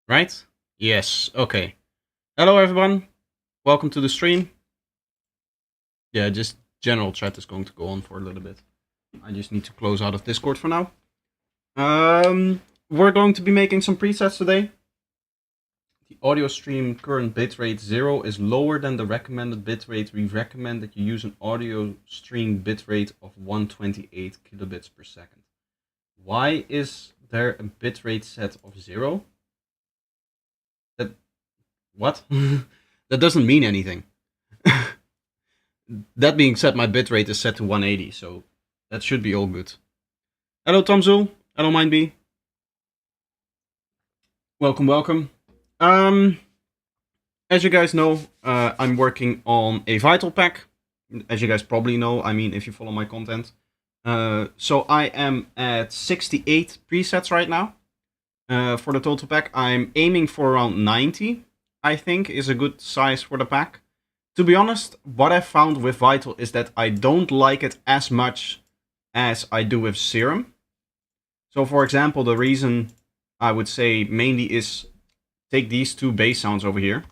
Right? Yes, okay. Hello everyone, welcome to the stream. Yeah, just general chat is going to go on for a little bit. I just need to close out of Discord for now. We're going to be making some presets today. The audio stream current bitrate 0 is lower than the recommended bitrate. We recommend that you use an audio stream bitrate of 128 kilobits per second. Why is there a bitrate set of 0? What? That doesn't mean anything. That being said, my bitrate is set to 180, so that should be all good. Hello, Tomzul. Hello, MindB. Welcome, welcome. As you guys know, I'm working on a Vital pack. As you guys probably know, I mean, if you follow my content. So I am at 68 presets right now. For the total pack, I'm aiming for around 90, I think, is a good size for the pack. To be honest, what I found with Vital is that I don't like it as much as I do with Serum. So for example, the reason I would say mainly is take these two bass sounds over here.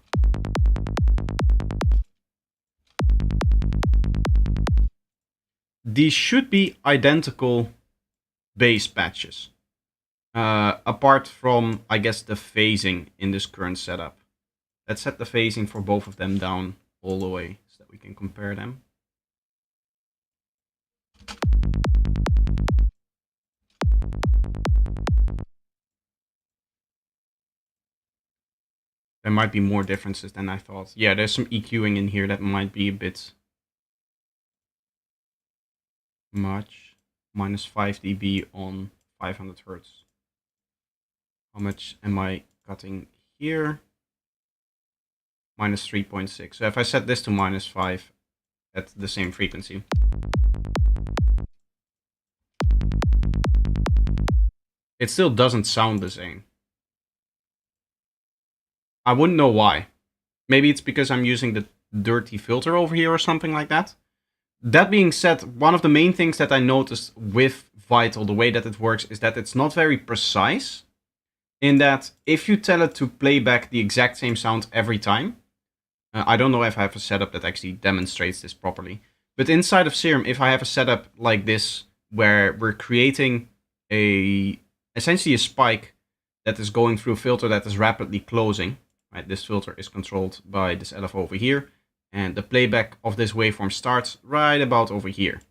These should be identical bass patches. Apart from, I guess, the phasing in this current setup. Let's set the phasing for both of them down all the way so that we can compare them. There might be more differences than I thought. Yeah, there's some EQing in here that might be a bit much. Minus 5 dB on 500 Hertz. How much am I cutting here? Minus 3.6. So if I set this to minus 5 at the same frequency. It still doesn't sound the same. I wouldn't know why. Maybe it's because I'm using the dirty filter over here or something like that. That being said, one of the main things that I noticed with Vital, the way that it works, is that it's not very precise. In that, if you tell it to play back the exact same sound every time, I don't know if I have a setup that actually demonstrates this properly, but inside of Serum, if I have a setup like this, where we're creating essentially a spike that is going through a filter that is rapidly closing, right? This filter is controlled by this LFO over here, and the playback of this waveform starts right about over here.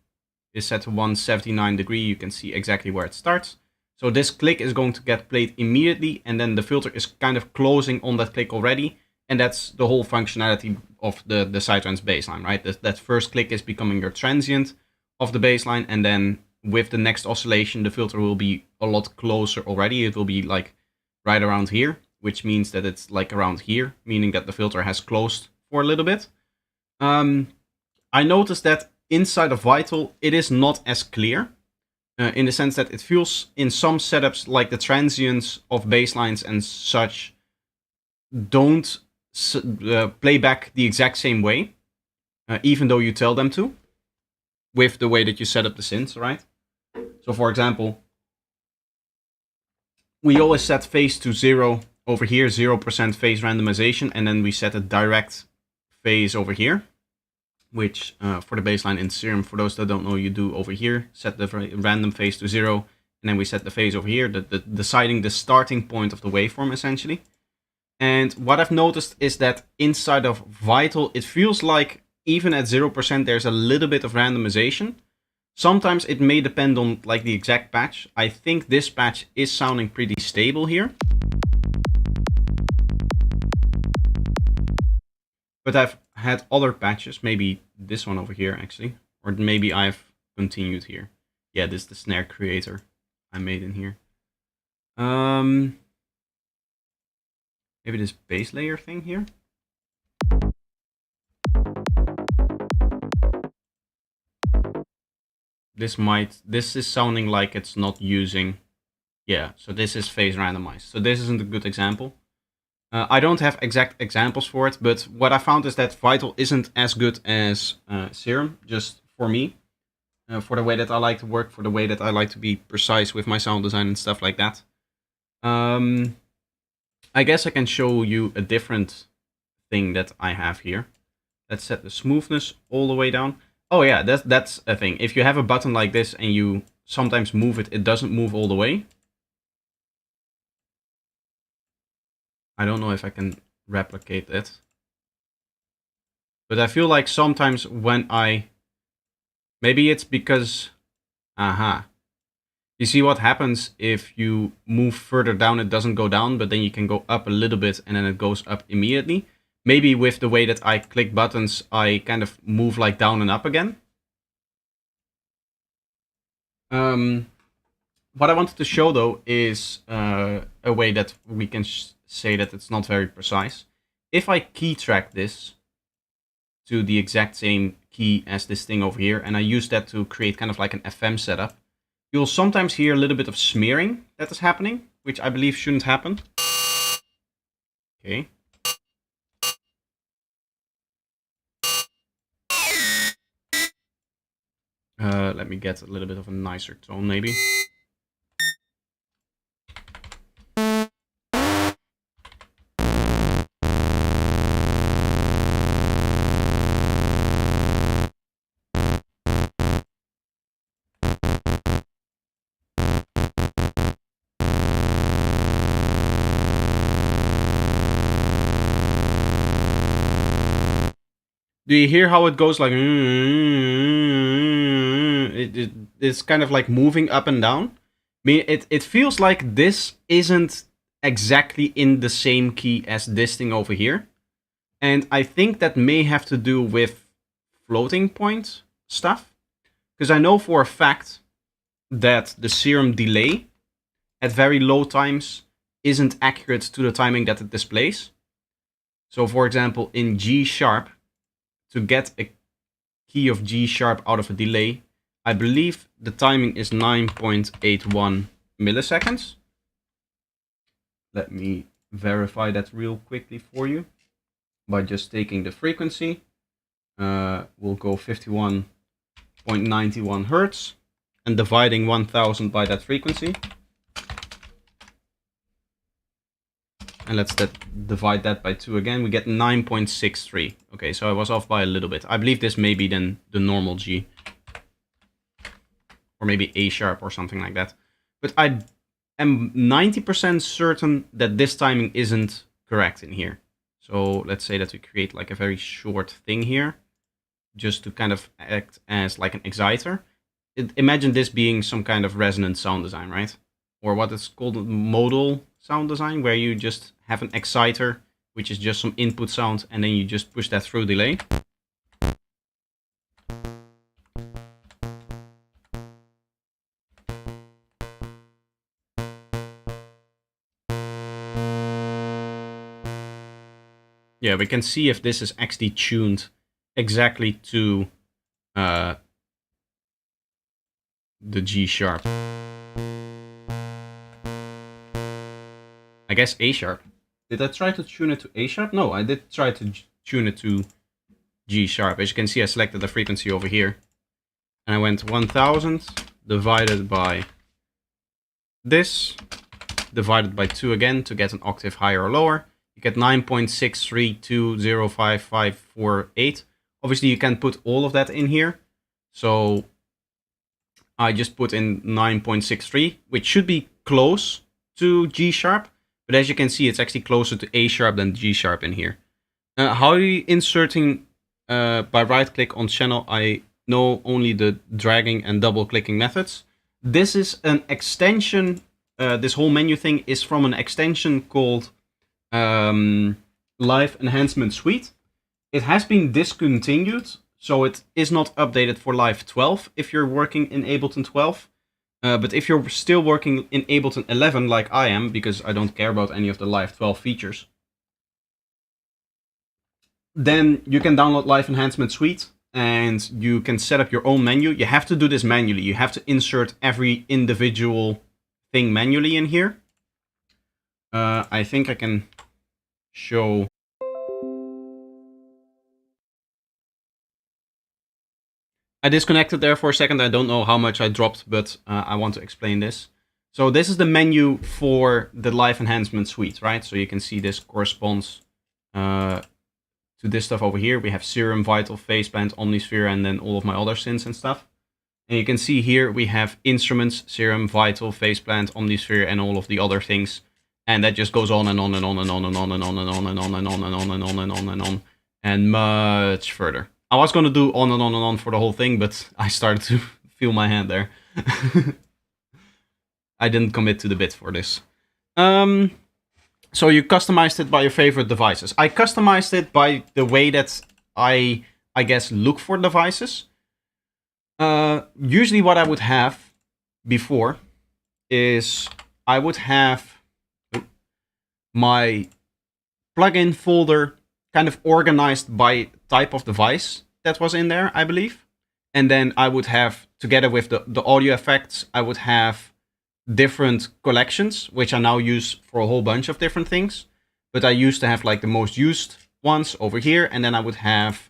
It's set to 179 degree, you can see exactly where it starts. So this click is going to get played immediately, and then the filter is kind of closing on that click already, and that's the whole functionality of the sidetrans baseline, right? That first click is becoming your transient of the baseline, and then with the next oscillation, the filter will be a lot closer already. It will be like right around here, which means that it's like around here, meaning that the filter has closed for a little bit. I noticed that inside of Vital, it is not as clear. In the sense that it feels in some setups like the transients of baselines and such don't play back the exact same way, even though you tell them to, with the way that you set up the synths, right? So for example, we always set phase to 0 over here, 0% phase randomization, and then we set a direct phase over here, which for the baseline in Serum, for those that don't know, you do over here, set the random phase to 0, and then we set the phase over here, deciding the starting point of the waveform, essentially. And what I've noticed is that inside of Vital, it feels like even at 0%, there's a little bit of randomization. Sometimes it may depend on like the exact patch. I think this patch is sounding pretty stable here. But I've had other patches, maybe this one over here actually, or maybe I've continued here. Yeah, this is the snare creator I made in here. Maybe this base layer thing here. This is sounding like it's not using, yeah, so this is phase randomized. So this isn't a good example. I don't have exact examples for it, but what I found is that Vital isn't as good as Serum, just for me. For the way that I like to work, for the way that I like to be precise with my sound design and stuff like that. I guess I can show you a different thing that I have here. Let's set the smoothness all the way down. Oh yeah, that's a thing. If you have a button like this and you sometimes move it, it doesn't move all the way. I don't know if I can replicate it. But I feel like sometimes when maybe it's because... Aha. You see what happens if you move further down, it doesn't go down, but then you can go up a little bit and then it goes up immediately. Maybe with the way that I click buttons, I kind of move like down and up again. What I wanted to show though is a way that we can say that it's not very precise. If I key track this to the exact same key as this thing over here, and I use that to create kind of like an FM setup, you'll sometimes hear a little bit of smearing that is happening, which I believe shouldn't happen. Okay. Let me get a little bit of a nicer tone, maybe. Do you hear how it goes like... It's kind of like moving up and down. I mean, it feels like this isn't exactly in the same key as this thing over here. And I think that may have to do with floating point stuff. Because I know for a fact that the serum delay at very low times isn't accurate to the timing that it displays. So for example, in G sharp, to get a key of G sharp out of a delay, I believe the timing is 9.81 milliseconds. Let me verify that real quickly for you by just taking the frequency. We'll go 51.91 hertz and dividing 1000 by that frequency. And let's divide that by 2 again. We get 9.63. Okay, so I was off by a little bit. I believe this may be then the normal G. Or maybe A sharp or something like that. But I am 90% certain that this timing isn't correct in here. So let's say that we create like a very short thing here, just to kind of act as like an exciter. Imagine this being some kind of resonant sound design, right? Or what is called modal sound design, where you just have an exciter, which is just some input sound, and then you just push that through delay. Yeah, we can see if this is actually tuned exactly to the G sharp. I guess A sharp. Did I try to tune it to A sharp? No, I did try to tune it to G sharp. As you can see, I selected the frequency over here. And I went 1000 divided by this, divided by 2 again to get an octave higher or lower. You get 9.63205548. Obviously, you can put all of that in here. So I just put in 9.63, which should be close to G sharp. But as you can see, it's actually closer to A sharp than G sharp in here. How are you inserting by right click on channel? I know only the dragging and double clicking methods. This is an extension. This whole menu thing is from an extension called Live Enhancement Suite. It has been discontinued, so it is not updated for Live 12 if you're working in Ableton 12. But if you're still working in Ableton 11 like I am, because I don't care about any of the Live 12 features, then you can download Live Enhancement Suite and you can set up your own menu. You have to do this manually. You have to insert every individual thing manually in here. I think I can show... I disconnected there for a second. I don't know how much I dropped, but I want to explain this. So this is the menu for the live enhancement suite, right? So you can see this corresponds to this stuff over here. We have Serum, Vital, Faceband, Omnisphere, and then all of my other synths and stuff. And you can see here we have instruments, Serum, Vital, Faceplant, Omnisphere, and all of the other things. And that just goes on and on and on and on and on and on and on and on and on and on and on and on and on and much further. I was going to do on and on and on for the whole thing, but I started to feel my hand there. I didn't commit to the bit for this. So you customized it by your favorite devices. I customized it by the way that I guess, look for devices. Usually what I would have before is I would have my plugin folder kind of organized by type of device that was in there, I believe. And then I would have, together with the audio effects, I would have different collections, which I now use for a whole bunch of different things. But I used to have like the most used ones over here, and then I would have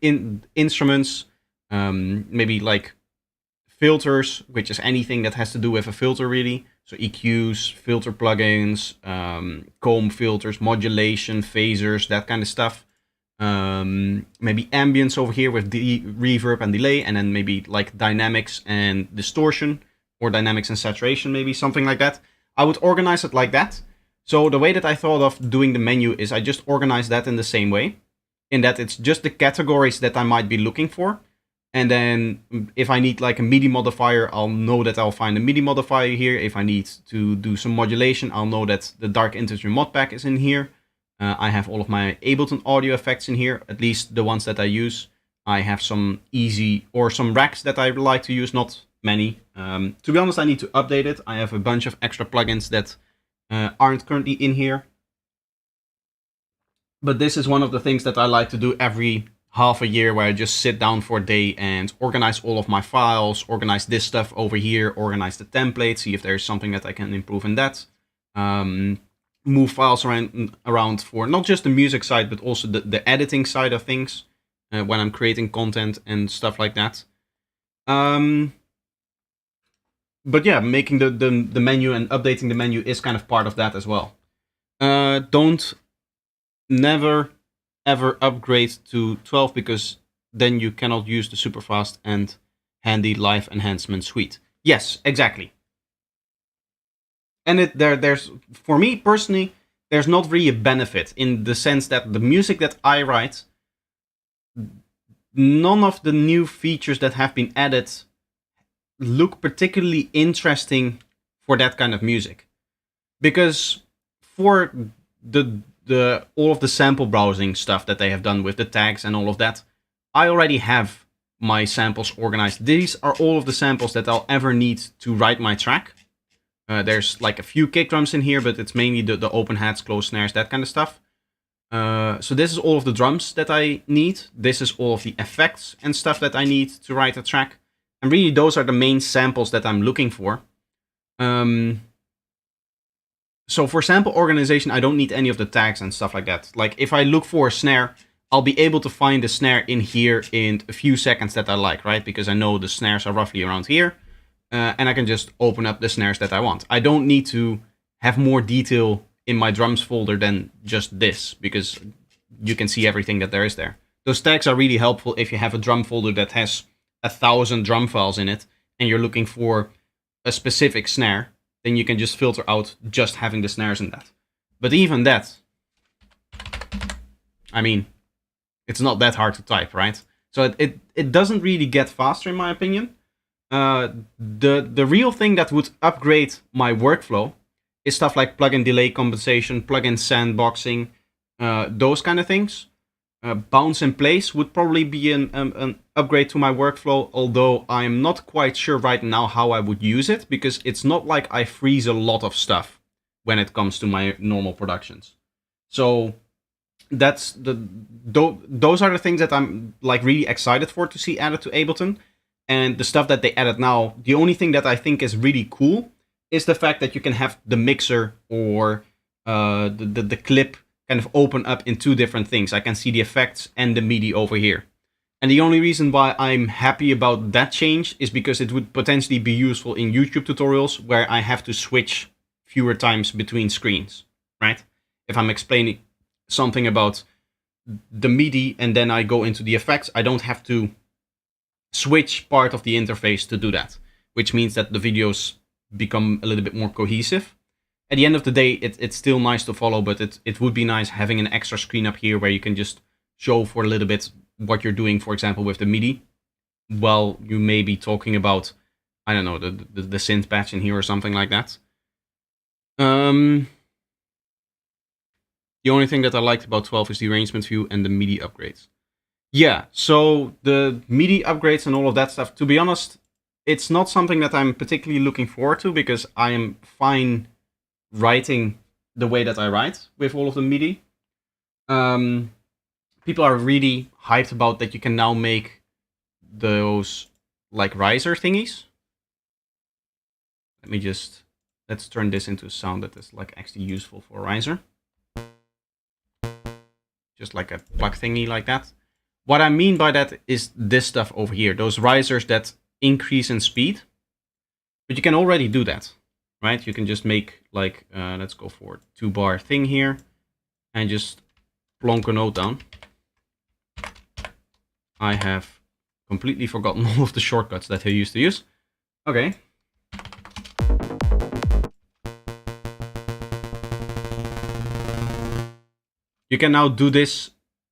instruments, maybe like filters, which is anything that has to do with a filter really. So EQs, filter plugins, comb filters, modulation, phasers, that kind of stuff. Maybe ambience over here with reverb and delay, and then maybe like dynamics and distortion, or dynamics and saturation, maybe something like that. I would organize it like that. So the way that I thought of doing the menu is I just organize that in the same way, in that it's just the categories that I might be looking for. And then if I need like a MIDI modifier, I'll know that I'll find a MIDI modifier here. If I need to do some modulation, I'll know that the Dark Integer mod pack is in here. I have all of my Ableton audio effects in here, at least the ones that I use. I have some easy, or some racks that I like to use, not many. To be honest, I need to update it. I have a bunch of extra plugins that aren't currently in here. But this is one of the things that I like to do every half a year, where I just sit down for a day and organize all of my files, organize this stuff over here, organize the template, see if there's something that I can improve in that. Move files around for not just the music side, but also the editing side of things when I'm creating content and stuff like that. But yeah, making the menu and updating the menu is kind of part of that as well. Never ever upgrade to 12, because then you cannot use the super fast and handy live enhancement suite. Yes, exactly. And there's, for me personally, there's not really a benefit, in the sense that the music that I write, none of the new features that have been added look particularly interesting for that kind of music. Because for the all of the sample browsing stuff that they have done with the tags and all of that, I already have my samples organized. These are all of the samples that I'll ever need to write my track. There's like a few kick drums in here, but it's mainly the open hats, closed snares, that kind of stuff. So this is all of the drums that I need. This is all of the effects and stuff that I need to write a track. And really, those are the main samples that I'm looking for. So for sample organization, I don't need any of the tags and stuff like that. Like if I look for a snare, I'll be able to find the snare in here in a few seconds that I like, right? Because I know the snares are roughly around here. And I can just open up the snares that I want. I don't need to have more detail in my drums folder than just this, because you can see everything that there is there. Those tags are really helpful if you have a drum folder that has 1,000 drum files in it, and you're looking for a specific snare. Then you can just filter out just having the snares in that. But even that, I mean, it's not that hard to type, right? So it doesn't really get faster, in my opinion. The real thing that would upgrade my workflow is stuff like plugin delay compensation, plugin sandboxing, those kind of things. Bounce in place would probably be an upgrade to my workflow, although I'm not quite sure right now how I would use it, because it's not like I freeze a lot of stuff when it comes to my normal productions. So that's those are the things that I'm like really excited for to see added to Ableton. And the stuff that they added now, the only thing that I think is really cool is the fact that you can have the mixer or the clip kind of open up in two different things. I can see the effects and the MIDI over here. And the only reason why I'm happy about that change is because it would potentially be useful in YouTube tutorials where I have to switch fewer times between screens, right? If I'm explaining something about the MIDI and then I go into the effects, I don't have to switch part of the interface to do that, which means that the videos become a little bit more cohesive. At the end of the day, it's still nice to follow, but it would be nice having an extra screen up here where you can just show for a little bit what you're doing, for example, with the MIDI, while you may be talking about, I don't know, the synth patch in here or something like that. The only thing that I liked about 12 is the arrangement view and the MIDI upgrades. Yeah, so the MIDI upgrades and all of that stuff, to be honest, it's not something that I'm particularly looking forward to because I am fine writing the way that I write with all of the MIDI. People are really hyped about that you can now make those like riser thingies. Let's turn this into a sound that is like actually useful for a riser. Just like a plug thingy like that. What I mean by that is this stuff over here, those risers that increase in speed. But you can already do that, right? You can just make like, let's go for a 2-bar thing here and just plonk a note down. I have completely forgotten all of the shortcuts that I used to use. Okay. You can now do this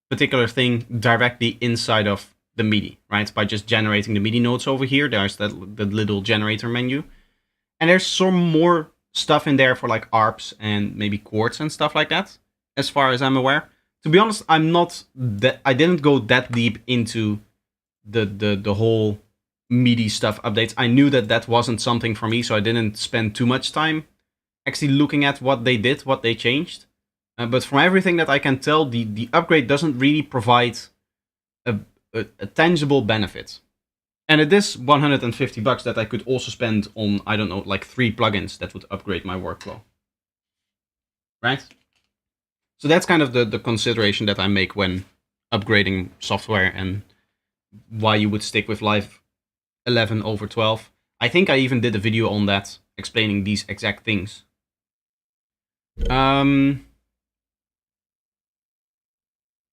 particular thing directly inside of the MIDI, right? By just generating the MIDI notes over here. There's the little generator menu. And there's some more stuff in there for like ARPs and maybe chords and stuff like that, as far as I'm aware. To be honest, I didn't go that deep into the whole MIDI stuff updates. I knew that that wasn't something for me, so I didn't spend too much time actually looking at what they did, what they changed. But from everything that I can tell, the upgrade doesn't really provide a tangible benefit. And it is $150 that I could also spend on, I don't know, like 3 plugins that would upgrade my workflow. Right? So that's kind of the consideration that I make when upgrading software and why you would stick with Live 11 over 12. I think I even did a video on that, explaining these exact things.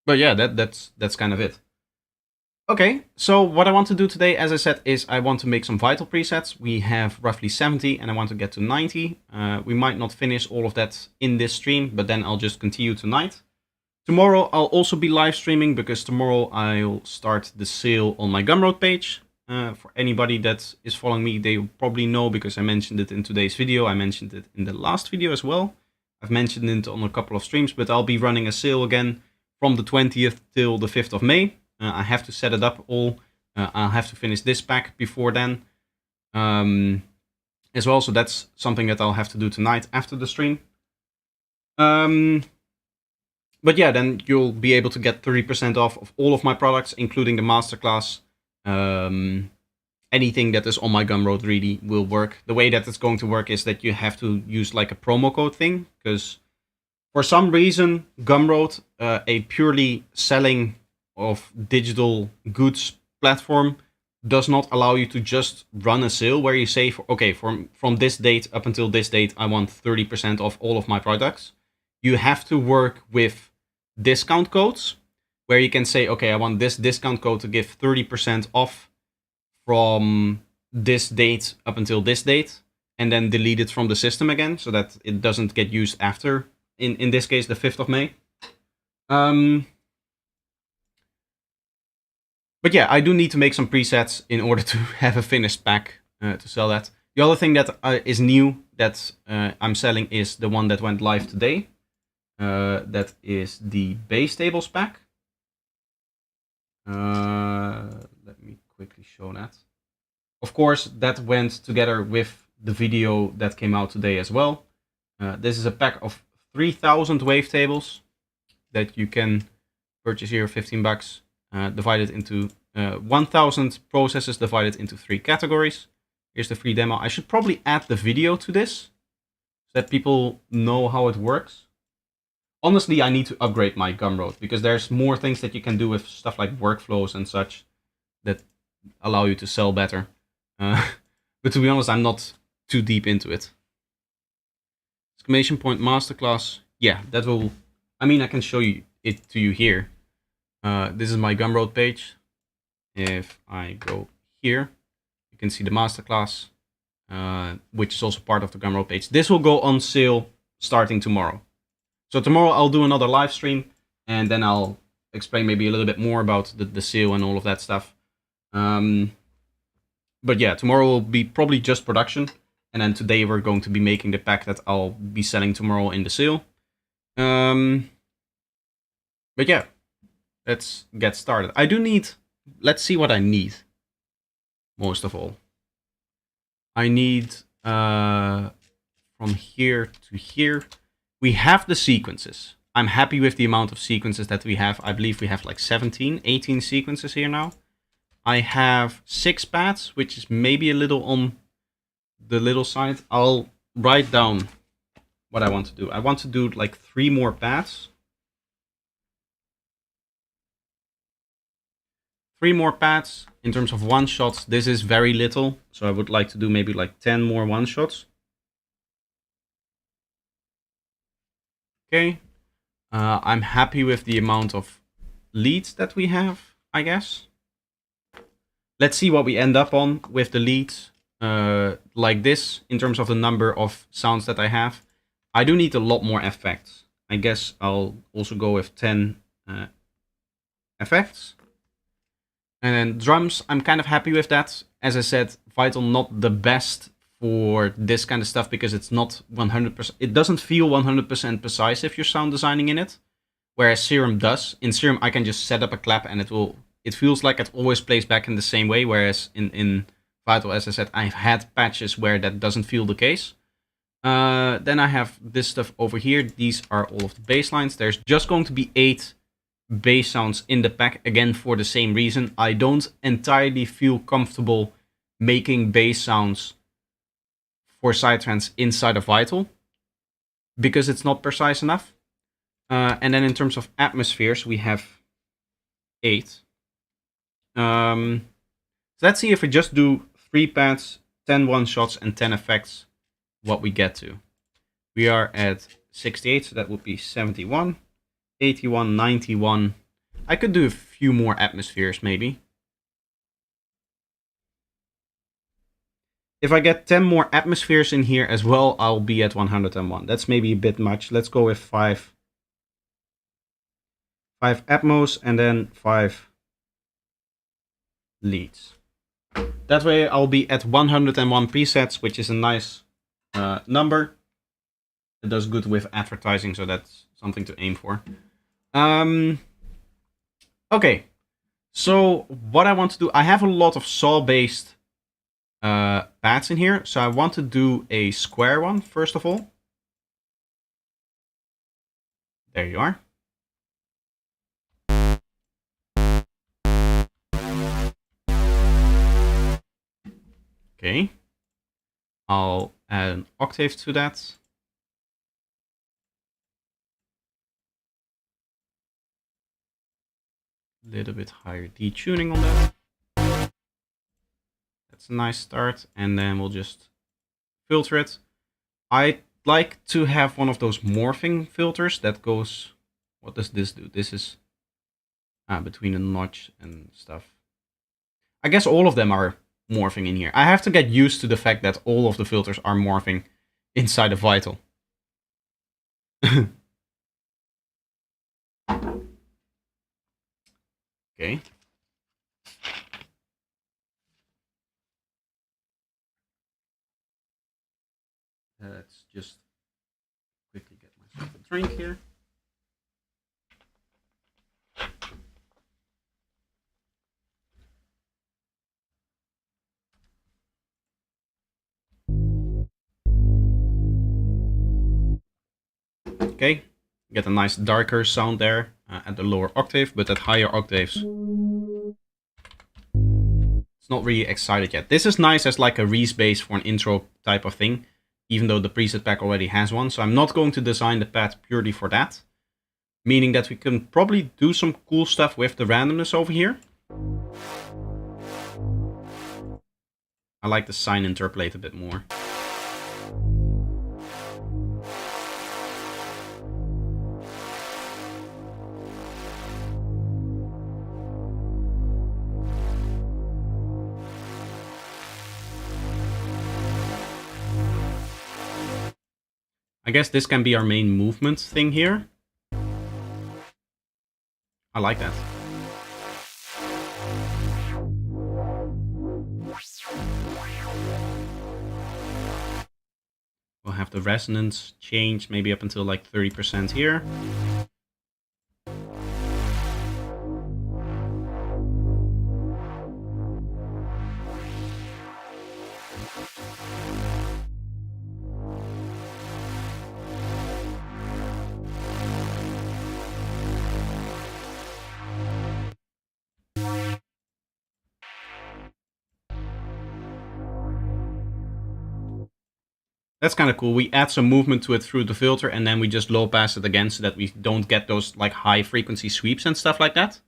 But yeah, that's kind of it. Okay, so what I want to do today, as I said, is I want to make some Vital presets. We have roughly 70 and I want to get to 90. We might not finish all of that in this stream, but then I'll just continue tonight. Tomorrow I'll also be live streaming because tomorrow I'll start the sale on my Gumroad page. For anybody that is following me, they probably know because I mentioned it in today's video. I mentioned it in the last video as well. I've mentioned it on a couple of streams, but I'll be running a sale again from the 20th till the 5th of May. I have to set it up all. I'll have to finish this pack before then as well. So that's something that I'll have to do tonight after the stream. But yeah, then you'll be able to get 30% off of all of my products, including the masterclass. Anything that is on my Gumroad really will work. The way that it's going to work is that you have to use like a promo code thing, because for some reason, Gumroad, a purely selling of digital goods platform, does not allow you to just run a sale where you say, from this date up until this date, I want 30% off all of my products. You have to work with discount codes where you can say, okay, I want this discount code to give 30% off from this date up until this date, and then delete it from the system again so that it doesn't get used after, in this case, the 5th of May. But yeah, I do need to make some presets in order to have a finished pack to sell that. The other thing that is new that I'm selling is the one that went live today. That is the bass tables pack. Let me quickly show that. Of course, that went together with the video that came out today as well. This is a pack of 3,000 wavetables that you can purchase here, $15. Divided into 1,000 processes divided into 3 categories. Here's the free demo. I should probably add the video to this so that people know how it works. Honestly, I need to upgrade my Gumroad because there's more things that you can do with stuff like workflows and such that allow you to sell better. But to be honest, I'm not too deep into it. Exclamation point masterclass. Yeah, that will. I mean, I can show you it to you here. This is my Gumroad page. If I go here, you can see the masterclass, which is also part of the Gumroad page. This will go on sale starting tomorrow. So tomorrow I'll do another live stream, and then I'll explain maybe a little bit more about the sale and all of that stuff. But yeah, tomorrow will be probably just production, and then today we're going to be making the pack that I'll be selling tomorrow in the sale. But yeah, let's get started. I do need, let's see what I need, most of all. I need, from here to here, we have the sequences. I'm happy with the amount of sequences that we have. I believe we have like 17, 18 sequences here now. I have 6 paths, which is maybe a little on the little side. I'll write down what I want to do. I want to do like 3 more paths. 3 more paths in terms of one-shots. This is very little, so I would like to do maybe like 10 more one-shots. Okay. I'm happy with the amount of leads that we have, I guess. Let's see what we end up on with the leads like this in terms of the number of sounds that I have. I do need a lot more effects. I guess I'll also go with 10 effects. And then drums, I'm kind of happy with that. As I said, Vital not the best for this kind of stuff because it's not 100%. It doesn't feel 100% precise if you're sound designing in it. Whereas Serum does. In Serum, I can just set up a clap and it feels like it always plays back in the same way. Whereas in Vital, as I said, I've had patches where that doesn't feel the case. Then I have this stuff over here. These are all of the bass lines. There's just going to be 8 bass sounds in the pack, again for the same reason. I don't entirely feel comfortable making bass sounds for Psytrance inside of Vital because it's not precise enough. And then in terms of atmospheres, we have 8. So let's see if we just do 3 paths, 10 one-shots, and 10 effects, what we get to. We are at 68, so that would be 71. 81, 91. I could do a few more atmospheres, maybe. If I get 10 more atmospheres in here as well, I'll be at 101. That's maybe a bit much. Let's go with 5 atmos and then 5 leads. That way I'll be at 101 presets, which is a nice number. It does good with advertising, so that's something to aim for. Okay, so what I want to do, I have a lot of saw-based paths in here, so I want to do a square one first of all. There you are. Okay, I'll add an octave to that. Little bit higher detuning on that. That's a nice start, and then we'll just filter it. I'd like to have one of those morphing filters that goes. What does this do? This is between a notch and stuff. I guess all of them are morphing in here. I have to get used to the fact that all of the filters are morphing inside of Vital. Okay. Let's just quickly get myself a drink here. Okay, get a nice darker sound there at the lower octave, but at higher octaves, it's not really excited yet. This is nice as like a Reese bass for an intro type of thing, even though the preset pack already has one. So I'm not going to design the pad purely for that. meaning that we can probably do some cool stuff with the randomness over here. I like the sign interpolate a bit more. I guess this can be our main movement thing here. I like that. We'll have the resonance change maybe up until like 30% here. That's kind of cool. We add some movement to it through the filter, and then we just low pass it again so that we don't get those like high frequency sweeps and stuff like that.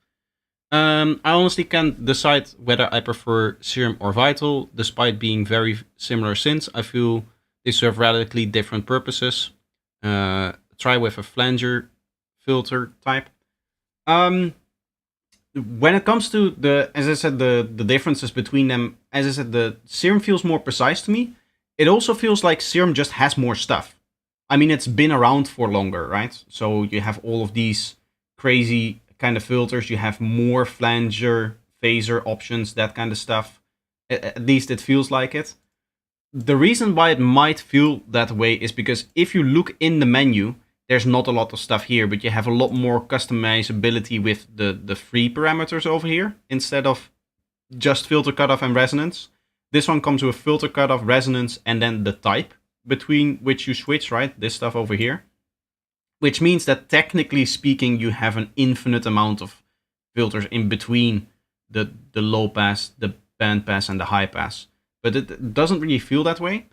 I honestly can't decide whether I prefer Serum or Vital, despite being very similar synths. I feel they serve radically different purposes. Try with a flanger filter type. When it comes to the, as I said, the differences between them, as I said, the Serum feels more precise to me. It also feels like Serum just has more stuff. I mean, it's been around for longer, right? So you have all of these crazy kind of filters. You have more flanger, phaser options, that kind of stuff. At least it feels like it. The reason why it might feel that way is because if you look in the menu, there's not a lot of stuff here, but you have a lot more customizability with the free parameters over here, instead of just filter cutoff and resonance. This one comes with filter cutoff, resonance, and then the type between which you switch, right? This stuff over here. Which means that technically speaking, you have an infinite amount of filters in between the low pass, the band pass, and the high pass. But it doesn't really feel that way.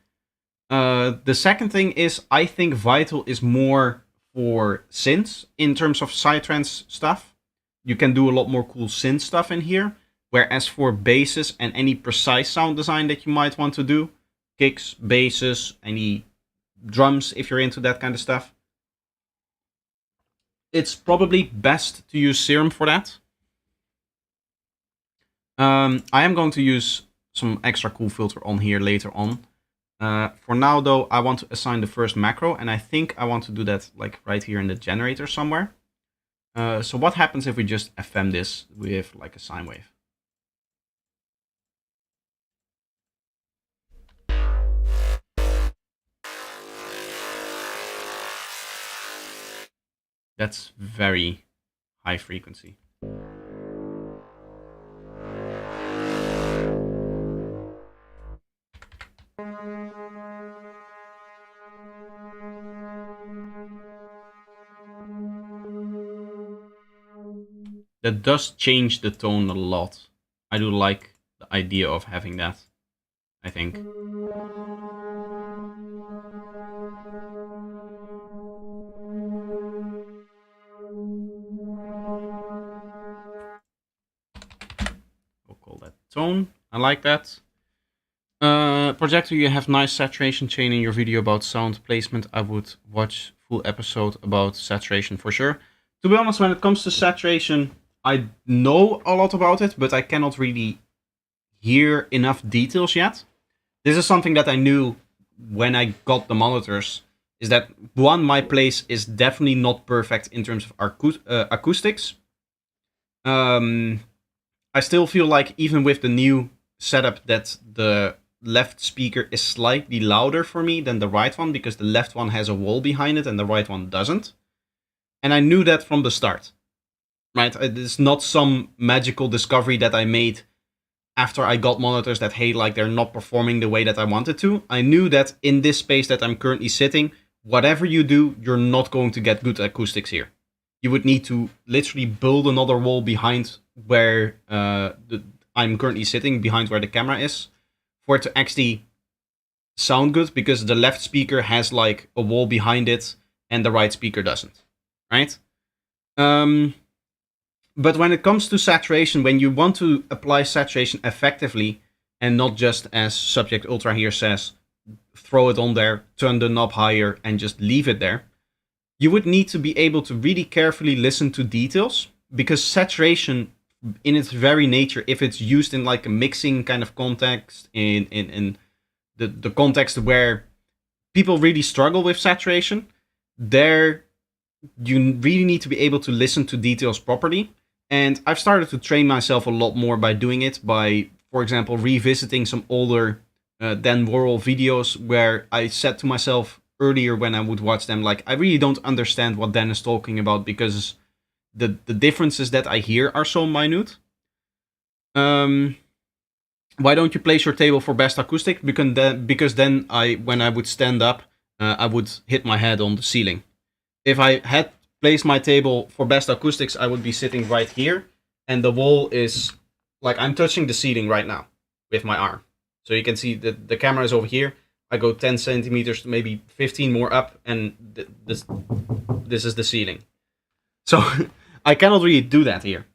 The second thing is, I think Vital is more for synths in terms of psytrance stuff. You can do a lot more cool synth stuff in here. Whereas for basses and any precise sound design that you might want to do, kicks, basses, any drums, if you're into that kind of stuff, it's probably best to use Serum for that. I am going to use some extra cool filter on here later on. For now, though, I want to assign the first macro, and I think I want to do that like right here in the generator somewhere. So what happens if we just FM this with like a sine wave? That's very high frequency. That does change the tone a lot. I do like the idea of having that, I think. We'll call that tone. I like that. Projector, you have nice saturation chain in your video about sound placement. I would watch full episode about saturation for sure. To be honest, when it comes to saturation, I know a lot about it, but I cannot really hear enough details yet. This is something that I knew when I got the monitors, is that one, my place is definitely not perfect in terms of acoustics. I still feel like even with the new setup that the left speaker is slightly louder for me than the right one, because the left one has a wall behind it and the right one doesn't. And I knew that from the start, right? It's not some magical discovery that I made after I got monitors that, hey, like they're not performing the way that I wanted to. I knew that in this space that I'm currently sitting, whatever you do, you're not going to get good acoustics here. You would need to literally build another wall behind where I'm currently sitting, behind where the camera is, for it to actually sound good, because the left speaker has like a wall behind it and the right speaker doesn't, right? But when it comes to saturation, when you want to apply saturation effectively and not just as Subject Ultra here says, throw it on there, turn the knob higher, and just leave it there, you would need to be able to really carefully listen to details, because saturation, in its very nature, if it's used in like a mixing kind of context, in the context where people really struggle with saturation, there you really need to be able to listen to details properly. And I've started to train myself a lot more by doing it, by, for example, revisiting some older Dan Worrell videos where I said to myself earlier when I would watch them, like, I really don't understand what Dan is talking about because the differences that I hear are so minute. Why don't you place your table for best acoustic? Because then when I would stand up, I would hit my head on the ceiling. If I had placed my table for best acoustics, I would be sitting right here, and the wall is like I'm touching the ceiling right now with my arm. So you can see that the camera is over here. I go 10 centimeters, maybe 15 more up, and this is the ceiling. So I cannot really do that here.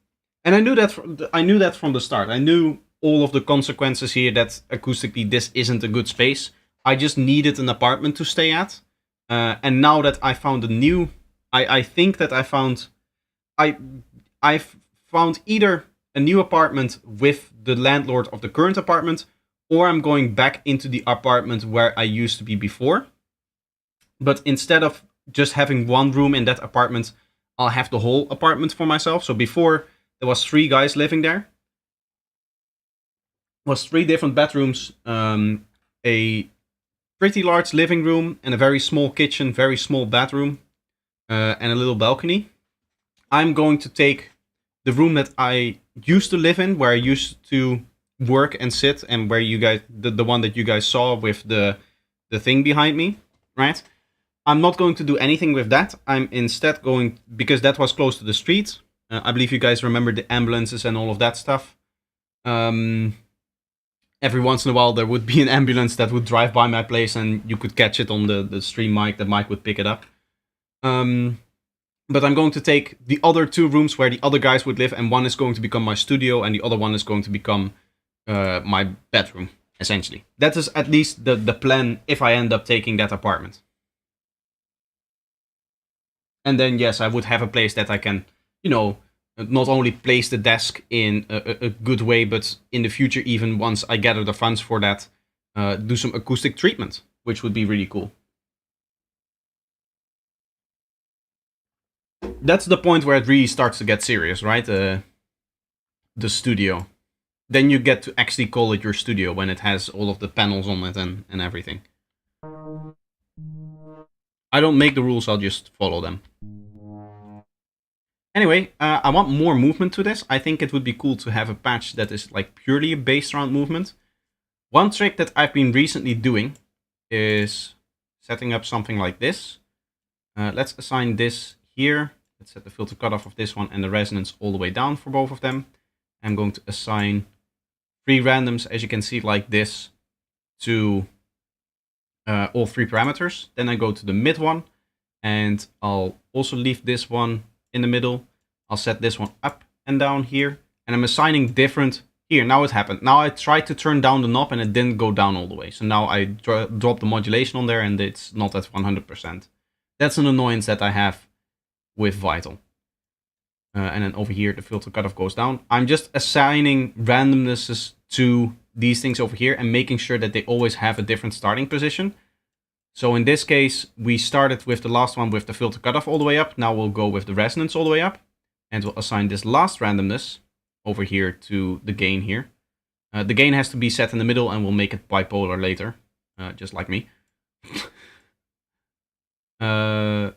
And I knew that from the start. I knew all of the consequences here, that acoustically this isn't a good space. I just needed an apartment to stay at. And now that I found a new, I think that I've found either a new apartment with the landlord of the current apartment, or I'm going back into the apartment where I used to be before. But instead of just having one room in that apartment, I'll have the whole apartment for myself. So before, there was 3 guys living there. It was 3 different bedrooms, a pretty large living room, and a very small kitchen, very small bathroom, and a little balcony. I'm going to take the room that I used to live in, where I used to work and sit, and where you guys, the one that you guys saw with the thing behind me, right? I'm not going to do anything with that. I'm instead going, because that was close to the street. I believe you guys remember the ambulances and all of that stuff. Every once in a while there would be an ambulance that would drive by my place, and you could catch it on the stream mic. The mic would pick it up. But I'm going to take the other 2 rooms where the other guys would live, and one is going to become my studio, and the other one is going to become my bedroom, essentially. That is at least the plan if I end up taking that apartment. And then, yes, I would have a place that I can, not only place the desk in a good way, but in the future, even once I gather the funds for that, do some acoustic treatment, which would be really cool. That's the point where it really starts to get serious, right? The studio. Then you get to actually call it your studio when it has all of the panels on it and everything. I don't make the rules, I'll just follow them. Anyway, I want more movement to this. I think it would be cool to have a patch that is like purely a based around movement. One trick that I've been recently doing is setting up something like this. Let's assign this here. Let's set the filter cutoff of this one and the resonance all the way down for both of them. I'm going to assign 3 randoms, as you can see, like this, to all 3 parameters. Then I go to the mid one, and I'll also leave this one in the middle. I'll set this one up and down here, and I'm assigning different. Here, now it happened. Now I tried to turn down the knob and it didn't go down all the way. So now I drop the modulation on there and it's not at 100%. That's an annoyance that I have with Vital. And then over here, the filter cutoff goes down. I'm just assigning randomnesses to these things over here and making sure that they always have a different starting position. So in this case, we started with the last one with the filter cutoff all the way up. Now we'll go with the resonance all the way up. And we'll assign this last randomness over here to the gain here. The gain has to be set in the middle, and we'll make it bipolar later, just like me. I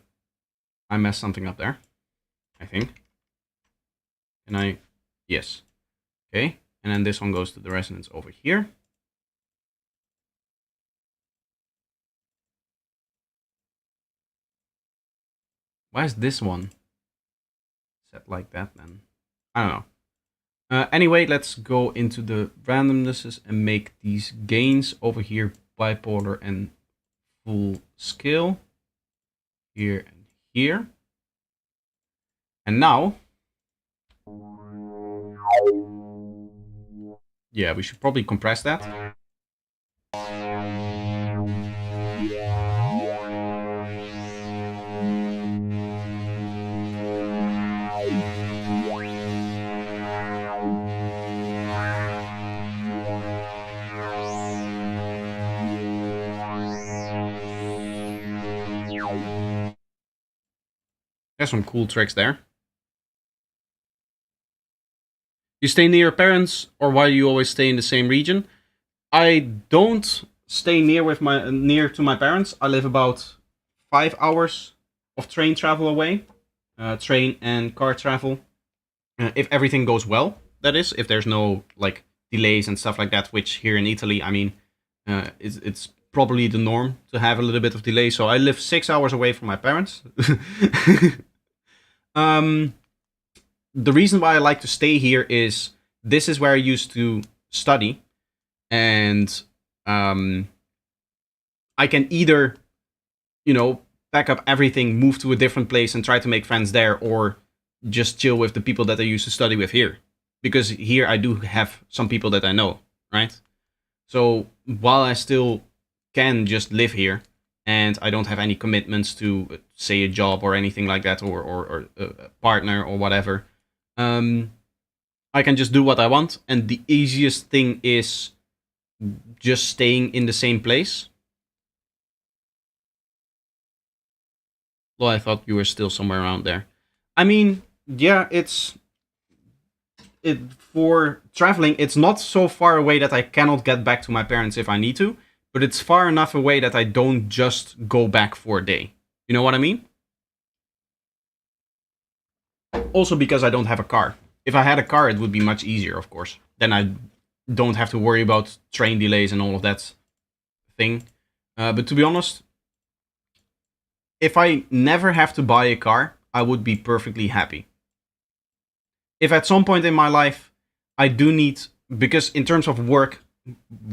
messed something up there, I think. Can I? Yes. Okay, and then this one goes to the resonance over here. Why is this one set like that then? I don't know. Anyway, let's go into the randomnesses and make these gains over here bipolar and full scale. Here and here. And now, yeah, we should probably compress that. There's some cool tricks there. You stay near your parents, or why do you always stay in the same region? I don't stay near to my parents. I live about 5 hours of train travel away, train and car travel. If everything goes well, that is, if there's no like delays and stuff like that. Which here in Italy, I mean, it's probably the norm to have a little bit of delay. So I live 6 hours away from my parents. um, the reason why I like to stay here is this is where I used to study, and I can either, pack up everything, move to a different place, and try to make friends there, or just chill with the people that I used to study with here. Because here I do have some people that I know, right? So while I still can just live here, and I don't have any commitments to, say, a job or anything like that, or a partner or whatever, I can just do what I want. And the easiest thing is just staying in the same place. Well, I thought you were still somewhere around there. I mean, yeah, it for traveling. It's not so far away that I cannot get back to my parents if I need to, but it's far enough away that I don't just go back for a day. You know what I mean? Also because I don't have a car. If I had a car, it would be much easier, of course. Then I don't have to worry about train delays and all of that thing. But to be honest, if I never have to buy a car, I would be perfectly happy. If at some point in my life I do need, because in terms of work,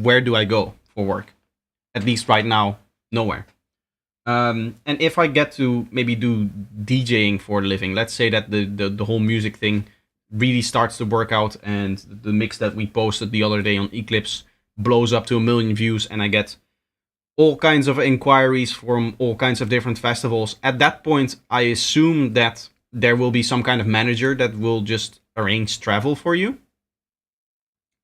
where do I go for work? At least right now, nowhere. And if I get to maybe do DJing for a living, let's say that the whole music thing really starts to work out, and the mix that we posted the other day on Eclipse blows up to 1 million views, and I get all kinds of inquiries from all kinds of different festivals. At that point, I assume that there will be some kind of manager that will just arrange travel for you,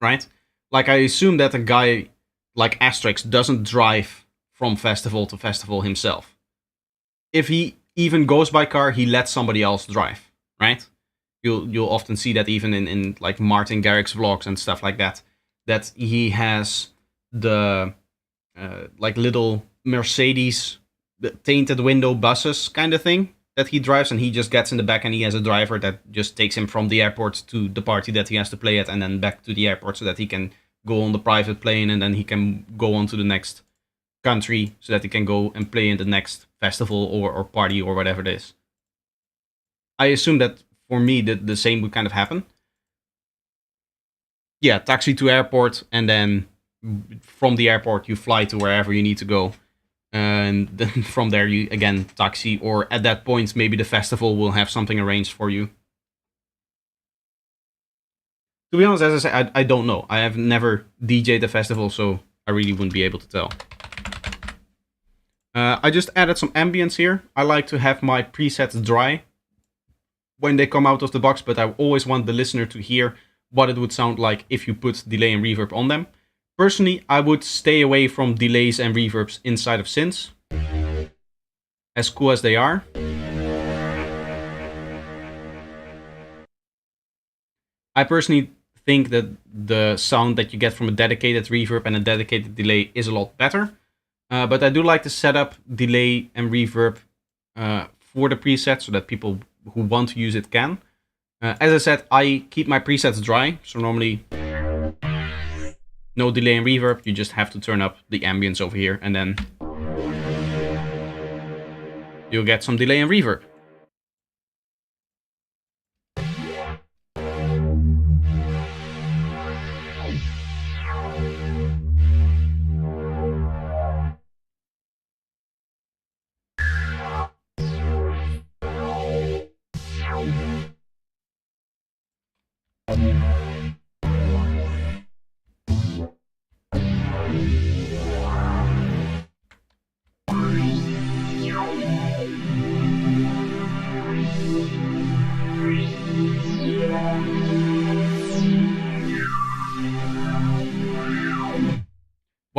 right? Like, I assume that a guy like Asterix doesn't drive from festival to festival himself. If he even goes by car, he lets somebody else drive, right? You'll often see that even in like Martin Garrix's vlogs and stuff like that, that he has the like little Mercedes tainted window buses kind of thing that he drives, and he just gets in the back, and he has a driver that just takes him from the airport to the party that he has to play at, and then back to the airport so that he can go on the private plane, and then he can go on to the next country so that he can go and play in the next festival or party or whatever it is. I assume that for me the same would kind of happen. Yeah, taxi to airport, and then from the airport you fly to wherever you need to go, and then from there you again taxi, or at that point maybe the festival will have something arranged for you. To be honest, as I said, I don't know. I have never DJ'd a festival, so I really wouldn't be able to tell. I just added some ambience here. I like to have my presets dry when they come out of the box, but I always want the listener to hear what it would sound like if you put delay and reverb on them. Personally, I would stay away from delays and reverbs inside of synths, as cool as they are. I personally think that the sound that you get from a dedicated reverb and a dedicated delay is a lot better. But I do like to set up delay and reverb for the preset so that people who want to use it can. As I said, I keep my presets dry, so normally no delay and reverb. You just have to turn up the ambience over here, and then you'll get some delay and reverb. What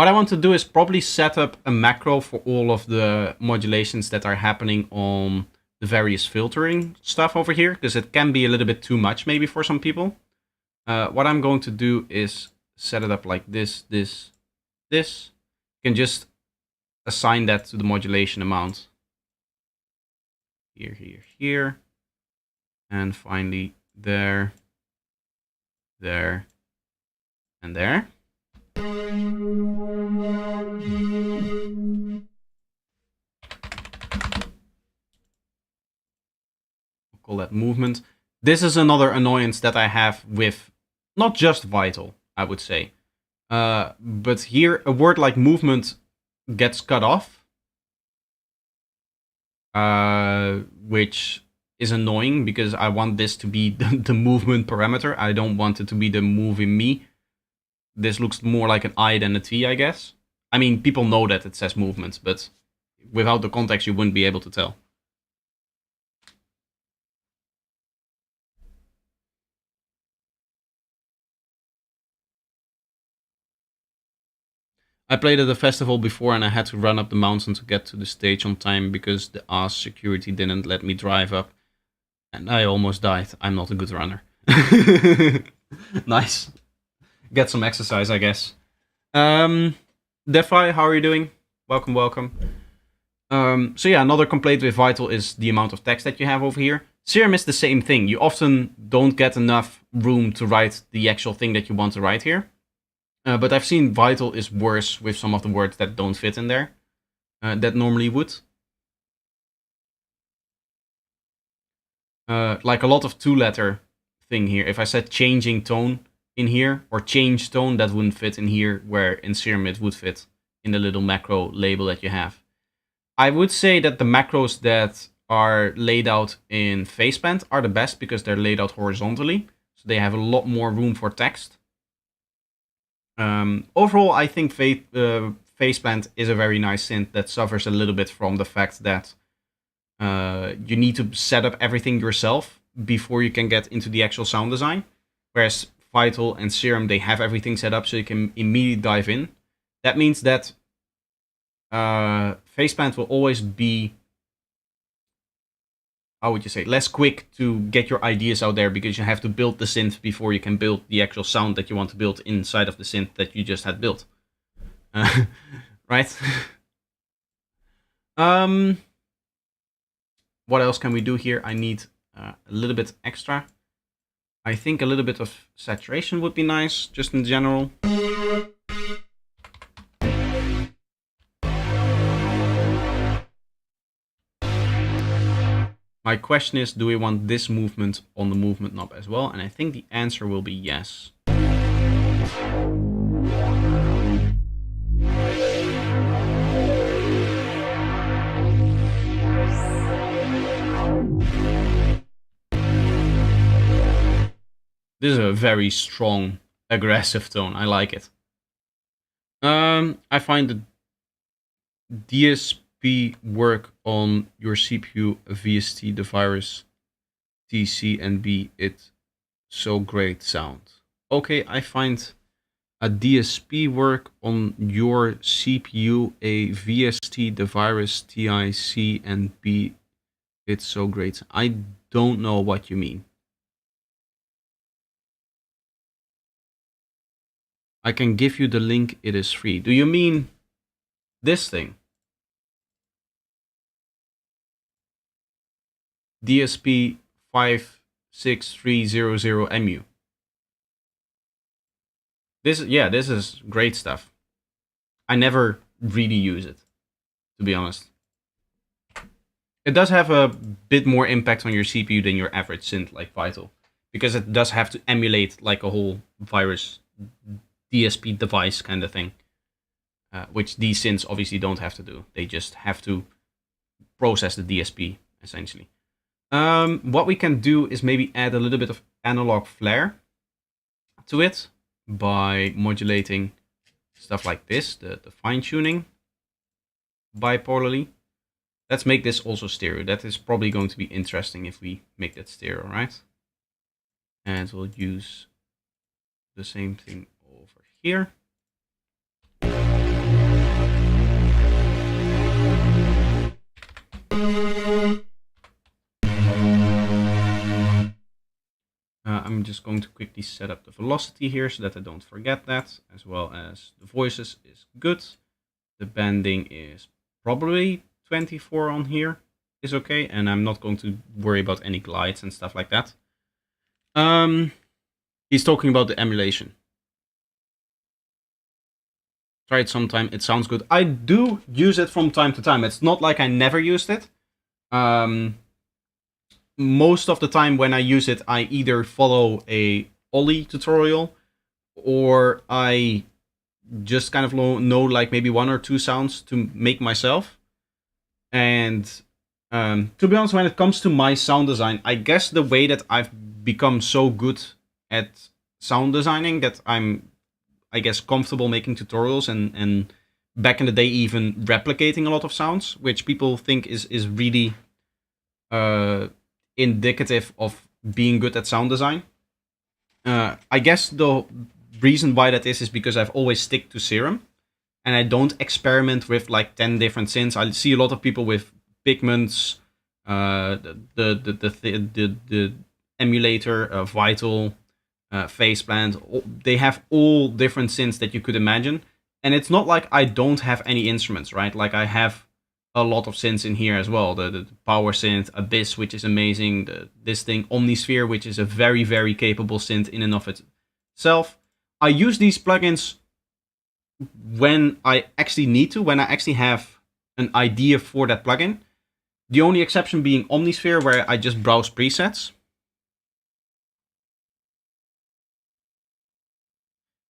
I want to do is probably set up a macro for all of the modulations that are happening on the various filtering stuff over here, because it can be a little bit too much maybe for some people. What I'm going to do is set it up like this. You can just assign that to the modulation amount. Here. And finally there, and there. Call that movement. This is another annoyance that I have with not just Vital, I would say. But here, a word like movement gets cut off. Which is annoying because I want this to be the movement parameter. I don't want it to be the moving me. This looks more like an I than a T, I guess. I mean, people know that it says movement, but without the context, you wouldn't be able to tell. I played at a festival before and I had to run up the mountain to get to the stage on time because the ass security didn't let me drive up. And I almost died. I'm not a good runner. Nice. Get some exercise, I guess. Defi, how are you doing? Welcome. So yeah, another complaint with Vital is the amount of text that you have over here. Serum is the same thing. You often don't get enough room to write the actual thing that you want to write here. But I've seen Vital is worse with some of the words that don't fit in there. That normally would. Like a lot of two-letter thing here. If I said changing tone in here, or change tone, that wouldn't fit in here, where in Serum it would fit in the little macro label that you have. I would say that the macros that are laid out in Faceplant are the best because they're laid out horizontally. So they have a lot more room for text. Overall, I think Faceplant is a very nice synth that suffers a little bit from the fact that you need to set up everything yourself before you can get into the actual sound design. Whereas Vital and Serum, they have everything set up so you can immediately dive in. That means that Faceplant will always be, how would you say, less quick to get your ideas out there because you have to build the synth before you can build the actual sound that you want to build inside of the synth that you just had built. Right? What else can we do here? I need a little bit extra. I think a little bit of saturation would be nice, just in general. My question is, do we want this movement on the movement knob as well? And I think the answer will be yes. This is a very strong, aggressive tone. I like it. I find the DSP work on your CPU, VST, the virus, TC, and B. It so great sound. Okay, I find a DSP work on your CPU, a VST, the virus, TIC, and B. It's so great. I don't know what you mean. I can give you the link, it is free. Do you mean this thing? DSP 56300MU. This is great stuff. I never really use it, to be honest. It does have a bit more impact on your CPU than your average synth like Vital, because it does have to emulate like a whole virus DSP device kind of thing, which these synths obviously don't have to do. They just have to process the DSP, essentially. What we can do is maybe add a little bit of analog flair add to it by modulating stuff like this, the fine-tuning bipolarly. Let's make this also stereo. That is probably going to be interesting if we make that stereo, right? And we'll use the same thing over here. I'm just going to quickly set up the velocity here so that I don't forget that, as well as the voices is good. The banding is probably 24 on here is okay, and I'm not going to worry about any glides and stuff like that. He's talking about the emulation. Try it sometime, it sounds good. I do use it from time to time. It's not like I never used it. Most of the time when I use it, I either follow a Ollie tutorial or I just kind of know like maybe 1 or 2 sounds to make myself. And to be honest, when it comes to my sound design, I guess the way that I've become so good at sound designing that I'm, I guess, comfortable making tutorials and back in the day even replicating a lot of sounds, which people think is really indicative of being good at sound design. I guess the reason why that is because I've always stick to Serum and I don't experiment with like 10 different synths. I see a lot of people with Pigments, the emulator, Vital, Faceplant. They have all different synths that you could imagine. And it's not like I don't have any instruments, right? Like I have a lot of synths in here as well. The Power Synth, Abyss, which is amazing. This thing, Omnisphere, which is a very, very capable synth in and of itself. I use these plugins when I actually need to, when I actually have an idea for that plugin. The only exception being Omnisphere, where I just browse presets.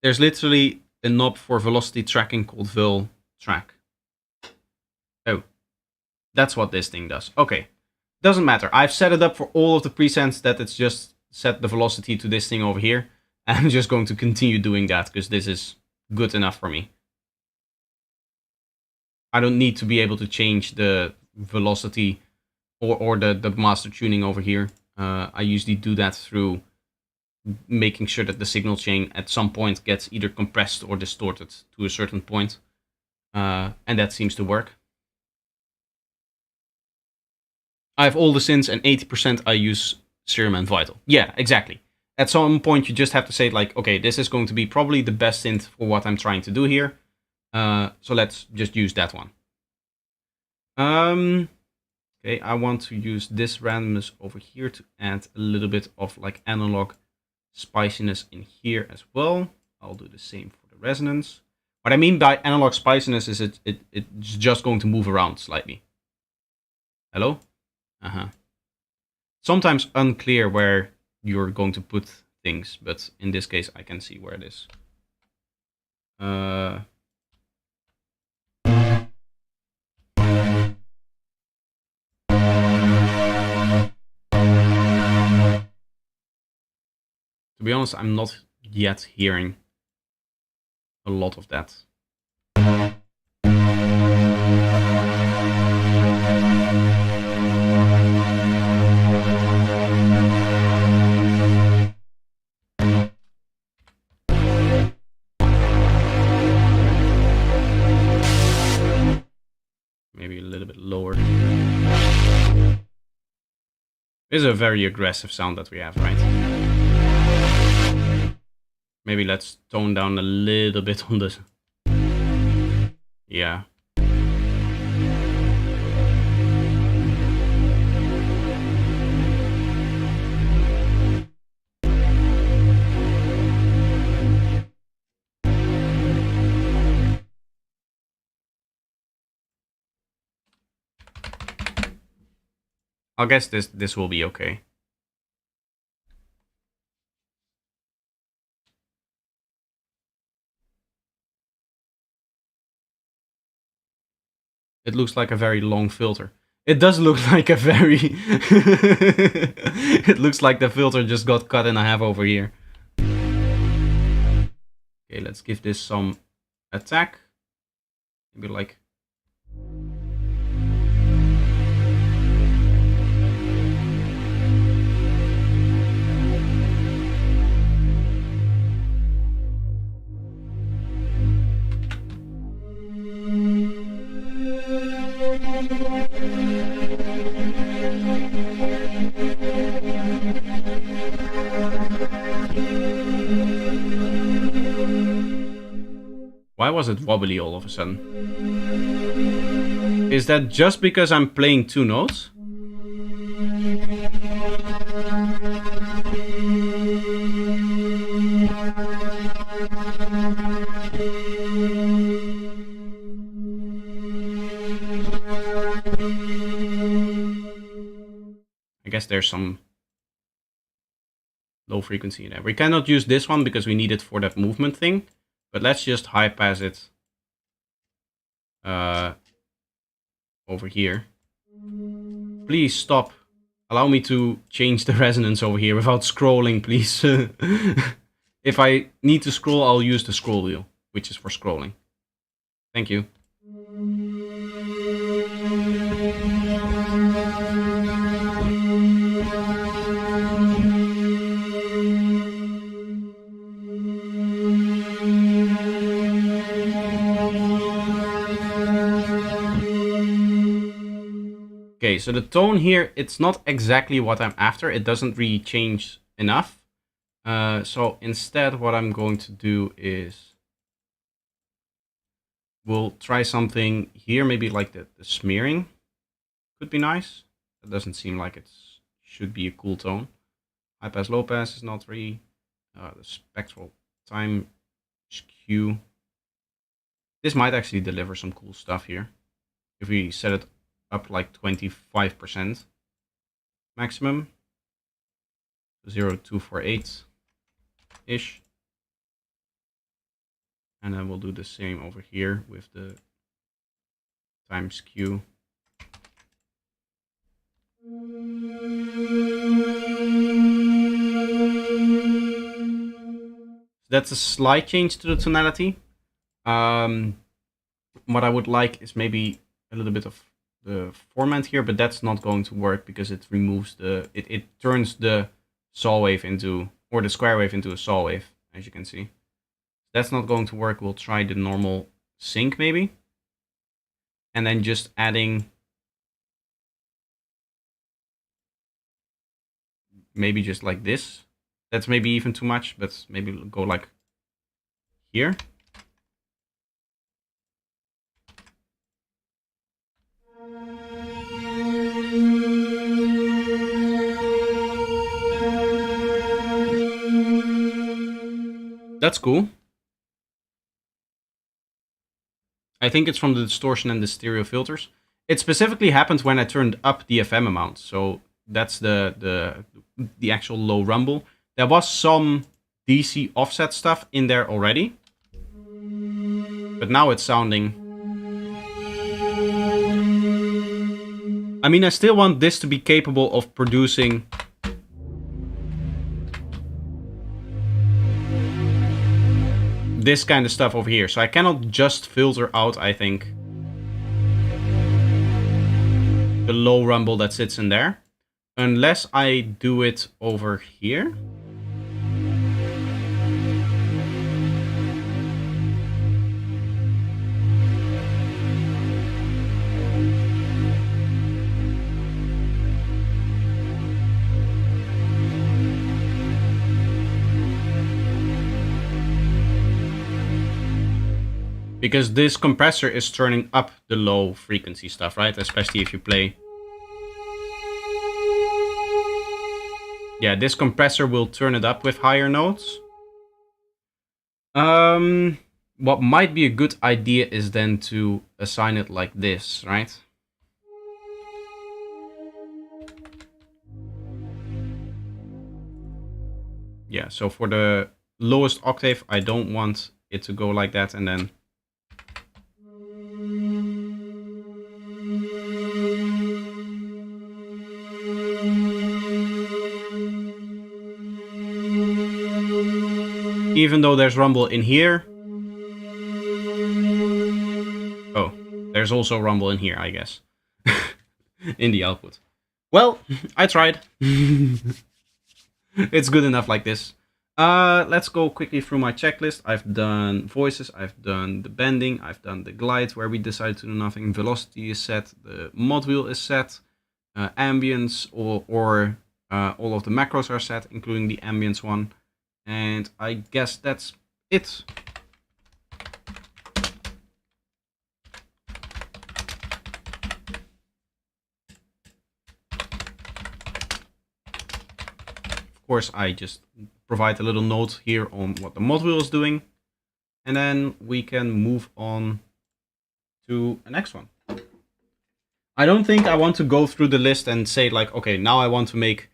There's literally a knob for velocity tracking called Vel Track. Oh, that's what this thing does. Okay, doesn't matter. I've set it up for all of the presets that it's just set the velocity to this thing over here. I'm just going to continue doing that because this is good enough for me. I don't need to be able to change the velocity or the master tuning over here. I usually do that through making sure that the signal chain at some point gets either compressed or distorted to a certain point. And that seems to work. I have all the synths and 80% I use Serum and Vital. Yeah, exactly. At some point you just have to say like, okay, this is going to be probably the best synth for what I'm trying to do here. So let's just use that one. Okay, I want to use this randomness over here to add a little bit of like analog spiciness in here as well. I'll do the same for the resonance. What I mean by analog spiciness is it's just going to move around slightly. Hello? Sometimes unclear where you're going to put things, but in this case I can see where it is. To be honest, I'm not yet hearing a lot of that. Maybe a little bit lower. This is a very aggressive sound that we have, right? Maybe let's tone down a little bit on this. Yeah. I guess this will be okay. It looks like a very long filter. It does look like a very... It looks like the filter just got cut in half over here. Okay, let's give this some attack. Maybe like... Why was it wobbly all of a sudden? Is that just because I'm playing 2 notes? I guess there's some low frequency in there. We cannot use this one because we need it for that movement thing. But let's just high pass it over here. Please stop. Allow me to change the resonance over here without scrolling, please. If I need to scroll, I'll use the scroll wheel, which is for scrolling. Thank you. Okay, so the tone here, it's not exactly what I'm after. It doesn't really change enough. So instead, what I'm going to do is we'll try something here. Maybe like the smearing could be nice. That doesn't seem like it should be a cool tone. High pass, low pass is not really the spectral time skew. This might actually deliver some cool stuff here if we set it up like 25% maximum. 0248 ish. And then we'll do the same over here with the time skew. That's a slight change to the tonality. What I would like is maybe a little bit of the format here, but that's not going to work because it removes the... It turns the saw wave into... or the square wave into a saw wave, as you can see. That's not going to work. We'll try the normal sync maybe. And then just adding... maybe just like this. That's maybe even too much, but maybe go like here. That's cool. I think it's from the distortion and the stereo filters. It specifically happened when I turned up the FM amount. So that's the actual low rumble. There was some DC offset stuff in there already. But now it's sounding... I mean, I still want this to be capable of producing... this kind of stuff over here. So I cannot just filter out, I think, the low rumble that sits in there. Unless I do it over here. Because this compressor is turning up the low frequency stuff, right? Especially if you play... yeah, this compressor will turn it up with higher notes. What might be a good idea is then to assign it like this, right? Yeah, so for the lowest octave, I don't want it to go like that and then... even though there's rumble in here. Oh, there's also rumble in here, I guess. In the output. Well, I tried. It's good enough like this. Let's go quickly through my checklist. I've done voices, I've done the bending, I've done the glide where we decided to do nothing. Velocity is set, the mod wheel is set, ambience or all of the macros are set, including the ambience one. And I guess that's it. Of course, I just provide a little note here on what the mod wheel is doing. And then we can move on to the next one. I don't think I want to go through the list and say like, okay, now I want to make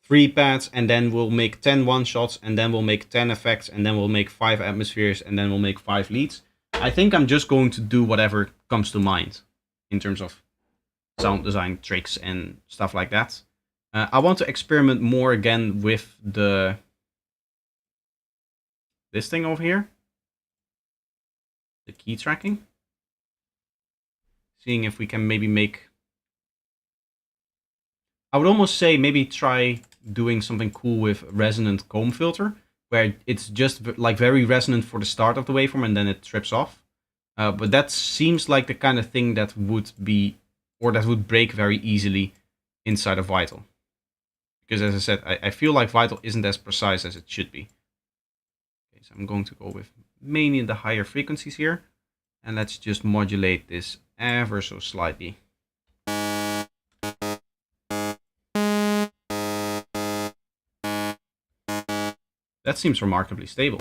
3 pads, and then we'll make 10 one-shots, and then we'll make 10 effects, and then we'll make 5 atmospheres, and then we'll make 5 leads. I think I'm just going to do whatever comes to mind in terms of sound design tricks and stuff like that. I want to experiment more again with this thing over here. The key tracking. Seeing if we can maybe make... I would almost say maybe try doing something cool with resonant comb filter, where it's just like very resonant for the start of the waveform and then it trips off. But that seems like the kind of thing that would be, or that would break very easily inside of Vital. Because as I said, I feel like Vital isn't as precise as it should be. Okay, so I'm going to go with mainly the higher frequencies here. And let's just modulate this ever so slightly. That seems remarkably stable.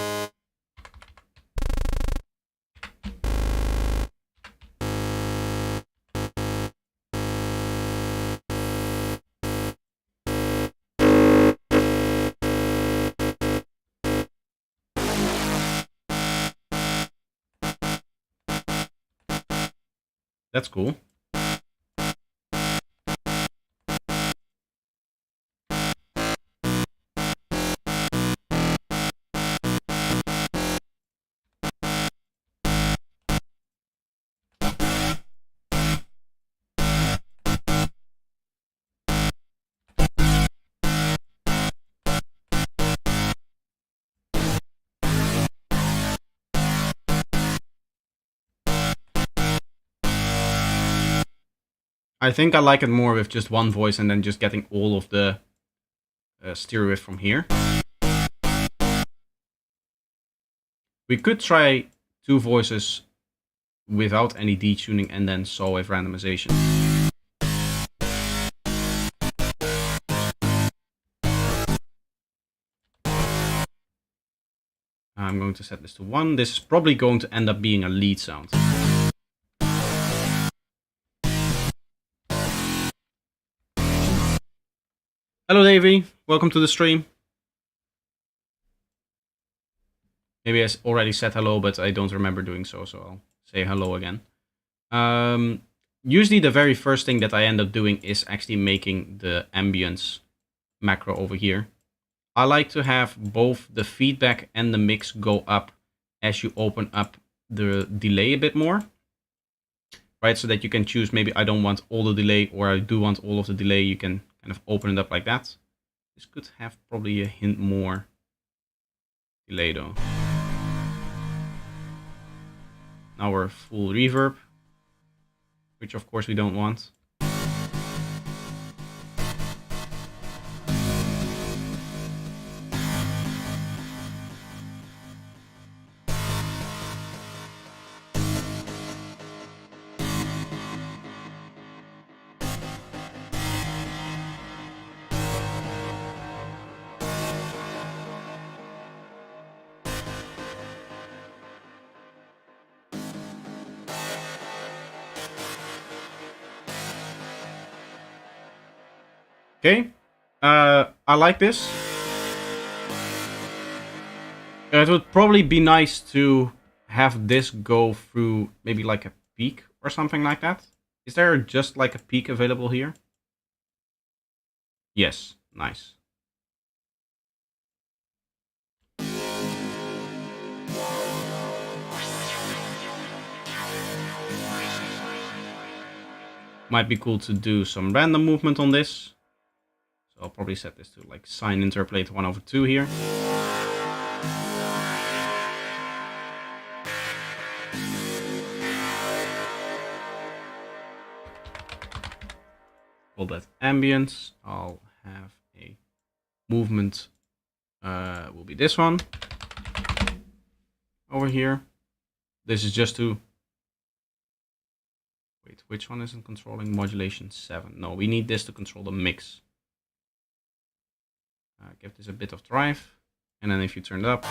That's cool. I think I like it more with just one voice and then just getting all of the stereo wave from here. We could try 2 voices without any detuning and then saw wave randomization. I'm going to set this to 1. This is probably going to end up being a lead sound. Hello Davey, welcome to the stream. Maybe I already said hello, but I don't remember doing so, so I'll say hello again. Usually the very first thing that I end up doing is actually making the ambience macro over here. I like to have both the feedback and the mix go up as you open up the delay a bit more. Right, so that you can choose, maybe I don't want all the delay, or I do want all of the delay. You can kind of open it up like that. This could have probably a hint more delay though. Now we're full reverb, which of course we don't want. Okay, I like this. It would probably be nice to have this go through maybe like a peak or something like that. Is there just like a peak available here? Yes, nice. Might be cool to do some random movement on this. So I'll probably set this to like sine interpolate 1/2 here. Call that ambience. I'll have a movement, will be this one over here. This is just to, wait, which one isn't controlling modulation 7? No, we need this to control the mix. Give this a bit of drive, and then if you turn it up,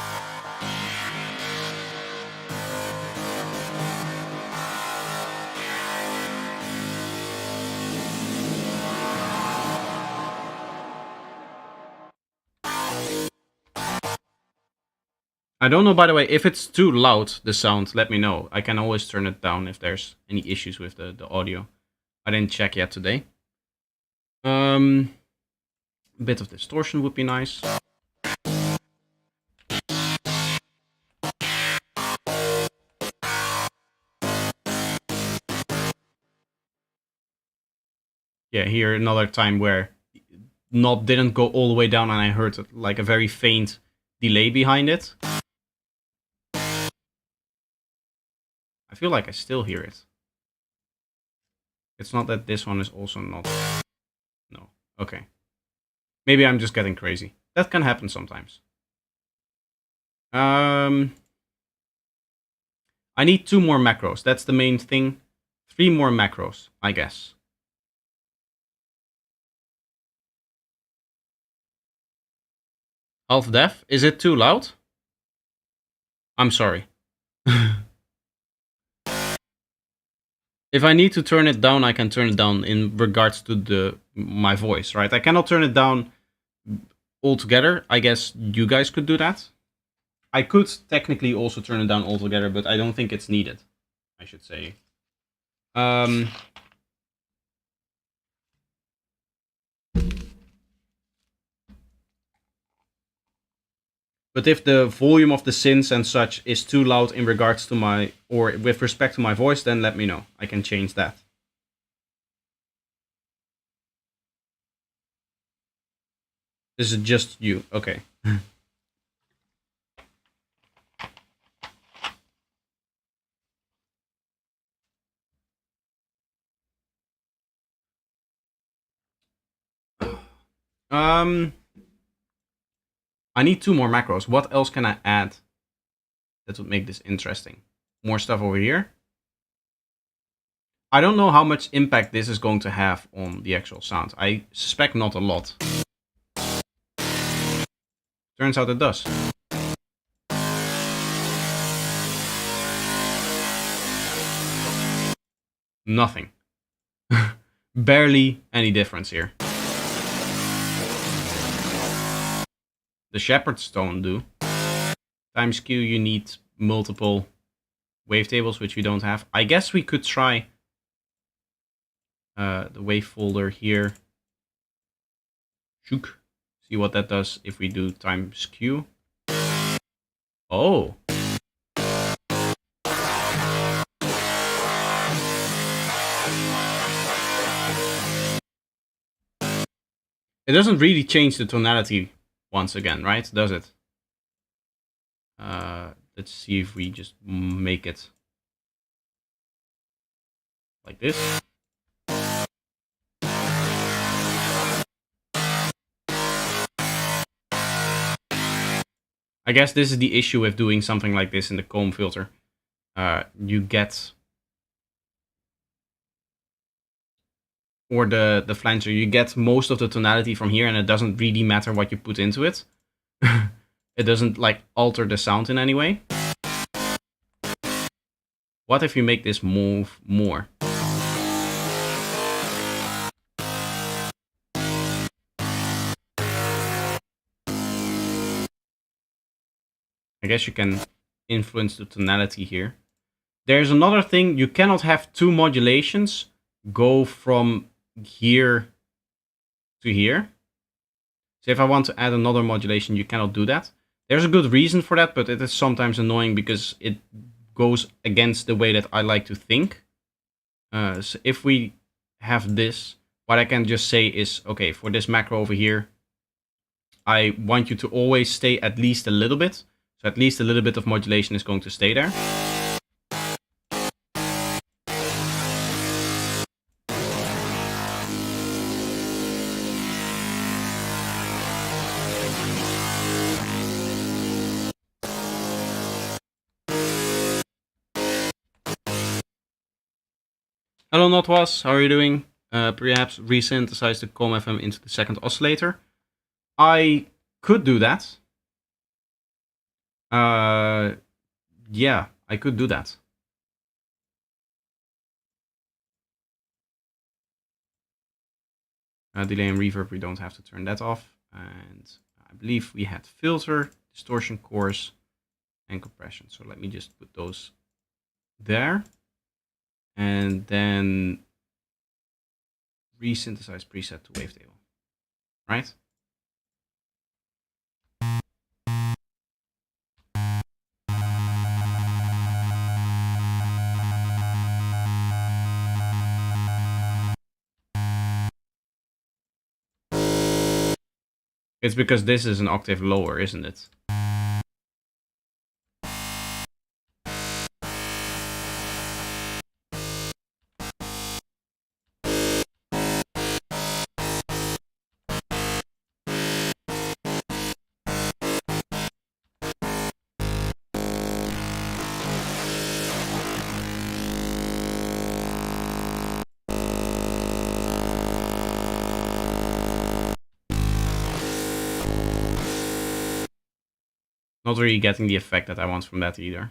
I don't know, by the way, if it's too loud, the sound, let me know. I can always turn it down if there's any issues with the audio. I didn't check yet today. A bit of distortion would be nice. Yeah, here another time where knob didn't go all the way down and I heard like a very faint delay behind it. I feel like I still hear it. It's not that this one is also not. No. Okay. Maybe I'm just getting crazy. That can happen sometimes. I need 2 more macros. That's the main thing. 3 more macros, I guess. Half def? Is it too loud? I'm sorry. If I need to turn it down, I can turn it down in regards to my voice, right? I cannot turn it down altogether. I guess you guys could do that. I could technically also turn it down altogether, but I don't think it's needed, I should say. But if the volume of the synths and such is too loud in regards to my, or with respect to my voice, then let me know. I can change that. This is just you. Okay. I need 2 more macros. What else can I add that would make this interesting? More stuff over here. I don't know how much impact this is going to have on the actual sound. I suspect not a lot. Turns out it does. Nothing. Barely any difference here. The shepherd's tone do. Time skew, you need multiple wavetables, which we don't have. I guess we could try the wave folder here. Shook. See what that does if we do time skew. Oh. It doesn't really change the tonality once again, right? Does it? Let's see if we just make it like this. I guess this is the issue with doing something like this in the comb filter. You get, or the flanger, you get most of the tonality from here, and it doesn't really matter what you put into it. It doesn't like alter the sound in any way. What if you make this move more? I guess you can influence the tonality here. There's another thing, you cannot have 2 modulations go from here to here. So if I want to add another modulation, you cannot do that. There's a good reason for that, but it is sometimes annoying because it goes against the way that I like to think. So if we have this, what I can just say is, okay, for this macro over here, I want you to always stay at least a little bit. So at least a little bit of modulation is going to stay there. Hello Notwas, how are you doing? Perhaps resynthesize the COM FM into the second oscillator. I could do that. Yeah, I could do that. Delay and reverb, we don't have to turn that off. And I believe we had filter, distortion, chorus, and compression. So let me just put those there. And then resynthesize preset to wavetable, right? It's because this is an octave lower, isn't it? Not really getting the effect that I want from that either.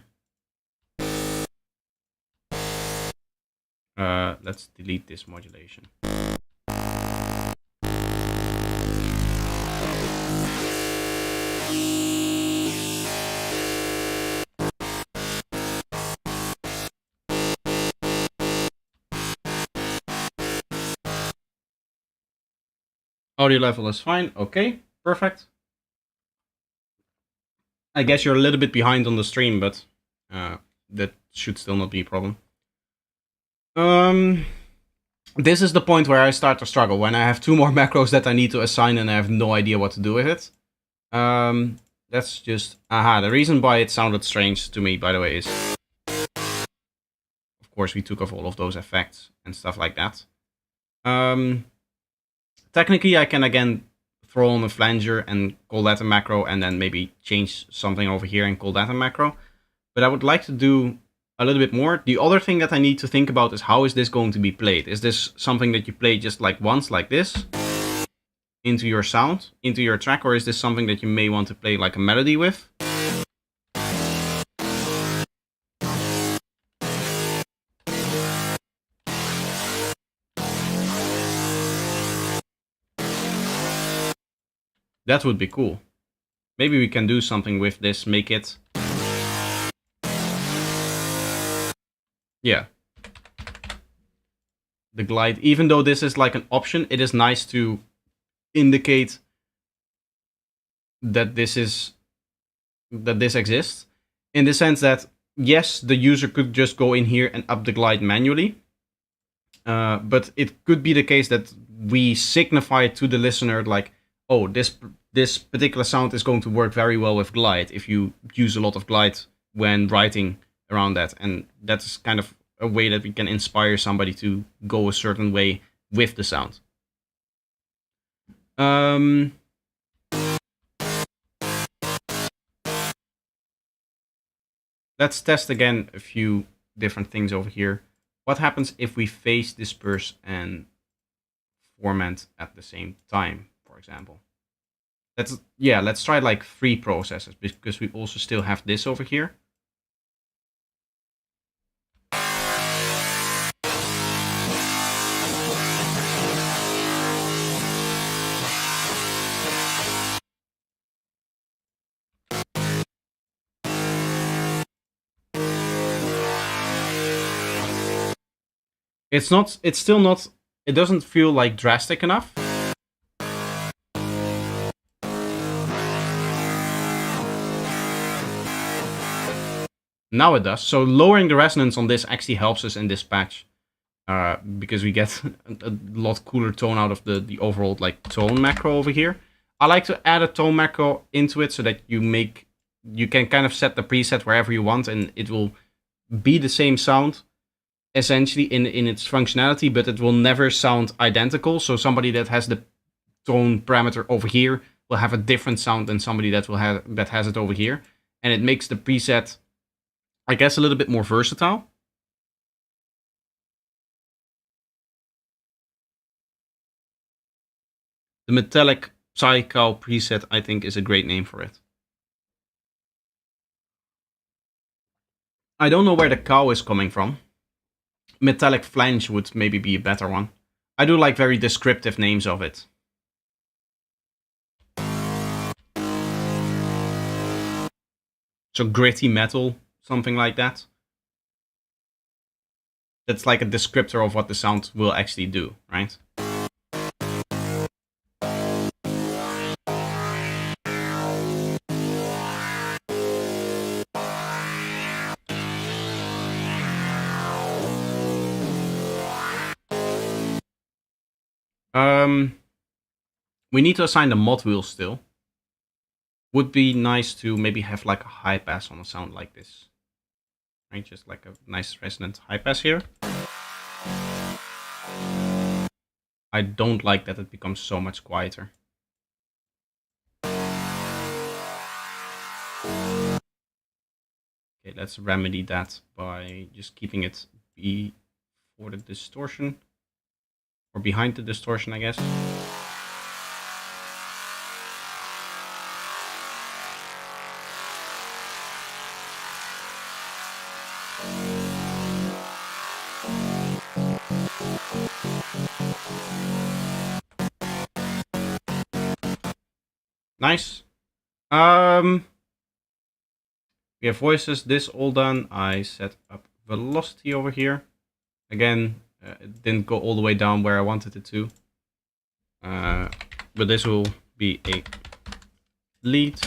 Let's delete this modulation. Audio level is fine. Okay, perfect. I guess you're a little bit behind on the stream, but that should still not be a problem. This is the point where I start to struggle, when I have 2 more macros that I need to assign and I have no idea what to do with it. That's just... the reason why it sounded strange to me, by the way, is... Of course, we took off all of those effects and stuff like that. Technically, I can again throw on a flanger and call that a macro, and then maybe change something over here and call that a macro. But I would like to do a little bit more. The other thing that I need to think about is, how is this going to be played? Is this something that you play just like once, like this, into your sound, into your track, or is this something that you may want to play like a melody with? That would be cool. Maybe we can do something with this, make it... Yeah. The glide, even though this is like an option, it is nice to indicate that this exists. In the sense that, yes, the user could just go in here and up the glide manually. But it could be the case that we signify to the listener, like, oh, this particular sound is going to work very well with glide if you use a lot of glide when writing around that. And that's kind of a way that we can inspire somebody to go a certain way with the sound. Let's test again a few different things over here. What happens if we phase, disperse, and format at the same time, for example? Let's try like 3 processes, because we also still have this over here. It's still not, it doesn't feel like drastic enough. Now it does. So lowering the resonance on this actually helps us in this patch. because we get a lot cooler tone out of the overall like tone macro over here. I like to add a tone macro into it so that you can kind of set the preset wherever you want, and it will be the same sound essentially in its functionality, but it will never sound identical. So somebody that has the tone parameter over here will have a different sound than somebody that has it over here, and it makes the preset, I guess, a little bit more versatile. The metallic Psy-Cow preset, I think, is a great name for it. I don't know where the cow is coming from. Metallic Flange would maybe be a better one. I do like very descriptive names of it. So gritty metal, something like that. That's like a descriptor of what the sound will actually do, right? We need to assign the mod wheel still. Would be nice to maybe have like a high pass on a sound like this. Right, just like a nice resonant high pass here. I don't like that it becomes so much quieter. Okay, let's remedy that by just keeping it before the distortion. Or behind the distortion, I guess. Nice. We have voices, this all done. I set up velocity over here. Again, it didn't go all the way down where I wanted it to. But this will be a lead.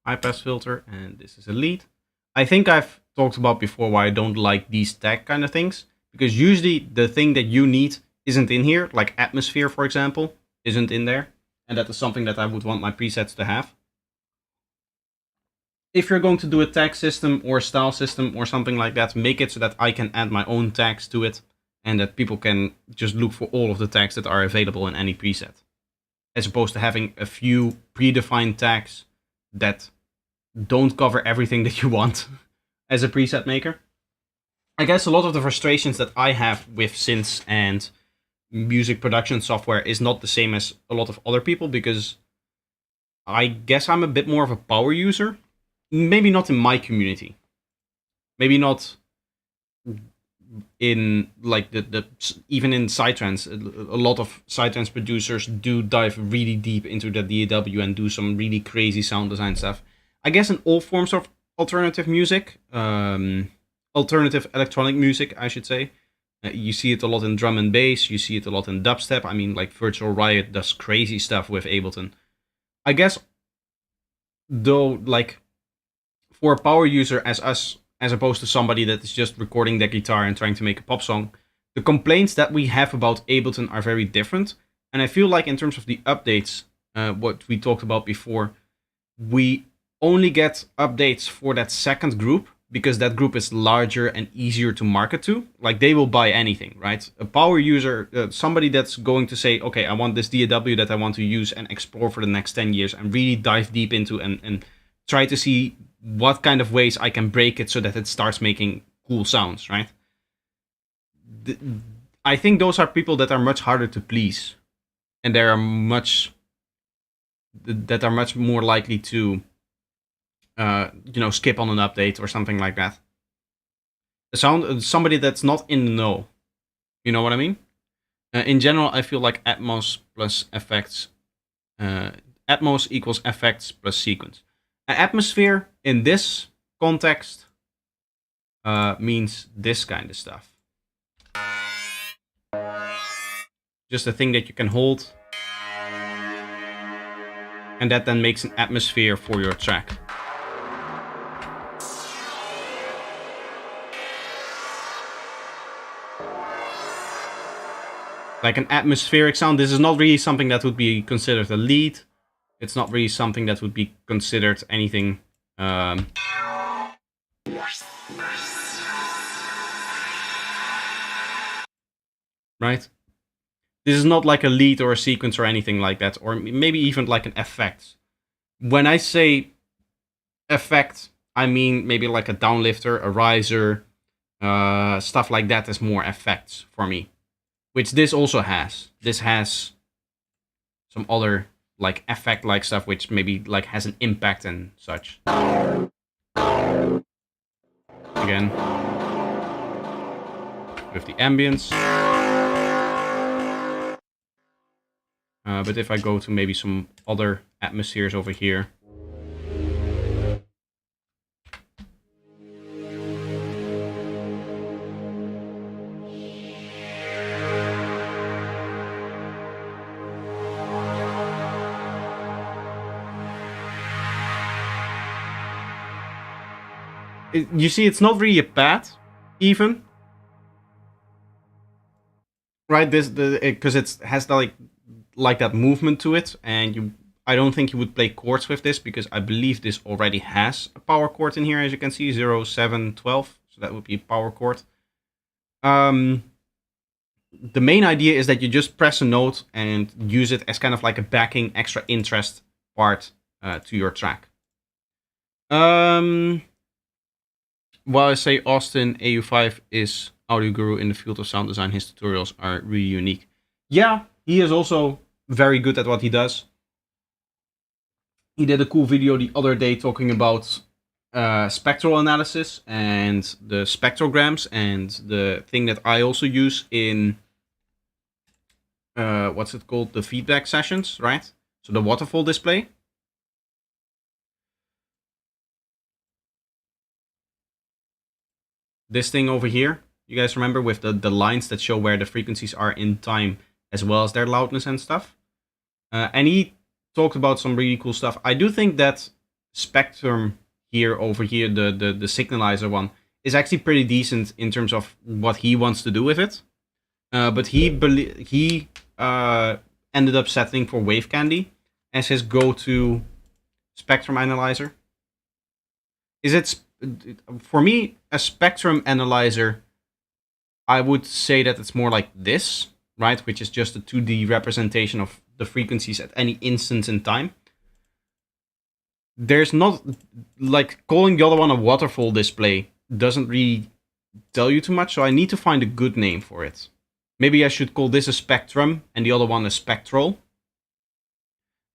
High pass filter, and this is a lead. I think I've talked about before why I don't like these tag kind of things, because usually the thing that you need isn't in here, like atmosphere, for example, isn't in there, and that is something that I would want my presets to have. If you're going to do a tag system or a style system or something like that, make it so that I can add my own tags to it, and that people can just look for all of the tags that are available in any preset, as opposed to having a few predefined tags that don't cover everything that you want as a preset maker. I guess a lot of the frustrations that I have with synths and music production software is not the same as a lot of other people, because I guess I'm a bit more of a power user. Maybe not in my community. Maybe not in like the even in psytrance. A lot of psytrance producers do dive really deep into the DAW and do some really crazy sound design stuff. I guess in all forms of alternative music, alternative electronic music, I should say. You see it a lot in drum and bass. You see it a lot in dubstep. I mean, like Virtual Riot does crazy stuff with Ableton. I guess, though, like for a power user as us, as opposed to somebody that is just recording their guitar and trying to make a pop song, the complaints that we have about Ableton are very different. And I feel like in terms of the updates, what we talked about before, we only get updates for that second group because that group is larger and easier to market to. Like, they will buy anything, right? A power user, somebody that's going to say, okay, I want this DAW that I want to use and explore for the next 10 years and really dive deep into and try to see what kind of ways I can break it so that it starts making cool sounds, right? I think those are people that are much harder to please, and they are much more likely to skip on an update or something like that. Somebody that's not in the know, you know what I mean? In general, I feel like Atmos plus effects, Atmos equals effects plus sequence. Atmosphere in this context means this kind of stuff. Just a thing that you can hold And that then makes an atmosphere for your track. Like an atmospheric sound. This is not really something that would be considered a lead. It's not really something that would be considered anything. Right? This is not like a lead or a sequence or anything like that. Or maybe even like an effect. When I say effect, I mean maybe like a downlifter, a riser, stuff like that is more effects for me. Which this also has. This has some other like effect-like stuff, which maybe like has an impact and such. Again, with the ambience. But if I go to maybe some other atmospheres over here. You see, it's not really a pad, even. Right, because it has like that movement to it, and I don't think you would play chords with this, because I believe this already has a power chord in here, as you can see, 0, 7, 12, so that would be a power chord. The main idea is that you just press a note and use it as kind of like a backing extra interest part to your track. While I say Austin AU5 is audio guru in the field of sound design, his tutorials are really unique. Yeah, he is also very good at what he does. He did a cool video the other day talking about spectral analysis and the spectrograms, and the thing that I also use in what's it called? The feedback sessions, right? So the waterfall display. This thing over here, you guys remember, with the lines that show where the frequencies are in time, as well as their loudness and stuff. And he talked about some really cool stuff. I do think that spectrum here, over here, the signalizer one, is actually pretty decent in terms of what he wants to do with it. But he ended up settling for Wave Candy as his go-to spectrum analyzer. Is it, for me, a spectrum analyzer, I would say that it's more like this, right? Which is just a 2D representation of the frequencies at any instant in time. There's not, like, calling the other one a waterfall display doesn't really tell you too much, so I need to find a good name for it. Maybe I should call this a spectrum and the other one a spectral.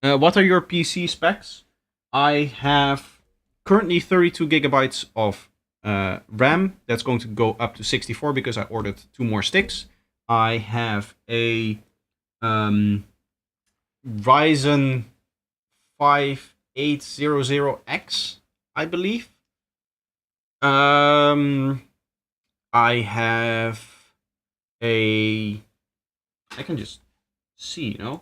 What are your PC specs? I have currently 32 gigabytes of RAM. That's going to go up to 64 because I ordered 2 more sticks. I have a Ryzen 5800X, I believe. I have I can just see, you know.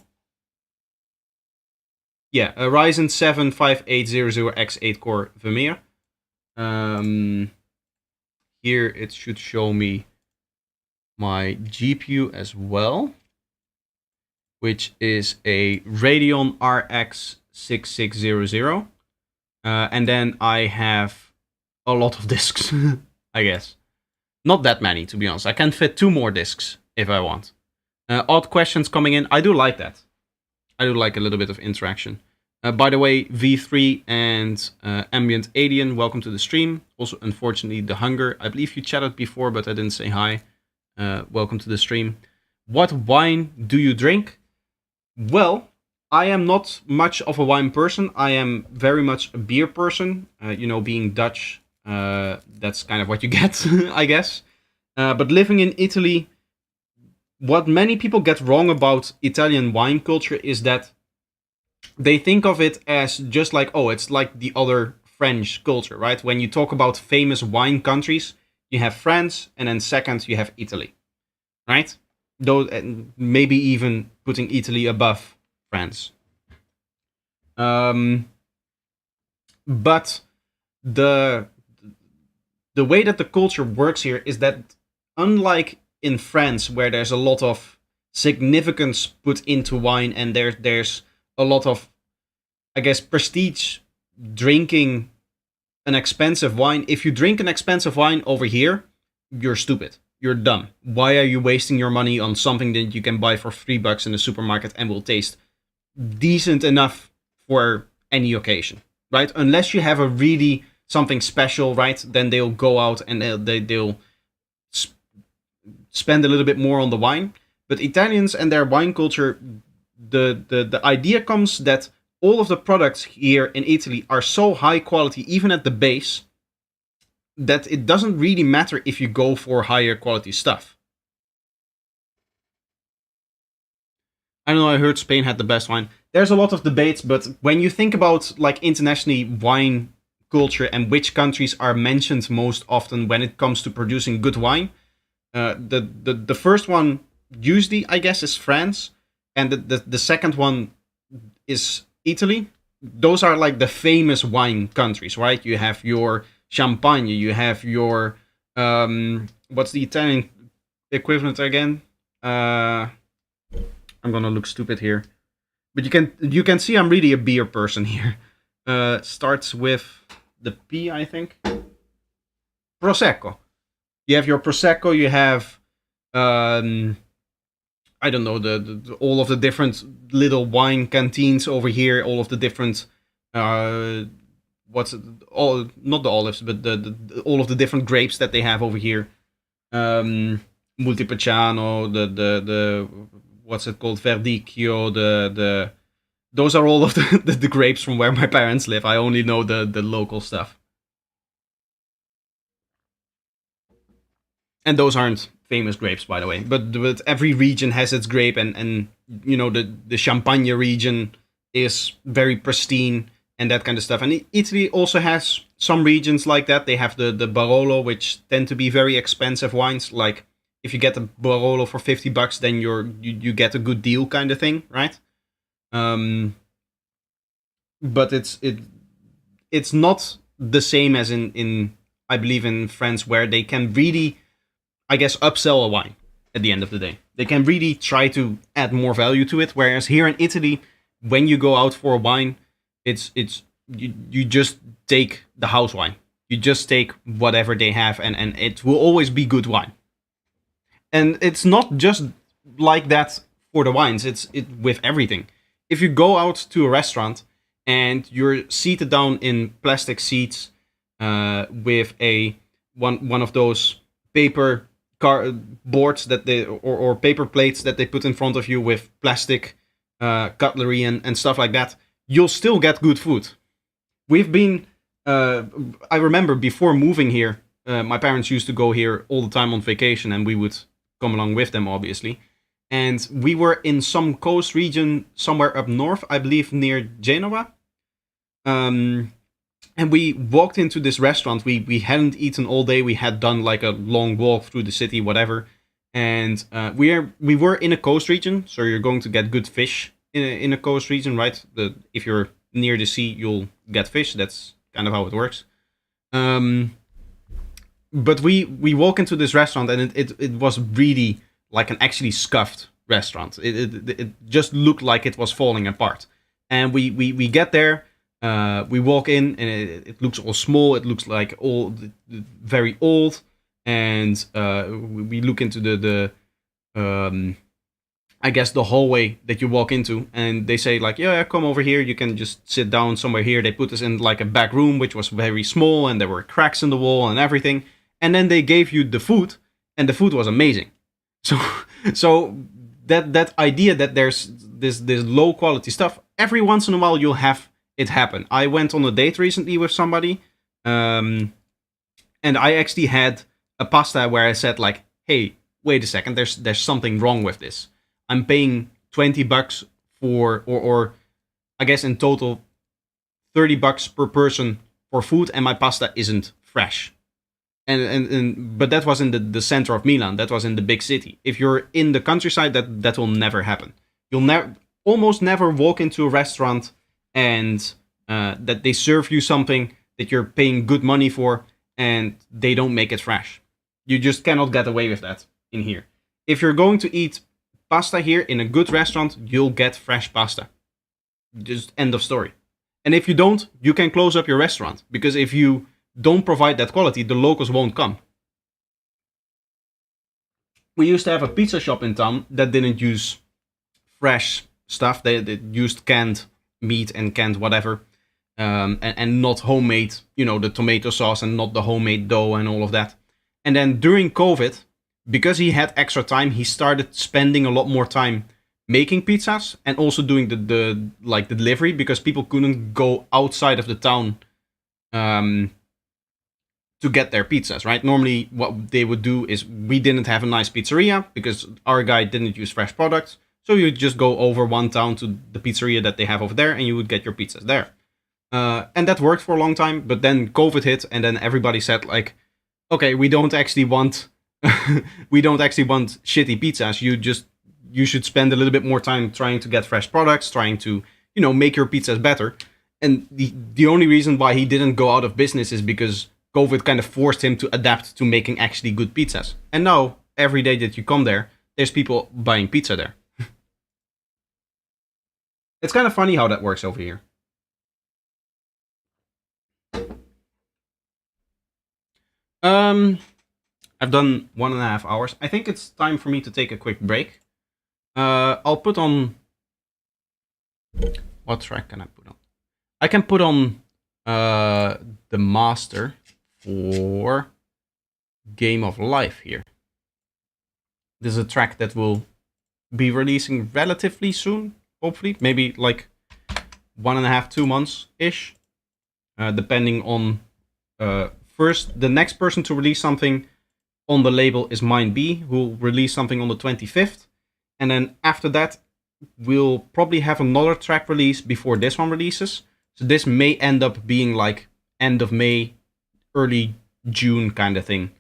Yeah, a Ryzen 7 5800X 8-core Vermeer. Here it should show me my GPU as well, which is a Radeon RX 6600. And then I have a lot of discs, I guess. Not that many, to be honest. I can fit 2 more discs if I want. Odd questions coming in. I do like that. I do like a little bit of interaction. By the way, V3 and Ambient Alien, welcome to the stream. Also, unfortunately, The Hunger. I believe you chatted before, but I didn't say hi. Welcome to the stream. What wine do you drink? Well, I am not much of a wine person. I am very much a beer person. You know, being Dutch, that's kind of what you get, I guess. But living in Italy, what many people get wrong about Italian wine culture is that they think of it as just like, oh, it's like the other French culture, right? When you talk about famous wine countries, you have France, and then second you have Italy, right? Though maybe even putting Italy above France. Um, but the the way that the culture works here is that, unlike in France, where there's a lot of significance put into wine, and there's a lot of, I guess, prestige drinking an expensive wine. If you drink an expensive wine over here, you're stupid. You're dumb. Why are you wasting your money on something that you can buy for $3 in the supermarket and will taste decent enough for any occasion, right? Unless you have a really something special, right? Then they'll go out and they'll spend a little bit more on the wine. But Italians and their wine culture, the idea comes that all of the products here in Italy are so high quality, even at the base, that it doesn't really matter if you go for higher quality stuff. I don't know, I heard Spain had the best wine. There's a lot of debates, but when you think about like internationally wine culture and which countries are mentioned most often when it comes to producing good wine, the first one usually, I guess, is France, and the second one is Italy. Those are like the famous wine countries, right? You have your Champagne, you have your what's the Italian equivalent again? I'm gonna look stupid here, but you can see I'm really a beer person here. Starts with the P, I think. Prosecco. You have your Prosecco. You have I don't know all of the different little wine canteens over here. All of the different what's it, all not the olives, but all of the different grapes that they have over here. Multipeciano, the what's it called, Verdicchio, the those are all of the grapes from where my parents live. I only know the local stuff, and those aren't famous grapes, by the way. But every region has its grape, and you know the Champagne region is very pristine and that kind of stuff. And Italy also has some regions like that. They have the Barolo, which tend to be very expensive wines. Like if you get a Barolo for $50, then you get a good deal, kind of thing, right? Um, but it's not the same as in I believe in France, where they can really, I guess, upsell a wine at the end of the day. They can really try to add more value to it. Whereas here in Italy, when you go out for a wine, it's you just take the house wine. You just take whatever they have, and it will always be good wine. And it's not just like that for the wines. It's with everything. If you go out to a restaurant and you're seated down in plastic seats with a one of those paper boards that they or paper plates that they put in front of you with plastic cutlery and stuff like that, you'll still get good food. We've been I remember before moving here, my parents used to go here all the time on vacation, and we would come along with them, obviously. And we were in some coast region somewhere up north, I believe near Genoa. Um, and we walked into this restaurant. We hadn't eaten all day. We had done like a long walk through the city, whatever. And we were in a coast region, so you're going to get good fish in a coast region, right? If you're near the sea, you'll get fish. That's kind of how it works. Um, but we walk into this restaurant, and it was really like an actually scuffed restaurant. It just looked like it was falling apart. And we get there. We walk in, and it looks all small. It looks like all very old. And we look into the I guess the hallway that you walk into, and they say like, yeah, come over here. You can just sit down somewhere here. They put us in like a back room, which was very small, and there were cracks in the wall and everything. And then they gave you the food, and the food was amazing. So so that idea that there's this low quality stuff, every once in a while you'll have it happen. I went on a date recently with somebody, and I actually had a pasta where I said like, hey, wait a second, there's something wrong with this. I'm paying $20 for, or I guess in total $30 per person for food, and my pasta isn't fresh. And but that was in the center of Milan. That was in the big city. If you're in the countryside, that will never happen. You'll never, almost never walk into a restaurant and that they serve you something that you're paying good money for, and they don't make it fresh. You just cannot get away with that in here. If you're going to eat pasta here in a good restaurant, you'll get fresh pasta. Just end of story. And if you don't, you can close up your restaurant, because if you don't provide that quality, the locals won't come. We used to have a pizza shop in town that didn't use fresh stuff. They used canned meat and canned whatever, and not homemade, the tomato sauce, and not the homemade dough and all of that. And then during COVID, because he had extra time, he started spending a lot more time making pizzas and also doing the delivery, because people couldn't go outside of the town to get their pizzas, right? Normally what they would do is, we didn't have a nice pizzeria because our guy didn't use fresh products, so you would just go over one town to the pizzeria that they have over there, and you would get your pizzas there. And that worked for a long time, but then COVID hit, and then everybody said, like, okay, we don't actually want shitty pizzas. You should spend a little bit more time trying to get fresh products, trying to, make your pizzas better. And the only reason why he didn't go out of business is because COVID kind of forced him to adapt to making actually good pizzas. And now, every day that you come there, there's people buying pizza there. It's kind of funny how that works over here. I've done 1.5 hours. I think it's time for me to take a quick break. I'll put on... What track can I put on? I can put on the master for Game of Life here. This is a track that will be releasing relatively soon, hopefully. Maybe like 1.5, 2 months-ish. Depending on... first, the next person to release something on the label is Mind B, who will release something on the 25th. And then after that, we'll probably have another track release before this one releases. So this may end up being like end of May, early June kind of thing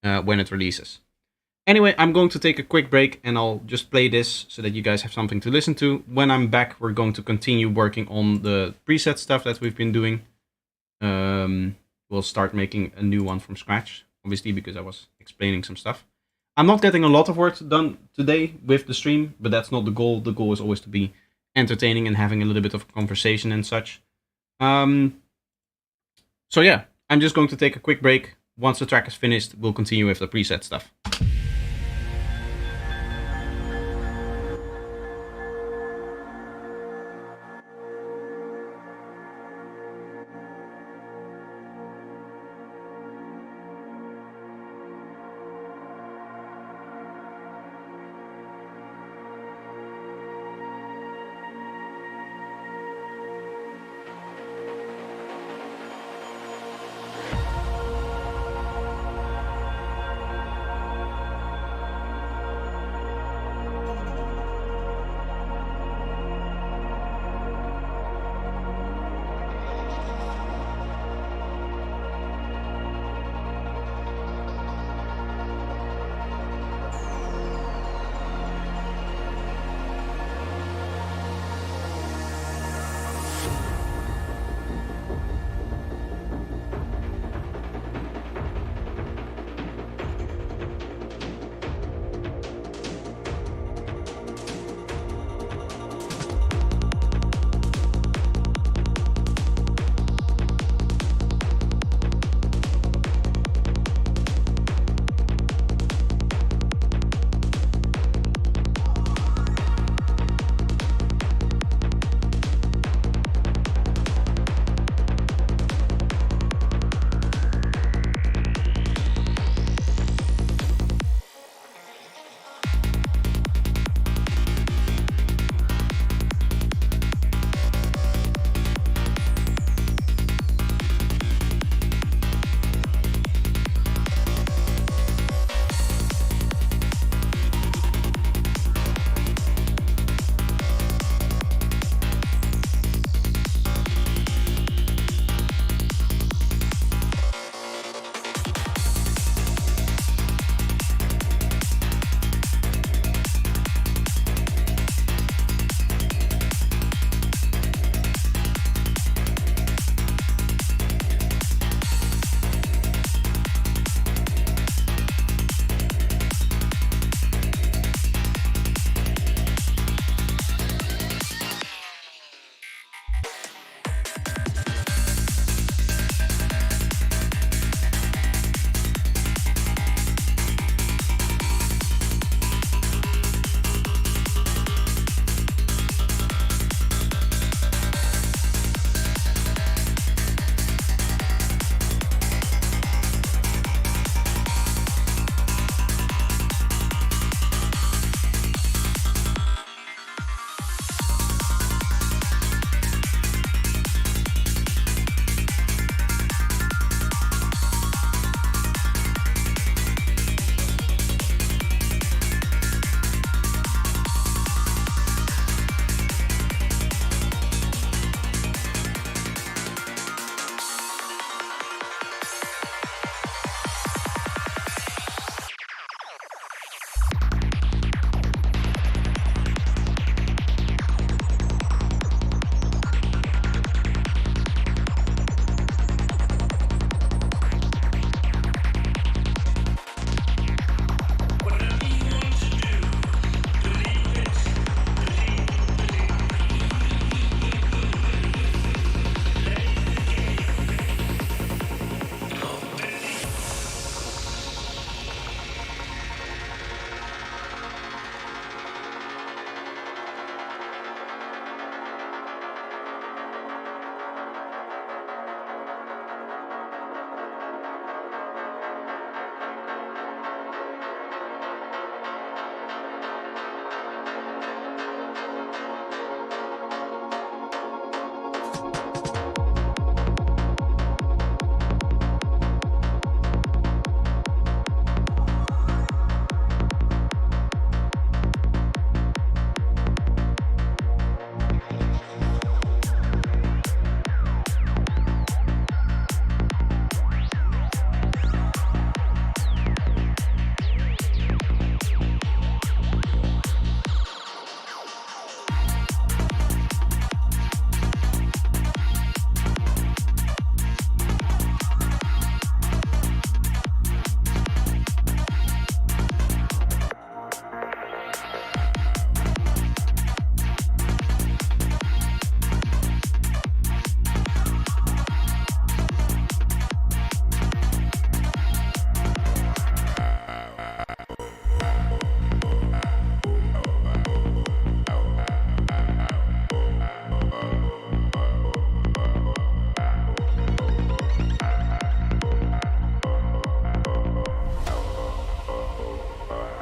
when it releases. Anyway, I'm going to take a quick break, and I'll just play this so that you guys have something to listen to. When I'm back, we're going to continue working on the preset stuff that we've been doing. We'll start making a new one from scratch, obviously, because I was explaining some stuff. I'm not getting a lot of work done today with the stream, but that's not the goal. The goal is always to be entertaining and having a little bit of conversation and such. So yeah, I'm just going to take a quick break. Once the track is finished, we'll continue with the preset stuff.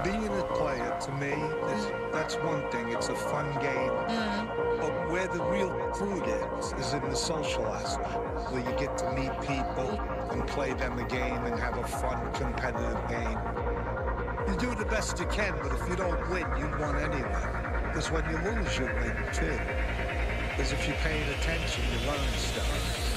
Being a player, to me, that's one thing. It's a fun game. But where the real fruit is in the social aspect, where you get to meet people and play them a game and have a fun, competitive game. You do the best you can, but if you don't win, you won anyway. Because when you lose, you win too. Because if you're paying attention, you learn stuff.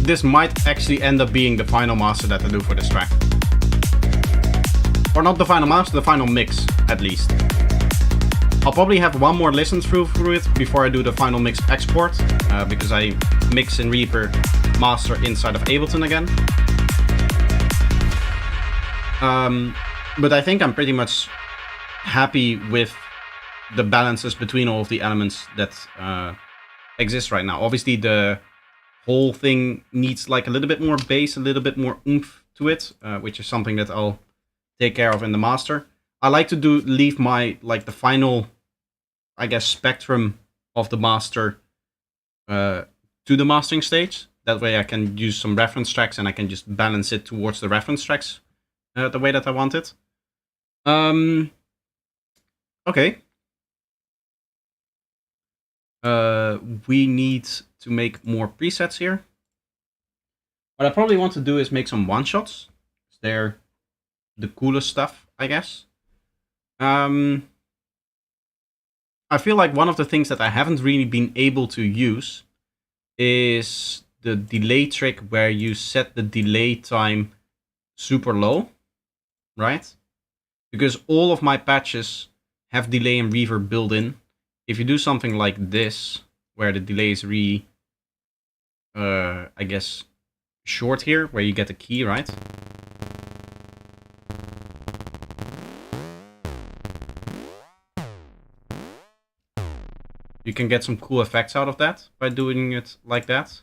This might actually end up being the final master that I do for this track. Or not the final master, the final mix, at least. I'll probably have one more listen through it before I do the final mix export, because I mix in Reaper master inside of Ableton again. But I think I'm pretty much happy with the balances between all of the elements that exist right now. Obviously, the whole thing needs like a little bit more bass, a little bit more oomph to it, which is something that I'll take care of in the master. I like to leave my the final, I guess, spectrum of the master to the mastering stage. That way I can use some reference tracks and I can just balance it towards the reference tracks the way that I want it. Okay. We need to make more presets here. What I probably want to do is make some one-shots. They're the coolest stuff, I guess. I feel like one of the things that I haven't really been able to use is the delay trick where you set the delay time super low, right? Because all of my patches have delay and reverb built in. If you do something like this, where the delay is really, I guess, short here, where you get a key, right? You can get some cool effects out of that by doing it like that.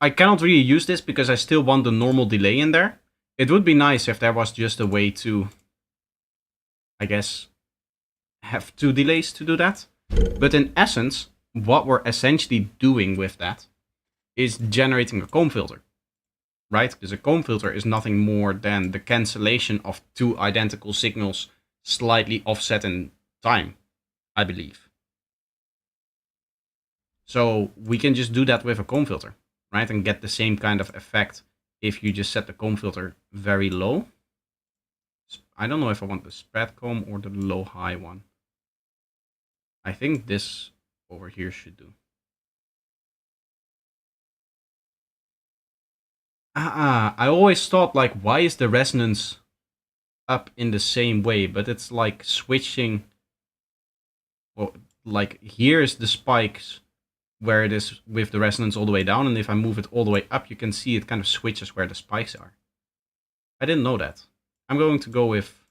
I cannot really use this because I still want the normal delay in there. It would be nice if there was just a way to, I guess, have two delays to do that. But in essence, what we're essentially doing with that is generating a comb filter, right? Because a comb filter is nothing more than the cancellation of two identical signals slightly offset in time, I believe. So we can just do that with a comb filter, right? And get the same kind of effect if you just set the comb filter very low. I don't know if I want the spread comb or the low-high one. I think this over here should do. I always thought, like, why is the resonance up in the same way? But it's like switching. Well, like, here's the spikes where it is with the resonance all the way down, and if I move it all the way up, you can see it kind of switches where the spikes are. I didn't know that. I'm going to go with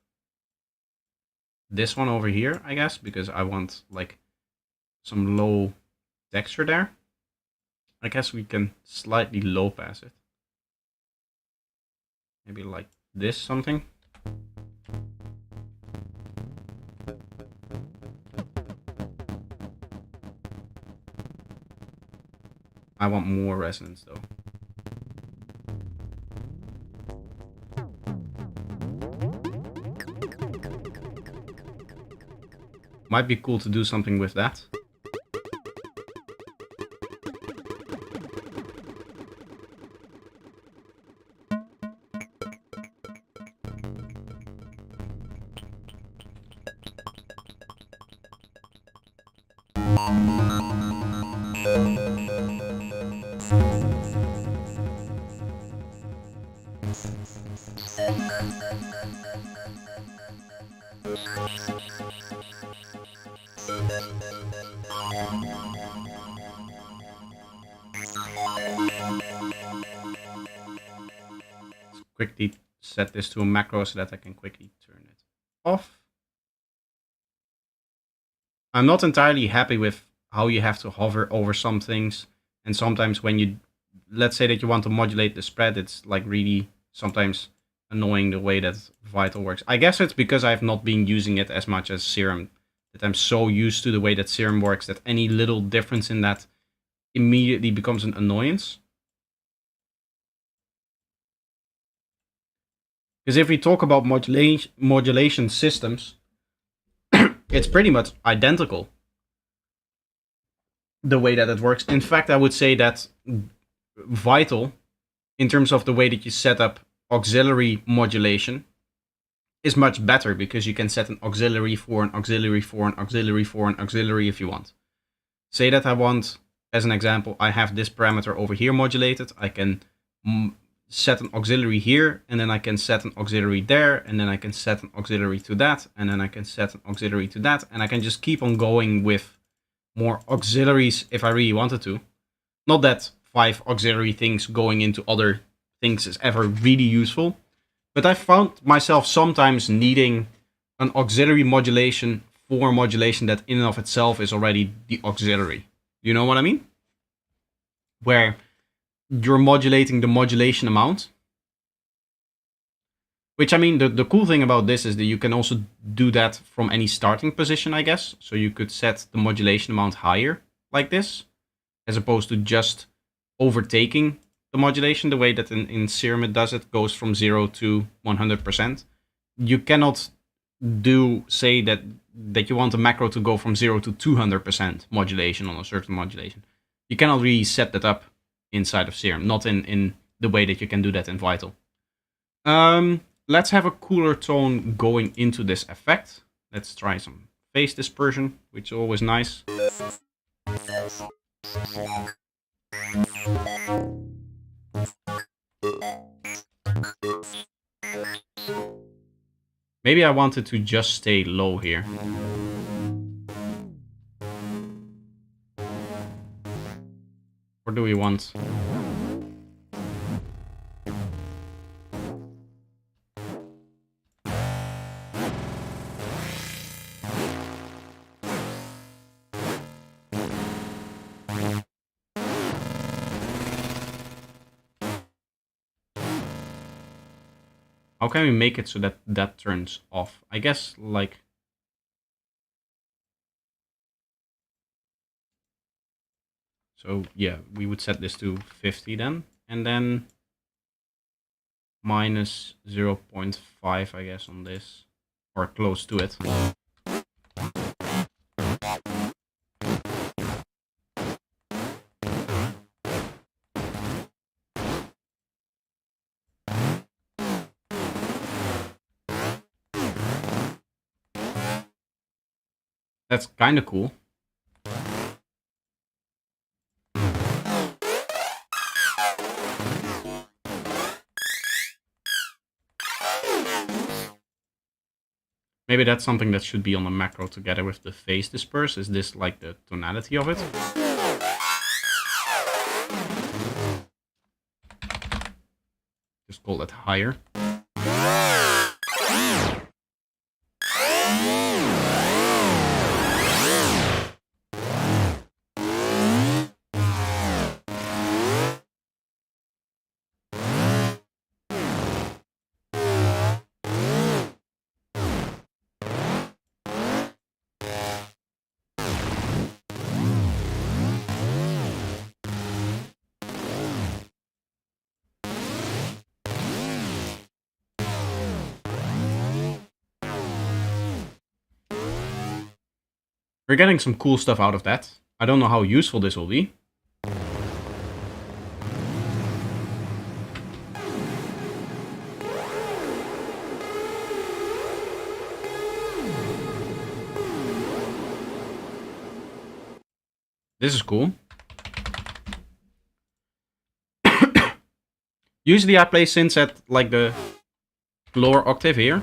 this one over here, I guess, because I want, like, some low texture there. I guess we can slightly low pass it. Maybe like this something. I want more resonance though. Might be cool to do something with that. Quickly set this to a macro so that I can quickly turn it off. I'm not entirely happy with how you have to hover over some things, and sometimes when you, let's say that you want to modulate the spread, it's like really sometimes annoying the way that Vital works. I guess it's because I've not been using it as much as Serum, that I'm so used to the way that Serum works that any little difference in that immediately becomes an annoyance. Because if we talk about modulation systems, it's pretty much identical the way that it works. In fact, I would say that Vital, in terms of the way that you set up auxiliary modulation, is much better because you can set an auxiliary for an auxiliary for an auxiliary for an auxiliary if you want. Say that I want, as an example, I have this parameter over here modulated. I can set an auxiliary here, and then I can set an auxiliary there, and then I can set an auxiliary to that, and then I can set an auxiliary to that, and I can just keep on going with more auxiliaries if I really wanted to. Not that 5 auxiliary things going into other things is ever really useful, but I found myself sometimes needing an auxiliary modulation for modulation that in and of itself is already the auxiliary. You know what I mean? Where you're modulating the modulation amount. Which, I mean, the cool thing about this is that you can also do that from any starting position, I guess. So you could set the modulation amount higher, like this, as opposed to just overtaking the modulation, the way that in Serum it does it, goes from 0 to 100%. You cannot say that you want a macro to go from 0 to 200% modulation on a certain modulation. You cannot really set that up inside of Serum, not in the way that you can do that in Vital. Let's have a cooler tone going into this effect. Let's try some phase dispersion, which is always nice. Maybe I wanted to just stay low here. Or do we want... How can we make it so that that turns off? I guess, like... So yeah, we would set this to 50 then, and then minus 0.5, I guess, on this, or close to it. That's kind of cool. Maybe that's something that should be on the macro together with the phase disperse. Is this like the tonality of it? Just call that higher. We're getting some cool stuff out of that. I don't know how useful this will be. This is cool. Usually I play synths at like the lower octave here.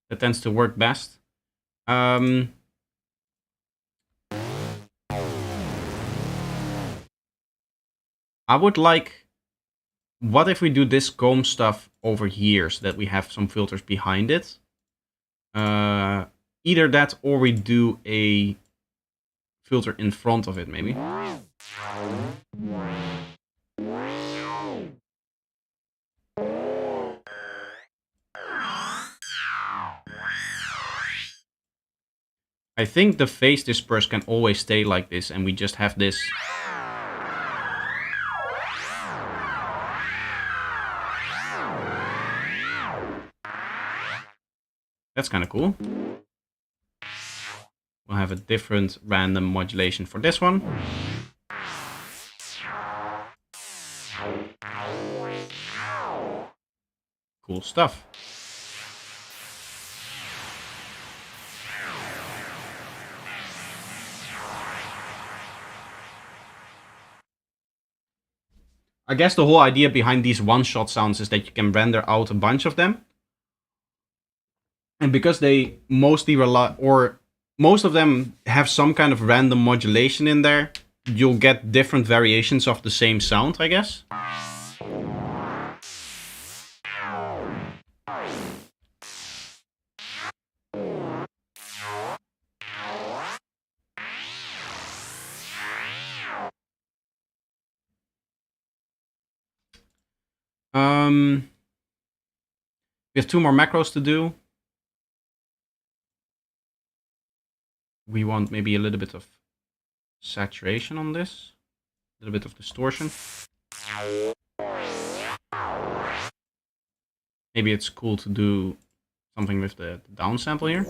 That tends to work best. I would like... What if we do this comb stuff over here so that we have some filters behind it? Either that or we do a filter in front of it, maybe. I think the phase disperse can always stay like this and we just have this. That's kind of cool. We'll have a different random modulation for this one. Cool stuff. I guess the whole idea behind these one-shot sounds is that you can render out a bunch of them. And because they mostly rely, or most of them have some kind of random modulation in there, you'll get different variations of the same sound, I guess. We have 2 more macros to do. We want maybe a little bit of saturation on this. A little bit of distortion. Maybe it's cool to do something with the downsample here.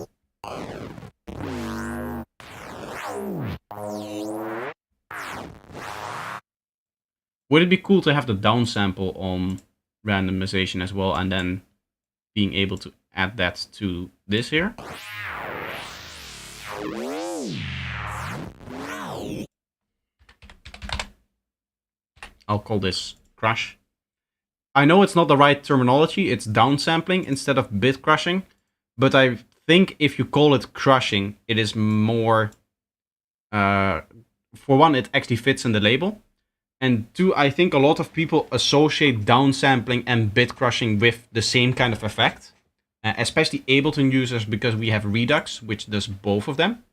Would it be cool to have the downsample on randomization as well, and then being able to add that to this here? I'll call this crush. I know it's not the right terminology, it's downsampling instead of bit crushing, but I think if you call it crushing, it is more... for one, it actually fits in the label. And 2, I think a lot of people associate downsampling and bit crushing with the same kind of effect. Especially Ableton users, because we have Redux, which does both of them.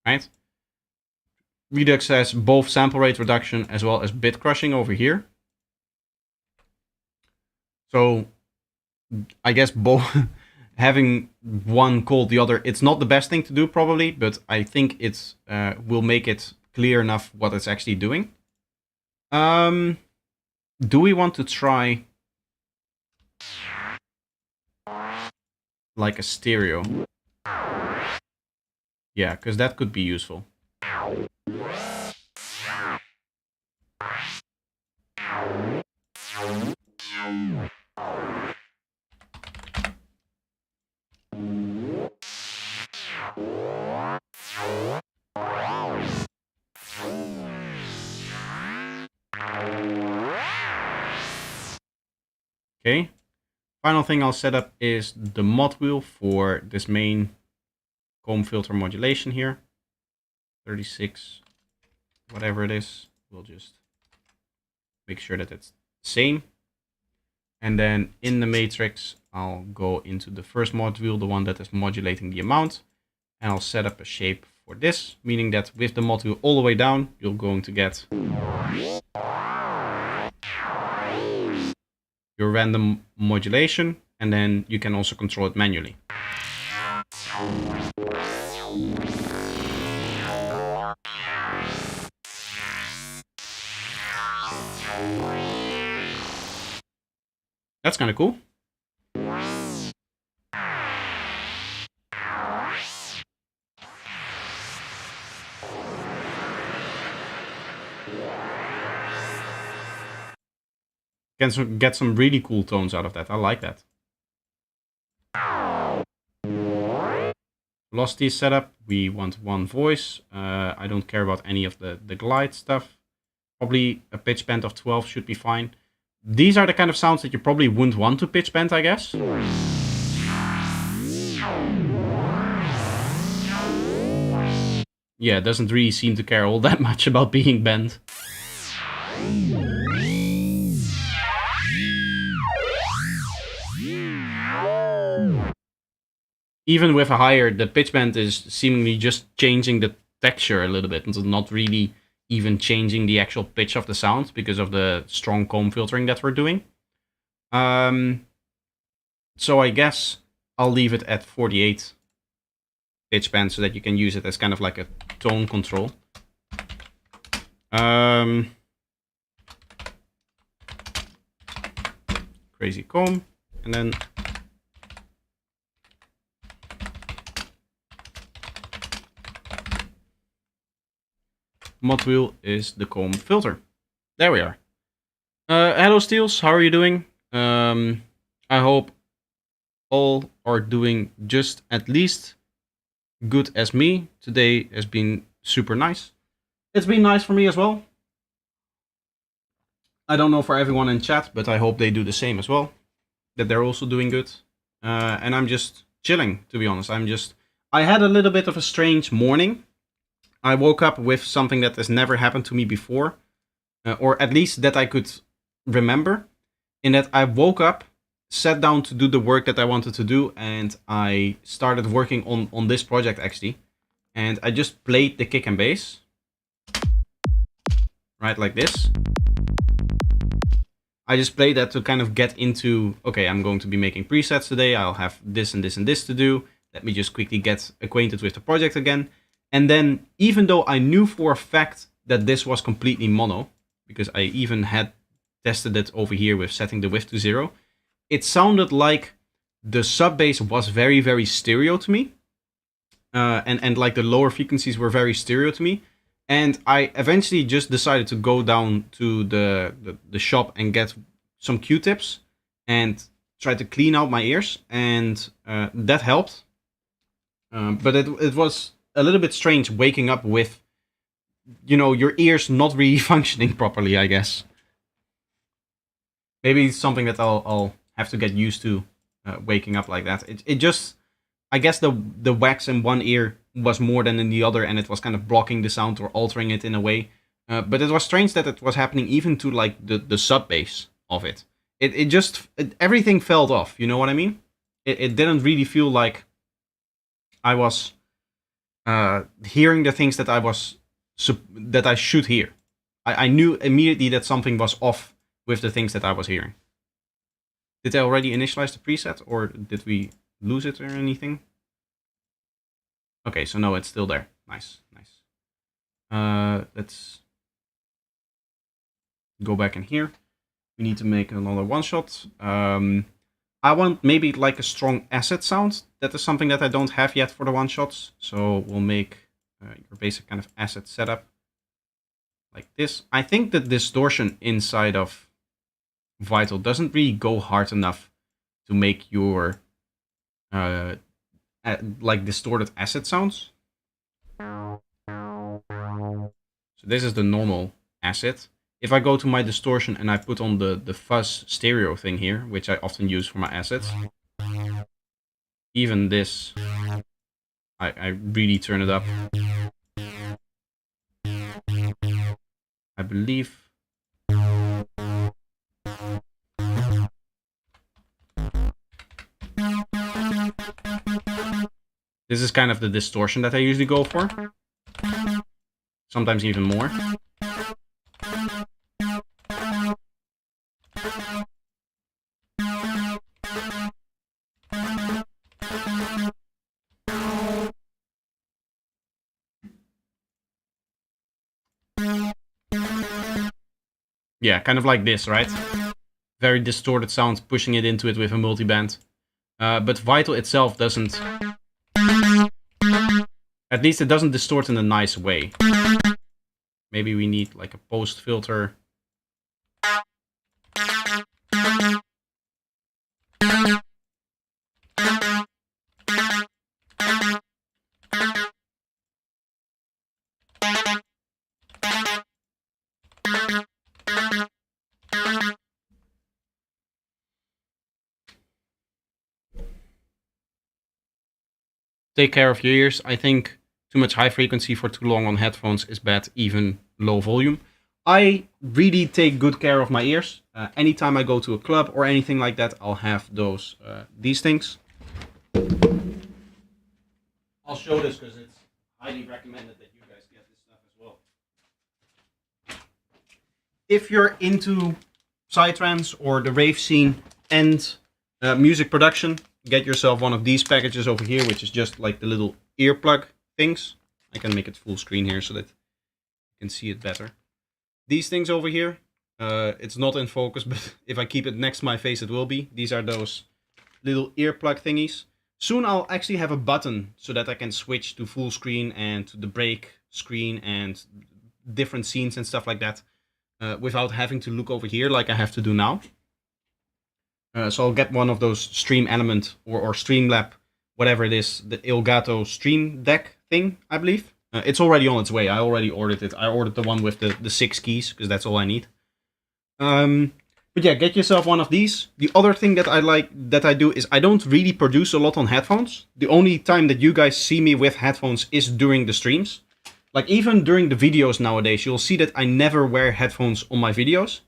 Right? Redux has both sample rate reduction as well as bit crushing over here. So I guess both having one called the other, it's not the best thing to do probably, but I think it's will make it clear enough what it's actually doing. Do we want to try like a stereo? Yeah, because that could be useful. Okay. Final thing I'll set up is the mod wheel for this main comb filter modulation here. 36, whatever it is. We'll just make sure that it's the same. And then in the matrix, I'll go into the first mod wheel, the one that is modulating the amount. And I'll set up a shape for this, meaning that with the mod wheel all the way down, you're going to get your random modulation, and then you can also control it manually. That's kind of cool. Can get some really cool tones out of that. I like that. Velocity setup. We want one voice. I don't care about any of the glide stuff. Probably a pitch bend of 12 should be fine. These are the kind of sounds that you probably wouldn't want to pitch bend, I guess. Yeah, it doesn't really seem to care all that much about being bent. Even with a higher, the pitch bend is seemingly just changing the texture a little bit, and not really even changing the actual pitch of the sound because of the strong comb filtering that we're doing. So I guess I'll leave it at 48 pitch bend so that you can use it as kind of like a tone control. Crazy comb, and then mod wheel is the comb filter. There we are. Hello Steels, how are you doing? I hope all are doing just at least good as me. Today has been super nice. It's been nice for me as well. I don't know for everyone in chat, but I hope they do the same as well. That they're also doing good. And I'm just chilling, to be honest. I had a little bit of a strange morning. I woke up with something that has never happened to me before. Or at least that I could remember. In that I woke up, sat down to do the work that I wanted to do, and I started working on this project actually. And I just played the kick and bass. Right, like this. I just played that to kind of get into, okay, I'm going to be making presets today. I'll have this and this and this to do. Let me just quickly get acquainted with the project again. And then, even though I knew for a fact that this was completely mono, because I even had tested it over here with setting the width to 0, it sounded like the sub bass was very, very stereo to me. And like the lower frequencies were very stereo to me. And I eventually just decided to go down to the shop and get some Q-tips and try to clean out my ears. And that helped. But it was a little bit strange waking up with, your ears not really functioning properly, I guess. Maybe it's something that I'll have to get used to waking up like that. It just, I guess the wax in one ear was more than in the other, and it was kind of blocking the sound or altering it in a way. But it was strange that it was happening even to like the sub bass of it. Everything felt off. You know what I mean? It didn't really feel like I was hearing the things that I should hear. I knew immediately that something was off with the things that I was hearing. Did I already initialize the preset, or did we lose it or anything? Okay, so no, it's still there. Nice, nice. Let's go back in here. We need to make another one shot. I want maybe like a strong acid sound. That is something that I don't have yet for the one shots. So we'll make your basic kind of acid setup like this. I think the distortion inside of Vital doesn't really go hard enough to make your like distorted acid sounds. So this is the normal acid. If I go to my distortion and I put on the fuzz stereo thing here, which I often use for my assets, even this, I really turn it up. I believe. This is kind of the distortion that I usually go for. Sometimes even more. Yeah, kind of like this, right? Very distorted sound, pushing it into it with a multiband. But Vital itself doesn't... At least it doesn't distort in a nice way. Maybe we need like a post filter. Take care of your ears. I think too much high frequency for too long on headphones is bad, even low volume. I really take good care of my ears. Anytime I go to a club or anything like that, I'll have these things. I'll show this because it's highly recommended that you guys get this stuff as well. If you're into psytrance or the rave scene and music production, get yourself one of these packages over here, which is just like the little earplug things. I can make it full screen here so that you can see it better. These things over here, it's not in focus, but if I keep it next to my face, it will be. These are those little earplug thingies. Soon I'll actually have a button so that I can switch to full screen and to the break screen and different scenes and stuff like that without having to look over here like I have to do now. So I'll get one of those Stream Element or Streamlab, whatever it is, the Elgato Stream Deck thing, I believe. It's already on its way. I already ordered it. I ordered the one with the 6 keys because that's all I need. But yeah, get yourself one of these. The other thing that I do is I don't really produce a lot on headphones. The only time that you guys see me with headphones is during the streams. Like even during the videos nowadays, you'll see that I never wear headphones on my videos.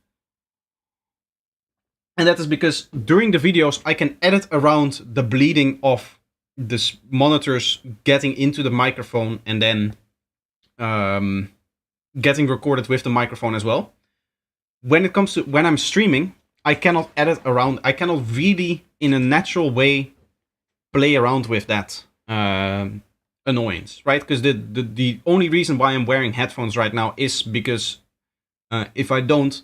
And that is because during the videos, I can edit around the bleeding of the monitors getting into the microphone and then getting recorded with the microphone as well. When it comes to when I'm streaming, I cannot edit around. I cannot really, in a natural way, play around with that annoyance, right? Because the only reason why I'm wearing headphones right now is because if I don't,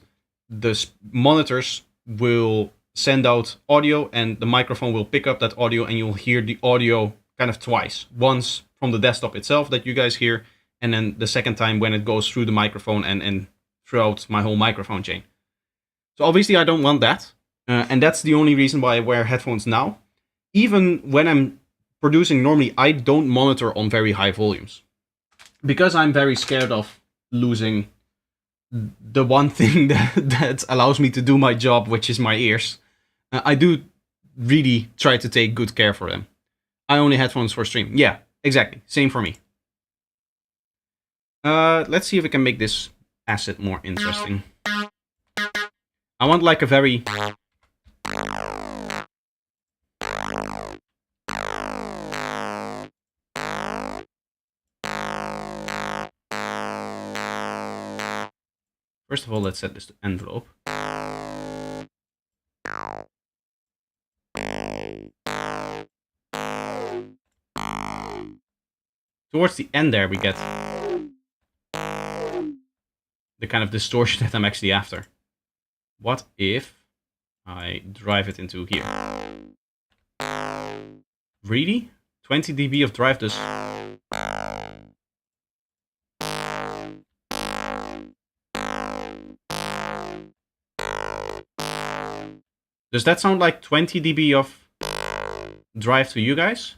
the monitors will send out audio and the microphone will pick up that audio and you'll hear the audio kind of twice. Once from the desktop itself that you guys hear, and then the second time when it goes through the microphone and throughout my whole microphone chain. So obviously I don't want that. And that's the only reason why I wear headphones now. Even when I'm producing normally, I don't monitor on very high volumes. Because I'm very scared of losing the one thing that allows me to do my job, which is my ears. I do really try to take good care for them. I only headphones for stream. Yeah, exactly. Same for me. Let's see if we can make this asset more interesting. I want like a very... First of all, let's set this to envelope. Towards the end there, we get the kind of distortion that I'm actually after. What if I drive it into here? Really? 20 dB of drive does... Does that sound like 20 dB of drive to you guys?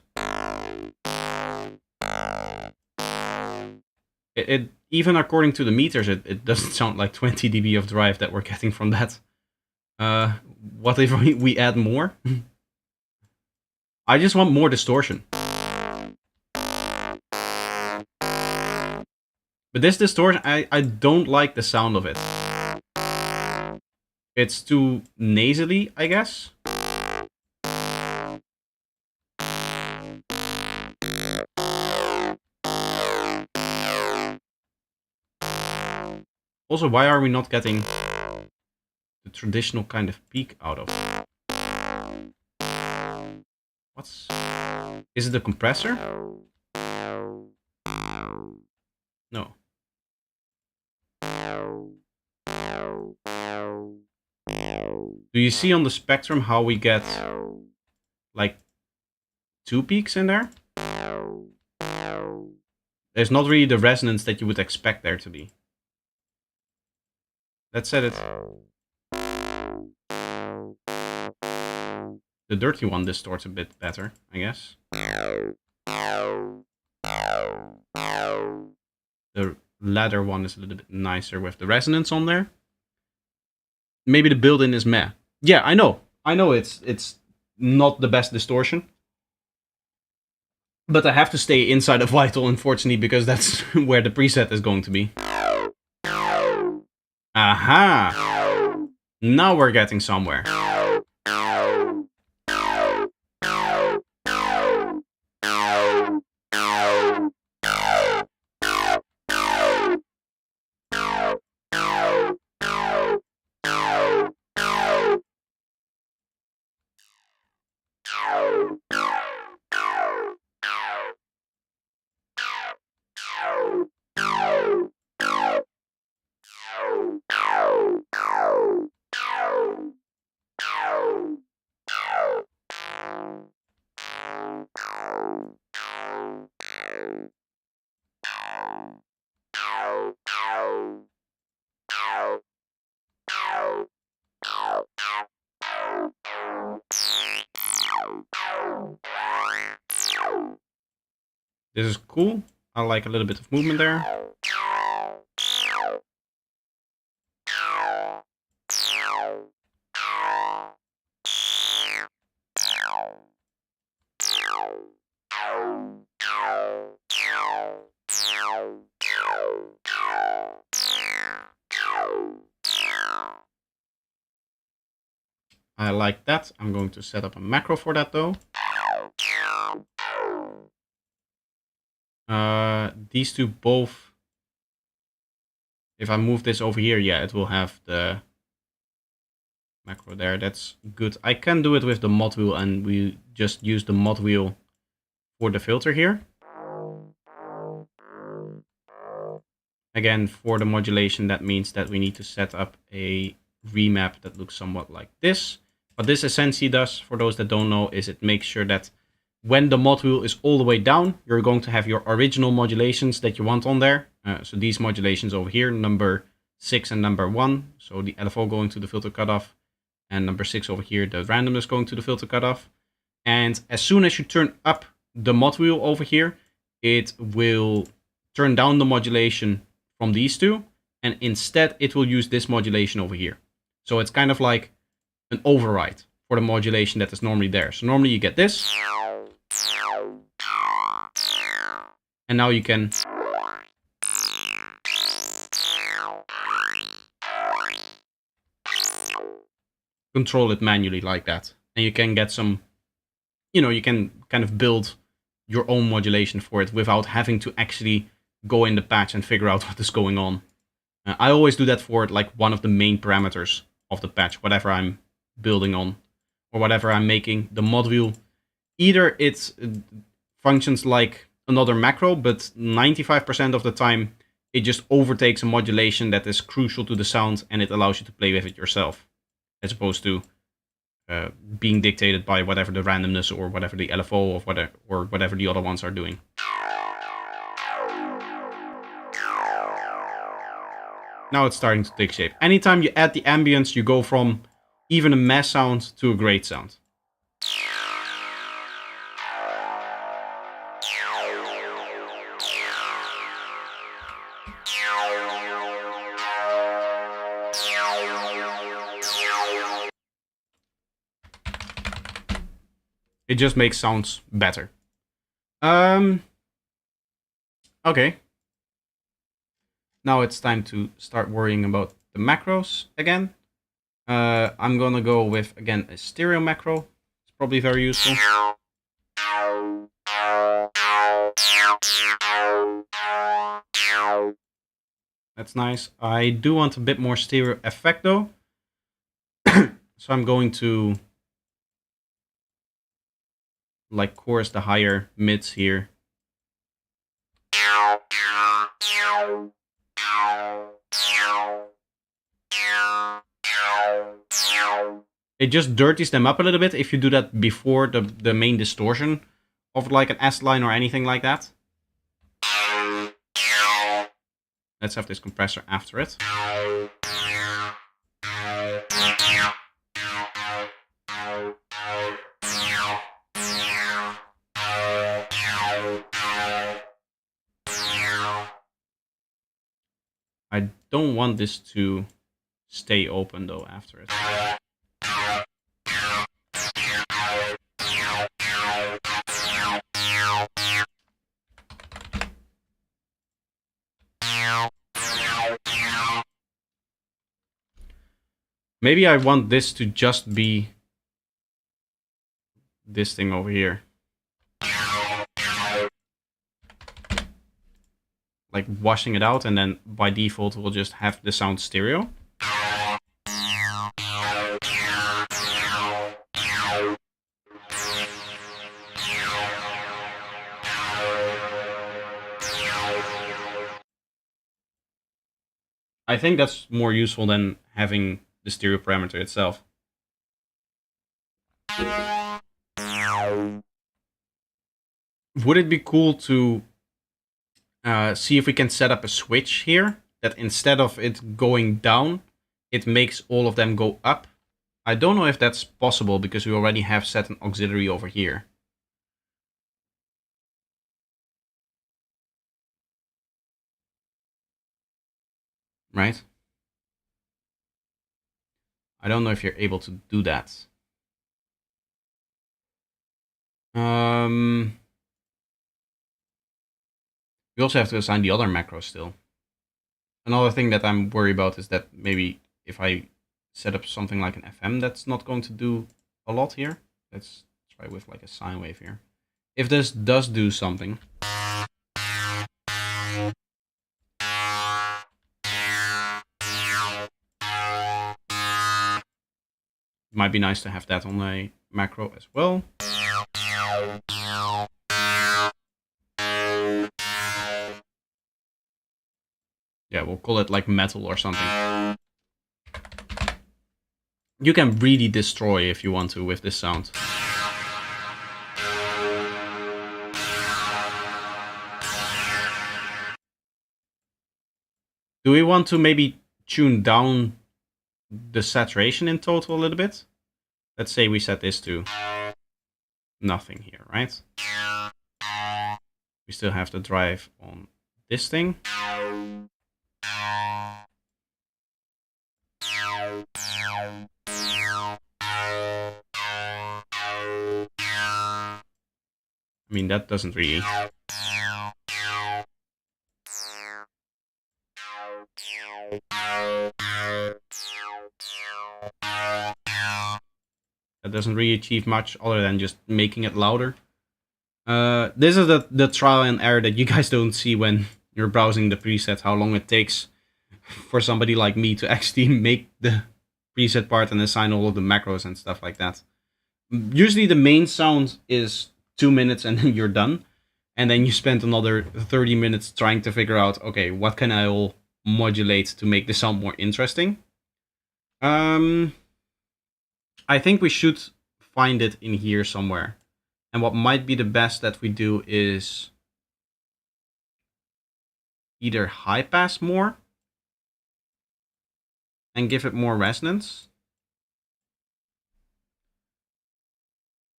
It even according to the meters, it doesn't sound like 20 dB of drive that we're getting from that. What if we add more? I just want more distortion. But this distortion, I don't like the sound of it. It's too nasally, I guess. Also, why are we not getting the traditional kind of peak out of it? What's... Is it the compressor? No. Do you see on the spectrum how we get like 2 peaks in there? There's not really the resonance that you would expect there to be. Let's set it. The dirty one distorts a bit better, I guess. The ladder one is a little bit nicer with the resonance on there. Maybe the build-in is meh. Yeah, I know. I know it's not the best distortion. But I have to stay inside of Vital, unfortunately, because that's where the preset is going to be. Aha! Now we're getting somewhere. This is cool. I like a little bit of movement there. I like that. I'm going to set up a macro for that though. These two both, if I move this over here, yeah, it will have the macro there. That's good. I can do it with the mod wheel, and we just use the mod wheel for the filter here. Again, for the modulation, that means that we need to set up a remap that looks somewhat like this. What this essentially does, for those that don't know, is it makes sure that when the mod wheel is all the way down, you're going to have your original modulations that you want on there. So these modulations over here, number 6 and number 1. So the LFO going to the filter cutoff. And number 6 over here, the randomness going to the filter cutoff. And as soon as you turn up the mod wheel over here, it will turn down the modulation from these two. And instead, it will use this modulation over here. So it's kind of like an override for the modulation that is normally there. So normally you get this. And now you can control it manually like that. And you can get some, you know, you can kind of build your own modulation for it without having to actually go in the patch and figure out what is going on. I always do that for like one of the main parameters of the patch, whatever I'm building on or whatever I'm making. The mod wheel, either it functions like another macro, but 95% of the time it just overtakes a modulation that is crucial to the sound, and it allows you to play with it yourself, as opposed to being dictated by whatever the randomness or whatever the LFO or whatever the other ones are doing. Now it's starting to take shape. Anytime you add the ambience, you go from even a mess sound to a great sound. It just makes sounds better. Okay. Now it's time to start worrying about the macros again. I'm gonna go with, again, a stereo macro. It's probably very useful. That's nice. I do want a bit more stereo effect though. So I'm going to like chorus the higher mids here. It just dirties them up a little bit if you do that before the main distortion of like an S line or anything like that. Let's have this compressor after it. I don't want this to stay open though after it. Maybe I want this to just be this thing over here. Like washing it out, and then by default we'll just have the sound stereo. I think that's more useful than having the stereo parameter itself. Would it be cool to see if we can set up a switch here that instead of it going down, it makes all of them go up? I don't know if that's possible because we already have set an auxiliary over here. Right? I don't know if you're able to do that. We also have to assign the other macros still. Another thing that I'm worried about is that maybe if I set up something like an FM, that's not going to do a lot here. Let's try with like a sine wave here. If this does do something, it might be nice to have that on a macro as well. Yeah, we'll call it like metal or something. You can really destroy if you want to with this sound. Do we want to maybe tune down the saturation in total a little bit? Let's say we set this to nothing here, right? We still have the drive on this thing. I mean, that doesn't really... That doesn't really achieve much other than just making it louder. This is the trial and error that you guys don't see when you're browsing the preset, how long it takes for somebody like me to actually make the preset part and assign all of the macros and stuff like that. Usually the main sound is 2 minutes and then you're done. and then you spend another 30 minutes trying to figure out, okay, what can I all modulate to make this sound more interesting? I think we should find it in here somewhere. And what might be the best that we do is either high pass more and give it more resonance,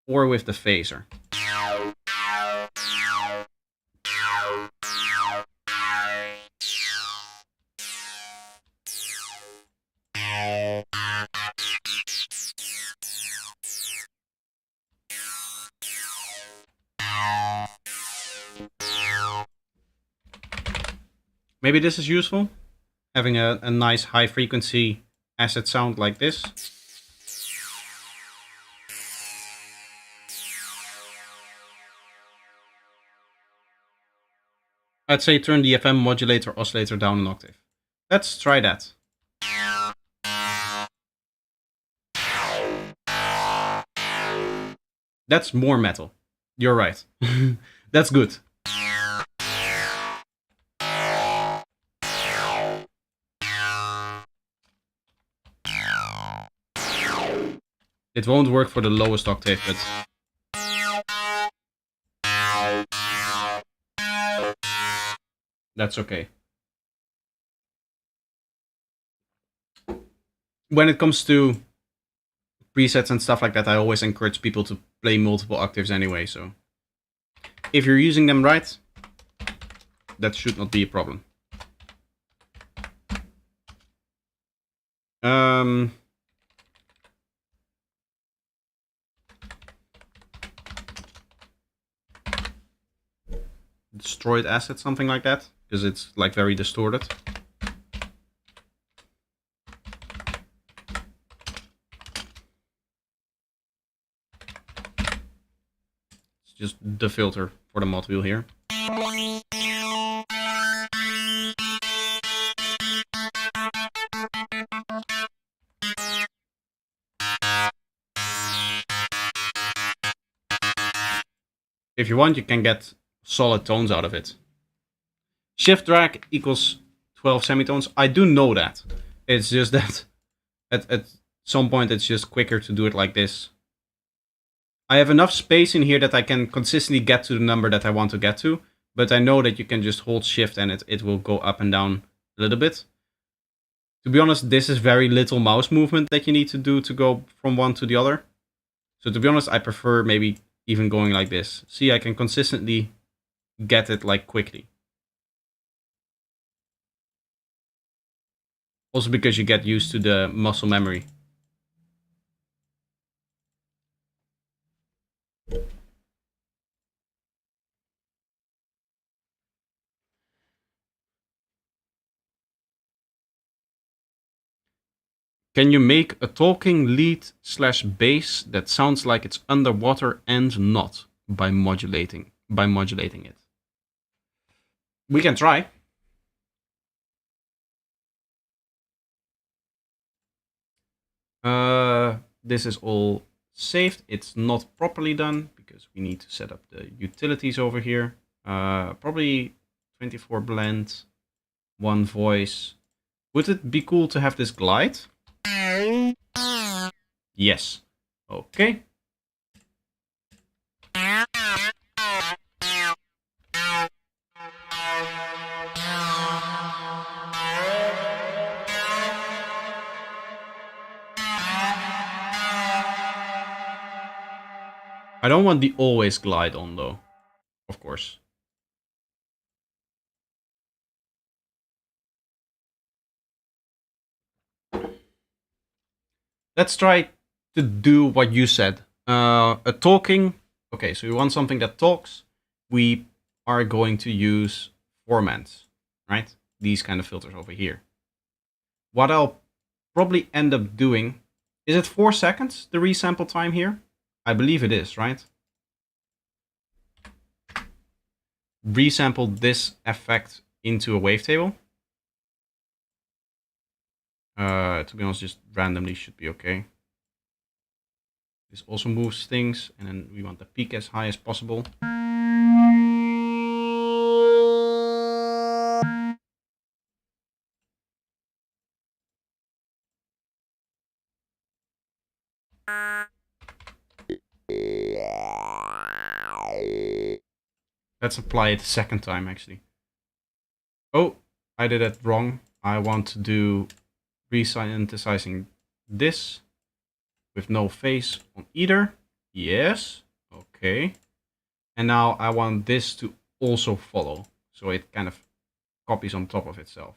or with the phaser. Maybe this is useful, having a nice high frequency acid sound like this. I'd say turn the FM modulator oscillator down an octave. Let's try that. That's more metal. You're right. That's good. It won't work for the lowest octave, but... that's okay. When it comes to presets and stuff like that, I always encourage people to play multiple octaves anyway, so... if you're using them right, that should not be a problem. Destroyed acid, something like that, because it's like very distorted. It's just the filter for the mod wheel here. If you want, you can get solid tones out of it. Shift drag equals 12 semitones. I do know that. It's just that at some point it's just quicker to do it like this. I have enough space in here that I can consistently get to the number that I want to get to, but I know that you can just hold shift and it will go up and down a little bit. To be honest, this is very little mouse movement that you need to do to go from one to the other. So to be honest, I prefer maybe even going like this. See, I can consistently get it like quickly. Also because you get used to the muscle memory. Can you make a talking lead / bass that sounds like it's underwater and not by modulating it? We can try. This is all saved. It's not properly done because we need to set up the utilities over here. Probably 24 blend, 1 voice. Would it be cool to have this glide? Yes. Okay. I don't want the always glide on though, of course. Let's try to do what you said. A talking. Okay, so we want something that talks. We are going to use formants, right? These kind of filters over here. What I'll probably end up doing, is it 4 seconds, the resample time here? I believe it is, right? Resample this effect into a wavetable. To be honest, just randomly should be okay. This also moves things, and then we want the peak as high as possible. Let's apply it a second time, actually. Oh, I did it wrong. I want to do resynthesizing this with no face on either. Yes. Okay. And now I want this to also follow. So it kind of copies on top of itself.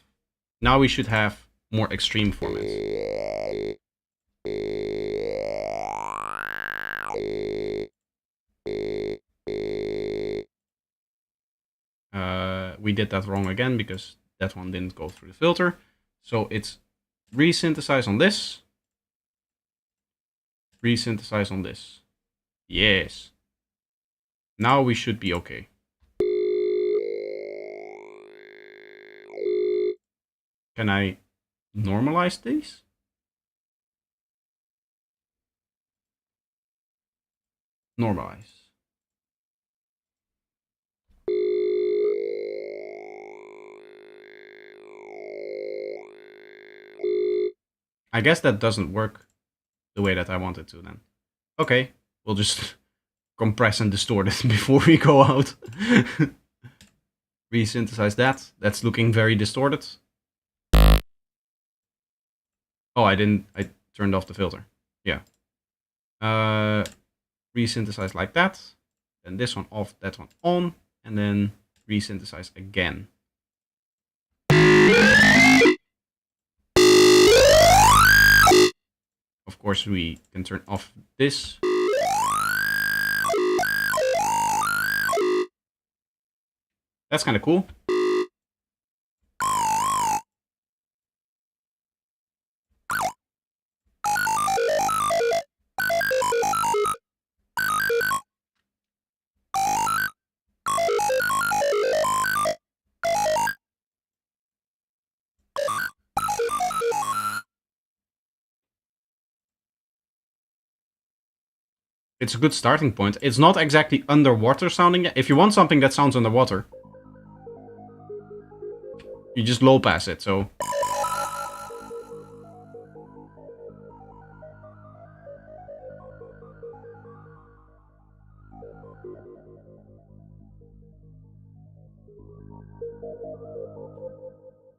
Now we should have more extreme formats. We did that wrong again because that one didn't go through the filter. So it's resynthesize on this. Resynthesize on this. Yes. Now we should be okay. Can I normalize these? Normalize. I guess that doesn't work the way that I want it to then. Okay, we'll just compress and distort it before we go out. Resynthesize that. That's looking very distorted. Oh, I turned off the filter. Yeah. Resynthesize like that. Then this one off, that one on. And then resynthesize again. Of course, we can turn off this. That's kind of cool. It's a good starting point. It's not exactly underwater sounding. If you want something that sounds underwater, you just low pass it, so.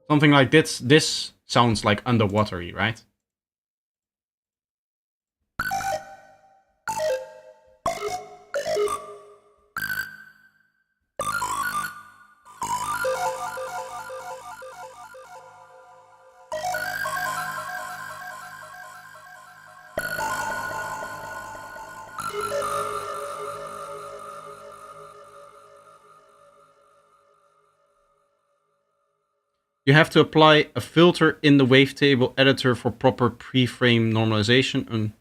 Something like this sounds like underwatery, right? You have to apply a filter in the wavetable editor for proper pre-frame normalization. And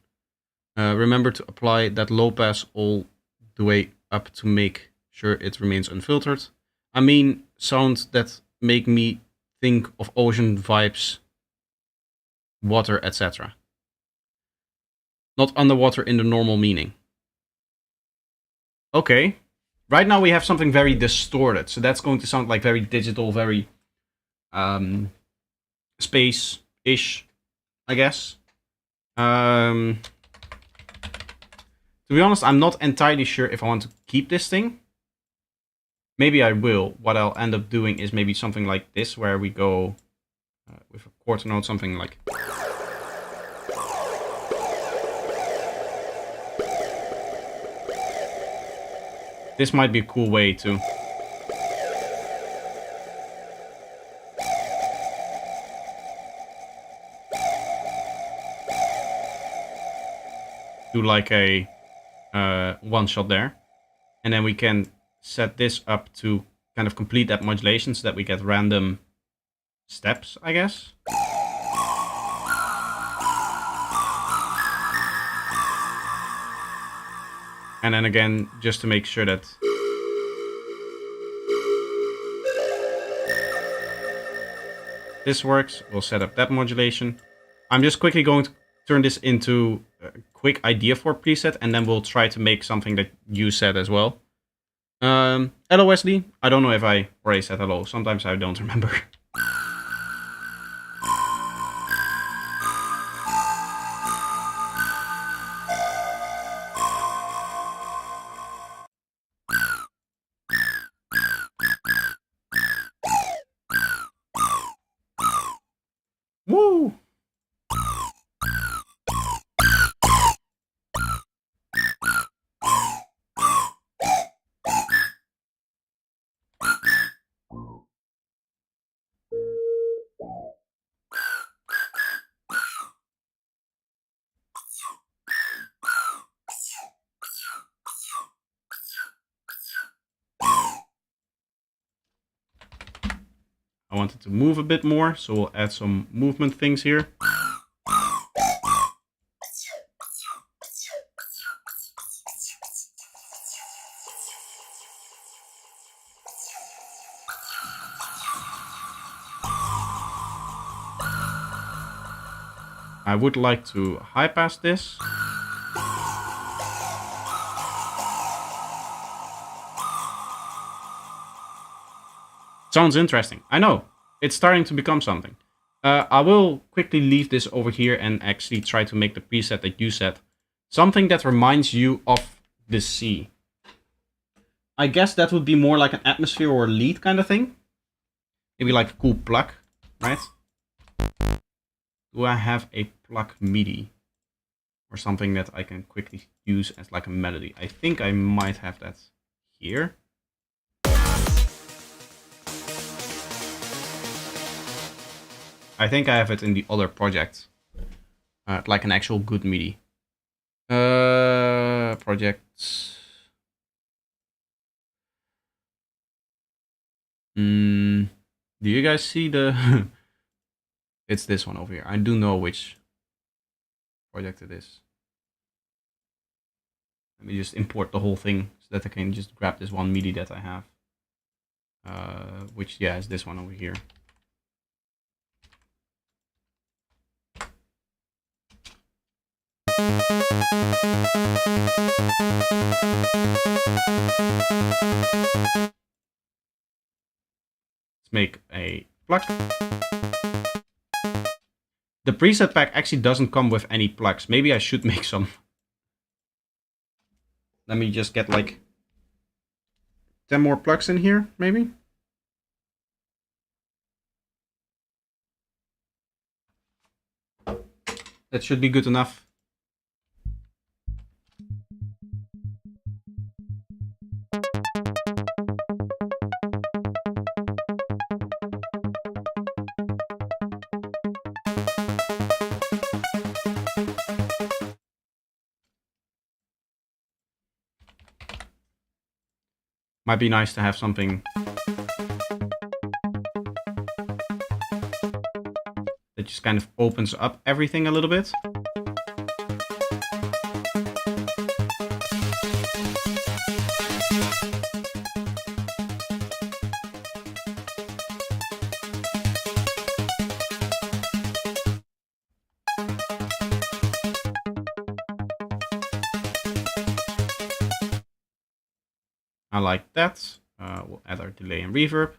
remember to apply that low pass all the way up to make sure it remains unfiltered. I mean, sounds that make me think of ocean vibes, water, etc. Not underwater in the normal meaning. Okay. Right now we have something very distorted. So that's going to sound like very digital, very space-ish, I guess. To be honest, I'm not entirely sure if I want to keep this thing. Maybe I will. What I'll end up doing is maybe something like this, where we go with a quarter note, something like. This might be a cool way to. Do like a one shot there. And then we can set this up to kind of complete that modulation so that we get random steps, I guess. And then again, just to make sure that this works, we'll set up that modulation. I'm just quickly going to turn this into a quick idea for a preset, and then we'll try to make something that you said as well. Hello, Wesley. I don't know if I already said hello. Sometimes I don't remember. Woo! I want it to move a bit more, so we'll add some movement things here. I would like to high pass this. Sounds interesting. I know. It's starting to become something. I will quickly leave this over here and actually try to make the preset that you said. Something that reminds you of the sea. I guess that would be more like an atmosphere or a lead kind of thing. Maybe like a cool pluck, right? Do I have a pluck MIDI? Or something that I can quickly use as like a melody? I think I might have that here. I think I have it in the other project. Like an actual good MIDI. Projects. Do you guys see the... It's this one over here. I do know which project it is. Let me just import the whole thing so that I can just grab this one MIDI that I have. Which, yeah, is this one over here. Let's make a pluck. The preset pack actually doesn't come with any plucks. Maybe I should make some. Let me just get like 10 more plucks in here, maybe? That should be good enough. Might be nice to have something that just kind of opens up everything a little bit. I like that. We'll add our delay and reverb.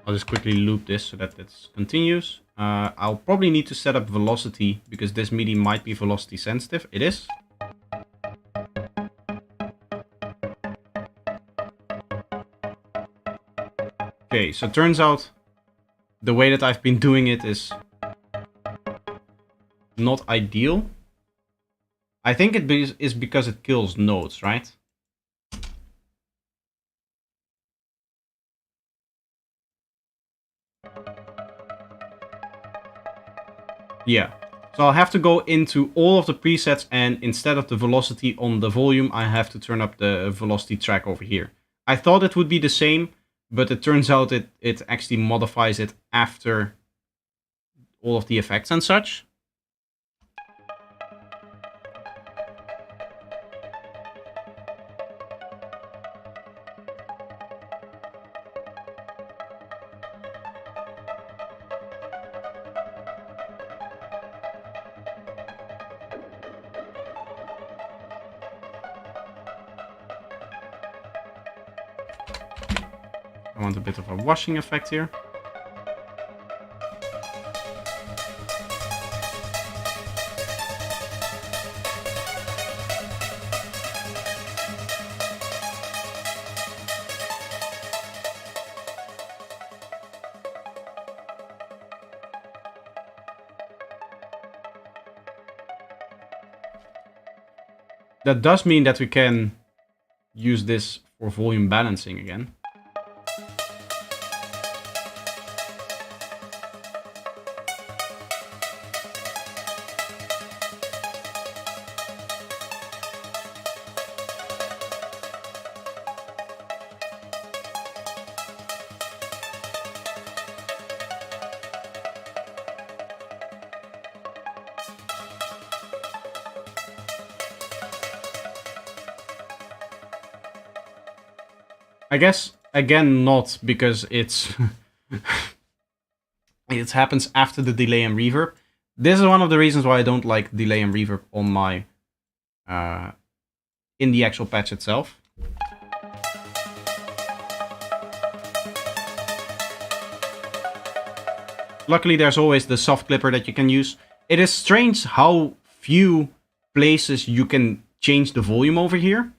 I'll just quickly loop this so that it continues. I'll probably need to set up velocity because this MIDI might be velocity sensitive. It is. Okay, so it turns out the way that I've been doing it is not ideal. I think it is because it kills notes, right? Yeah. So I'll have to go into all of the presets, and instead of the velocity on the volume, I have to turn up the velocity track over here. I thought it would be the same, but it turns out it actually modifies it after all of the effects and such. I want a bit of a washing effect here. That does mean that we can use this for volume balancing again. I guess, again, not, because it's... it happens after the delay and reverb. This is one of the reasons why I don't like delay and reverb on my... in the actual patch itself. Luckily, there's always the soft clipper that you can use. It is strange how few places you can change the volume over here.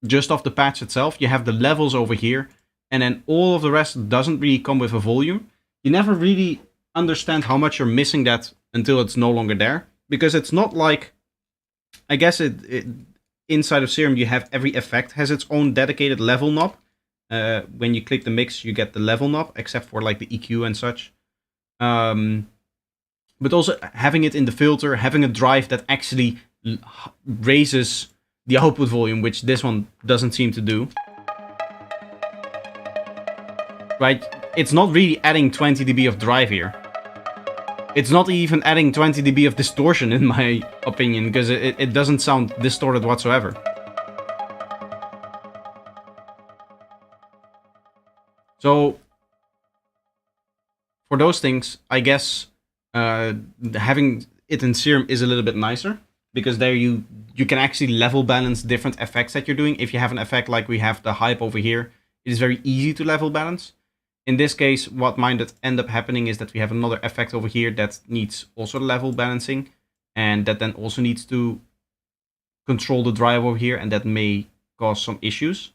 Just off the patch itself, you have the levels over here, and then all of the rest doesn't really come with a volume. You never really understand how much you're missing that until it's no longer there. Because it's not like... I guess inside of Serum, you have every effect has its own dedicated level knob. When you click the mix, you get the level knob, except for like the EQ and such. But also having it in the filter, having a drive that actually raises the output volume, which this one doesn't seem to do. Right? It's not really adding 20 dB of drive here. It's not even adding 20 dB of distortion, in my opinion, because it doesn't sound distorted whatsoever. So, for those things, I guess having it in Serum is a little bit nicer, because there you can actually level balance different effects that you're doing. If you have an effect like we have the hype over here, it is very easy to level balance. In this case, what might end up happening is that we have another effect over here that needs also level balancing, and that then also needs to control the drive over here, and that may cause some issues.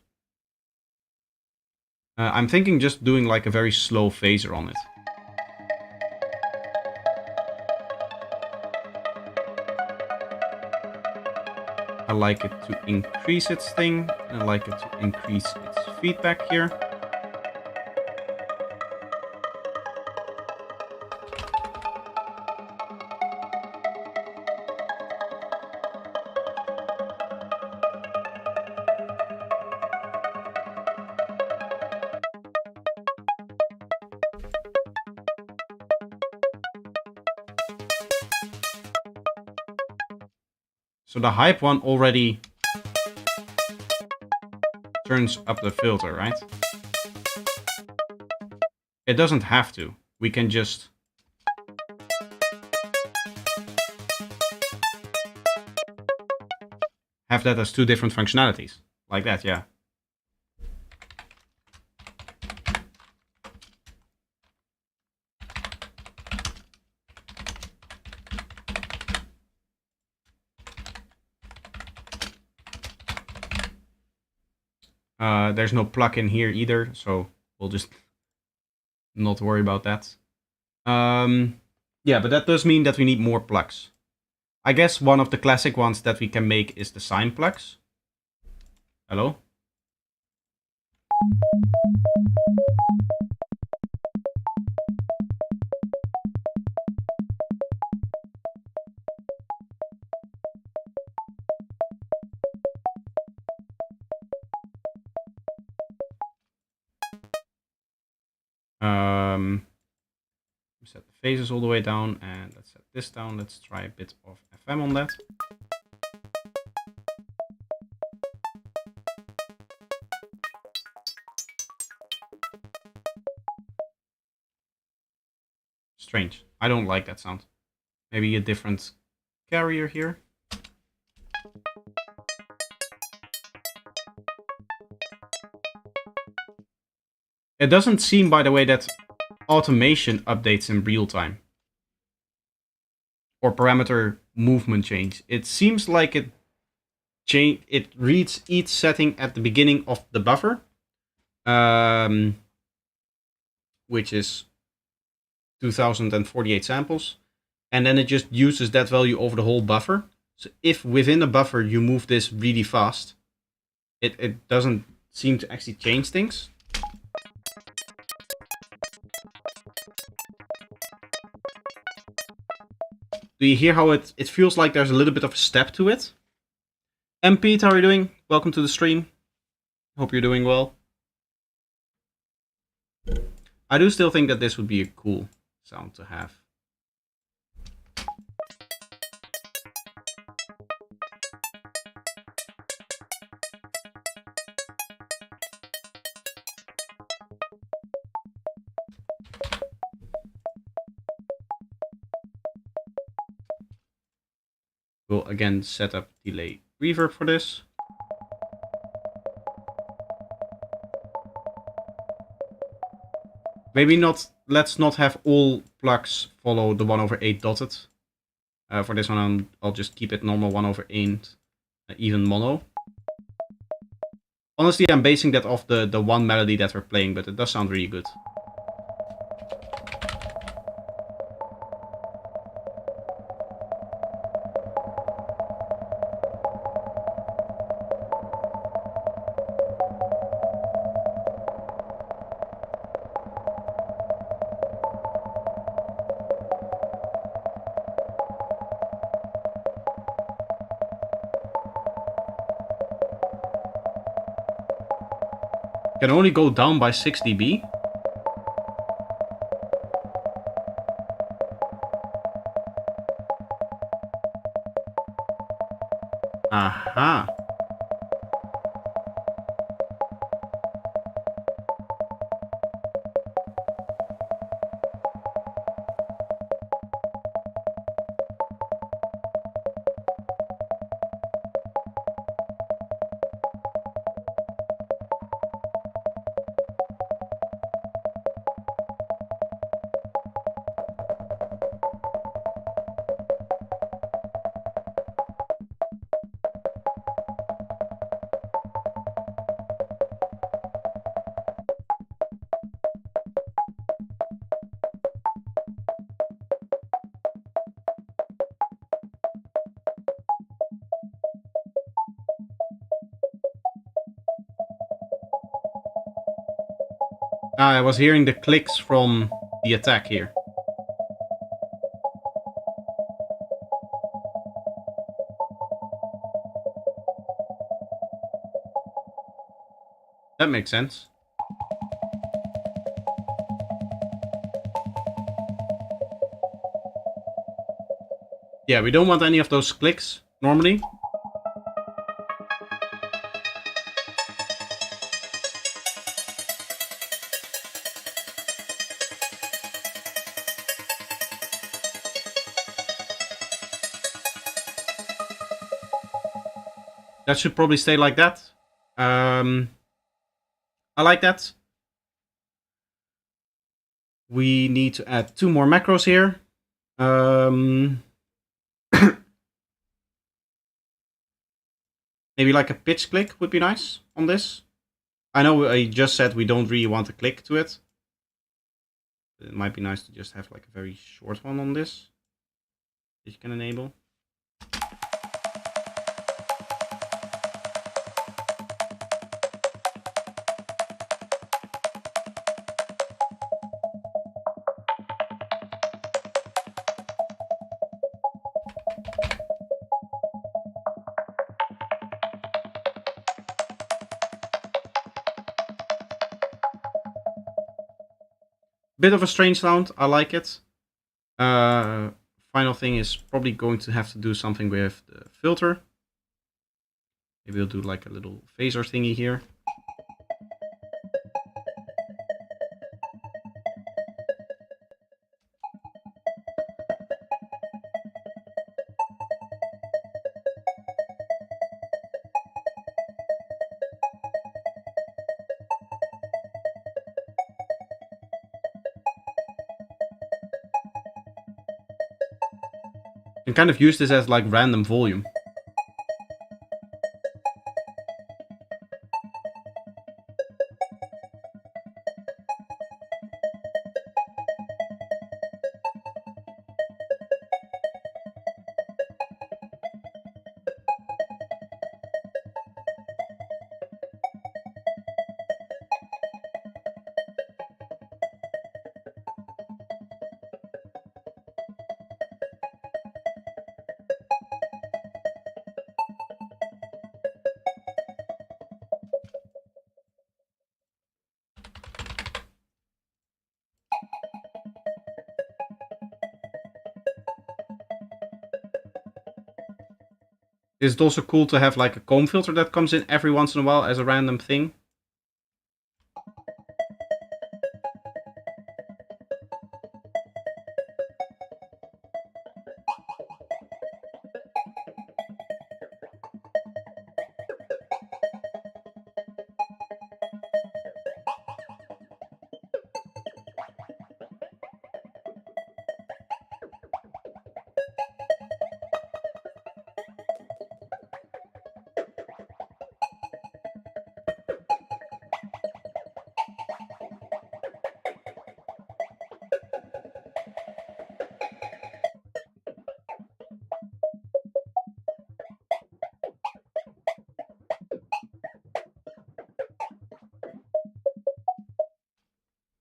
I'm thinking just doing like a very slow phaser on it. I like it to increase its thing, and I like it to increase its feedback here. So the hype one already turns up the filter, right? It doesn't have to. We can just have that as two different functionalities. Like that, yeah. There's no plugin here either, so we'll just not worry about that. Yeah, but that does mean that we need more plugs. I guess one of the classic ones that we can make is the sine plugs. Hello? Set the phases all the way down, and let's set this down. Let's try a bit of FM on that. Strange. I don't like that sound. Maybe a different carrier here. It doesn't seem, by the way, that automation updates in real time. Or parameter movement change. It seems like it reads each setting at the beginning of the buffer. Which is 2048 samples. And then it just uses that value over the whole buffer. So if within a buffer you move this really fast, it doesn't seem to actually change things. Do you hear how it feels like there's a little bit of a step to it? Pete, how are you doing? Welcome to the stream. Hope you're doing well. I do still think that this would be a cool sound to have. We'll again set up delay reverb for this. Maybe not, let's not have all plugs follow the 1/8 dotted. For this one, I'll just keep it normal 1/8, even mono. Honestly, I'm basing that off the one melody that we're playing, but it does sound really good. Can only go down by 6 dB. Aha. I was hearing the clicks from the attack here. That makes sense. Yeah, we don't want any of those clicks, normally. That should probably stay like that. I like that. We need to add 2 more macros here. Maybe like a pitch click would be nice on this. I know I just said we don't really want a click to it. It might be nice to just have like a very short one on this that you can enable. Bit of a strange sound, I like it. Final thing is probably going to have to do something with the filter. Maybe we'll do like a little phaser thingy here. You can kind of use this as like random volume. Is it also cool to have like a comb filter that comes in every once in a while as a random thing?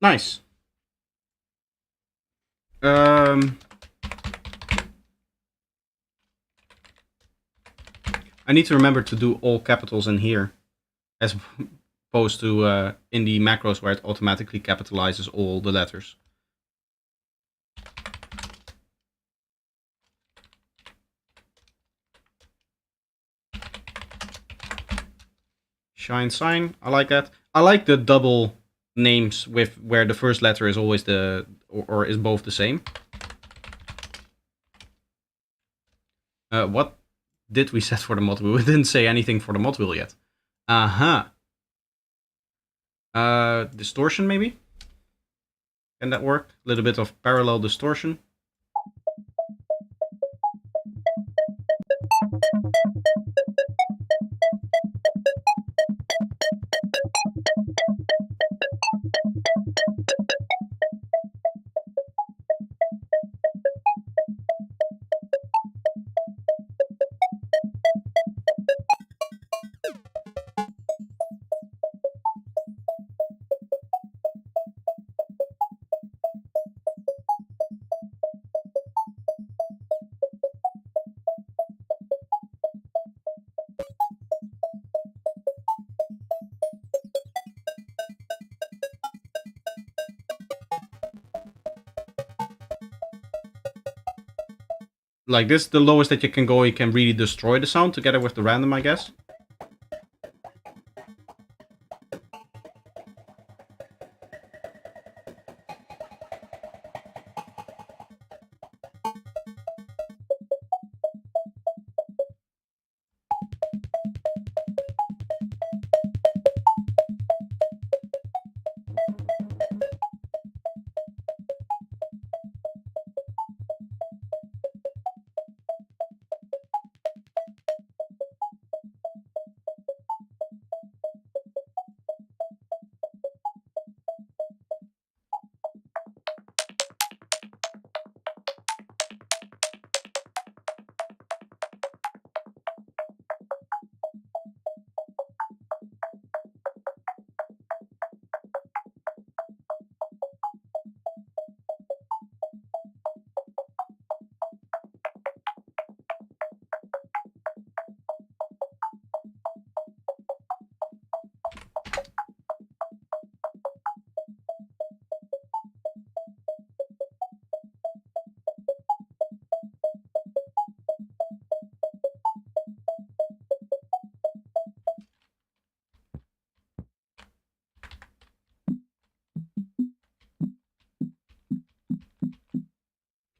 Nice. I need to remember to do all capitals in here, as opposed to in the macros where it automatically capitalizes all the letters. Shine sign, I like that. I like the double names with where the first letter is always the or is both the same. What did we set for the mod wheel? We didn't say anything for the mod wheel yet. Distortion maybe? Can that work? A little bit of parallel distortion. Like this, the lowest that you can go, you can really destroy the sound together with the random, I guess.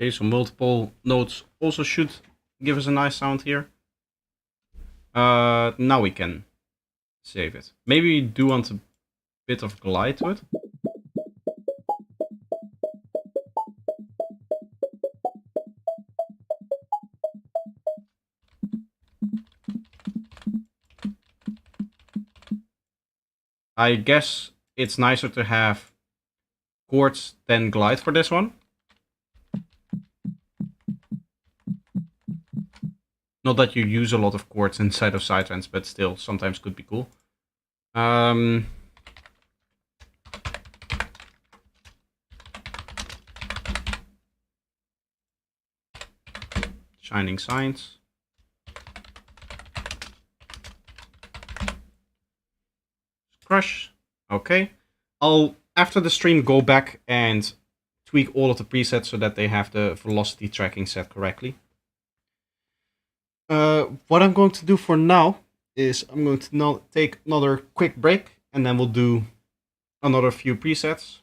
Okay, so multiple notes also should give us a nice sound here. Now we can save it. Maybe we do want a bit of glide to it. I guess it's nicer to have chords than glide for this one. Not that you use a lot of chords inside of Psytrance, but still, sometimes could be cool. Shining Signs. Crush. Okay. I'll, after the stream, go back and tweak all of the presets so that they have the velocity tracking set correctly. What I'm going to do for now is I'm going to now take another quick break, and then we'll do another few presets.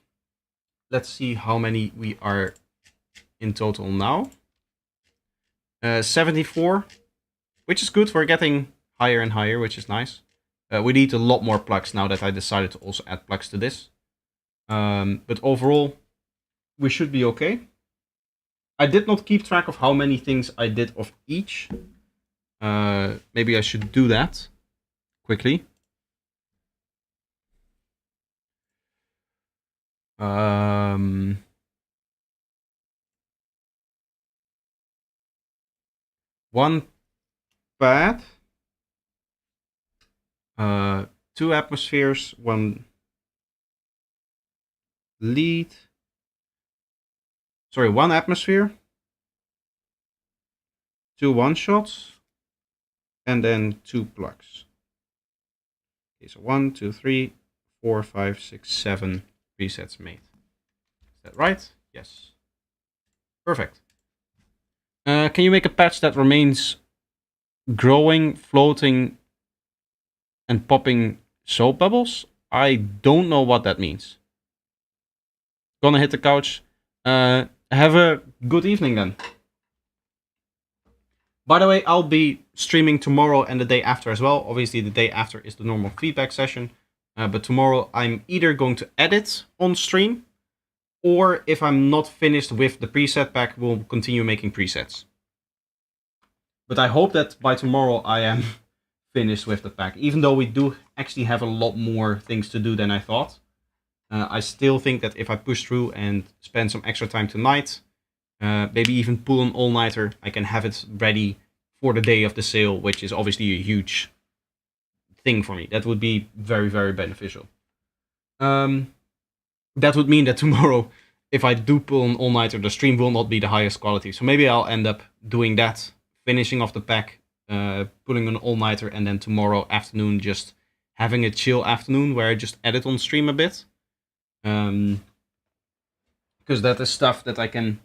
Let's see how many we are in total now. 74, which is good. We're getting higher and higher, which is nice. We need a lot more plugs now that I decided to also add plugs to this. But overall, we should be okay. I did not keep track of how many things I did of each. Maybe I should do that quickly. One pad, 2 atmospheres, 1 lead. Sorry, 1 atmosphere, 2 one-shots, and then 2 plugs. Okay, so 1, 2, 3, 4, 5, 6, 7 presets made. Is that right? Yes. Perfect. Can you make a patch that remains growing, floating, and popping soap bubbles? I don't know what that means. Gonna hit the couch. Have a good evening then. By the way, I'll be streaming tomorrow and the day after as well. Obviously, the day after is the normal feedback session. But tomorrow, I'm either going to edit on stream, or if I'm not finished with the preset pack, we'll continue making presets. But I hope that by tomorrow I am finished with the pack. Even though we do actually have a lot more things to do than I thought. I still think that if I push through and spend some extra time tonight, maybe even pull an all-nighter, I can have it ready for the day of the sale, which is obviously a huge thing for me. That would be very, very beneficial. That would mean that tomorrow, if I do pull an all-nighter, the stream will not be the highest quality. So maybe I'll end up doing that, finishing off the pack, pulling an all-nighter, and then tomorrow afternoon just having a chill afternoon where I just edit on stream a bit. Because that is stuff that I can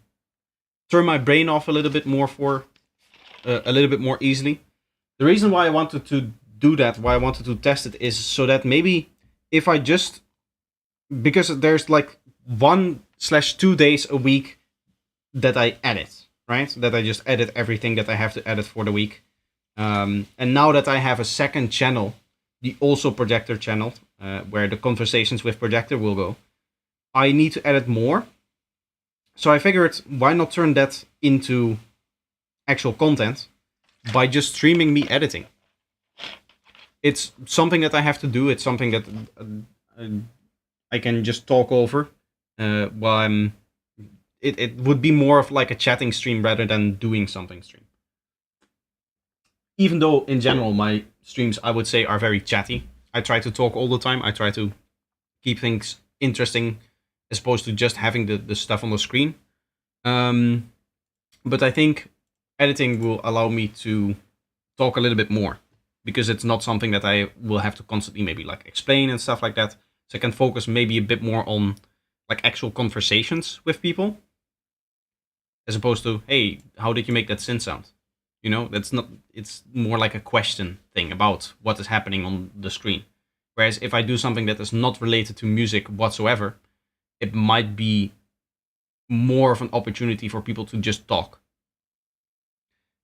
turn my brain off a little bit more for, a little bit more easily. The reason why I wanted to do that, why I wanted to test it, is so that maybe if I just, because there's like 1/2 days a week that I edit, right? That I just edit everything that I have to edit for the week. And now that I have a second channel, the also projector channel, where the conversations with projector will go, I need to edit more. So I figured, why not turn that into actual content by just streaming me editing? It's something that I have to do. It's something that I can just talk over while I'm... It would be more of like a chatting stream rather than doing something stream. Even though, in general, my streams, I would say, are very chatty. I try to talk all the time. I try to keep things interesting as opposed to just having the stuff on the screen. But I think editing will allow me to talk a little bit more, because it's not something that I will have to constantly maybe like explain and stuff like that. So I can focus maybe a bit more on like actual conversations with people, as opposed to, hey, how did you make that synth sound? You know, that's not, it's more like a question thing about what is happening on the screen. Whereas if I do something that is not related to music whatsoever, it might be more of an opportunity for people to just talk.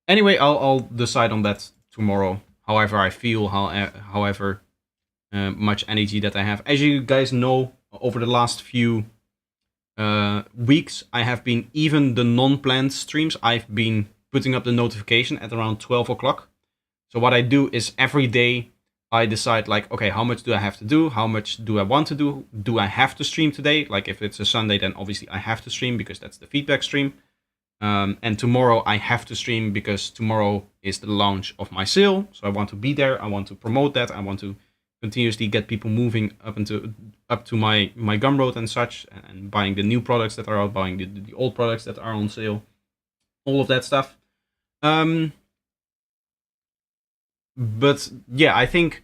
Anyway, I'll decide on that tomorrow, however I feel, however much energy that I have. As you guys know, over the last few weeks, I have been, even the non-planned streams, I've been putting up the notification at around 12 o'clock. So what I do is every day I decide like, okay, how much do I have to do? How much do I want to do? Do I have to stream today? Like if it's a Sunday, then obviously I have to stream because that's the feedback stream. And tomorrow I have to stream because tomorrow is the launch of my sale. So I want to be there. I want to promote that. I want to continuously get people moving up to my Gumroad and such, and buying the new products that are out, buying the old products that are on sale, all of that stuff. But yeah, I think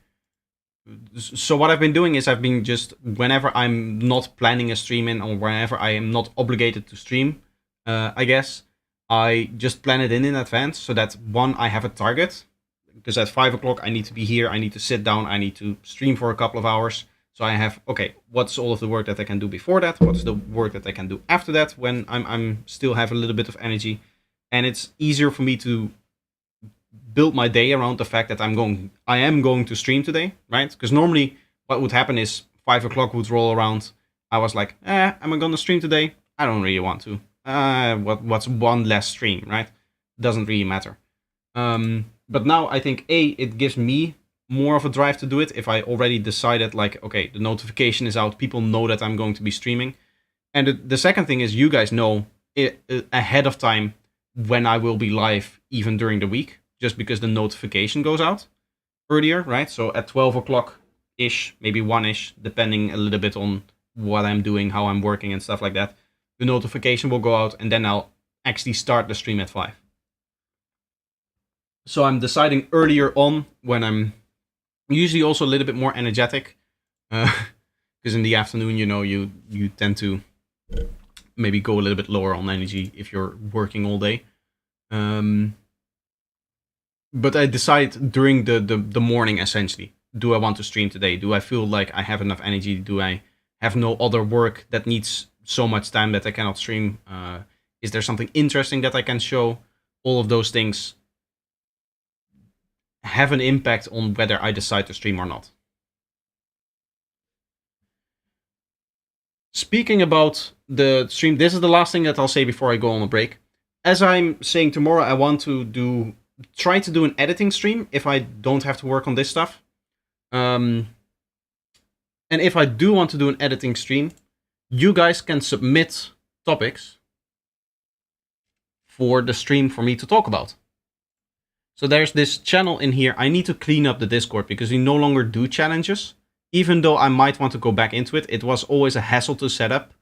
so. What I've been doing is I've been just, whenever I'm not planning a stream in, or whenever I am not obligated to stream, I guess I just plan it in advance, so that one, I have a target, because at 5 o'clock I need to be here, I need to sit down, I need to stream for a couple of hours. So I have, okay, what's all of the work that I can do before that? What's the work that I can do after that when I'm still have a little bit of energy? And it's easier for me to build my day around the fact that I am going to stream today, right? Because normally what would happen is 5 o'clock would roll around. I was like, am I gonna stream today? I don't really want to. What's one less stream, right? Doesn't really matter. But now I think it gives me more of a drive to do it if I already decided, like, okay, the notification is out, people know that I'm going to be streaming. And the second thing is, you guys know ahead of time when I will be live, even during the week, just because the notification goes out earlier, right? So at 12 o'clock-ish, maybe 1-ish, depending a little bit on what I'm doing, how I'm working and stuff like that, the notification will go out, and then I'll actually start the stream at 5. So I'm deciding earlier on when I'm usually also a little bit more energetic, because in the afternoon, you tend to maybe go a little bit lower on energy if you're working all day. But I decide during the morning, essentially. Do I want to stream today? Do I feel like I have enough energy? Do I have no other work that needs so much time that I cannot stream? Is there something interesting that I can show? All of those things have an impact on whether I decide to stream or not. Speaking about the stream, this is the last thing that I'll say before I go on a break. As I'm saying, tomorrow I want to try to do an editing stream if I don't have to work on this stuff. And if I do want to do an editing stream, you guys can submit topics for the stream for me to talk about. So there's this channel in here. I need to clean up the Discord because we no longer do challenges. Even though I might want to go back into it, it was always a hassle to set up.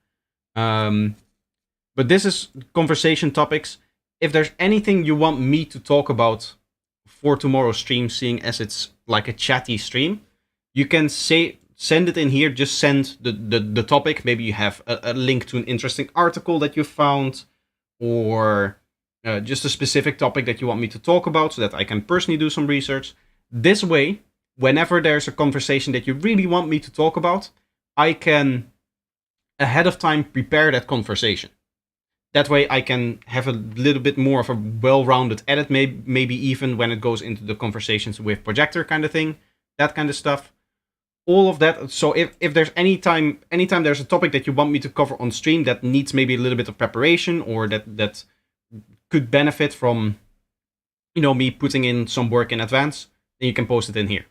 But this is conversation topics. If there's anything you want me to talk about for tomorrow's stream, seeing as it's like a chatty stream, you can send it in here. Just send the topic. Maybe you have a link to an interesting article that you found, or just a specific topic that you want me to talk about so that I can personally do some research. This way, whenever there's a conversation that you really want me to talk about, I can ahead of time prepare that conversation. That way I can have a little bit more of a well-rounded edit, maybe even when it goes into the conversations with projector kind of thing, that kind of stuff. All of that. So if there's anytime there's a topic that you want me to cover on stream that needs maybe a little bit of preparation, or that could benefit from, me putting in some work in advance, then you can post it in here.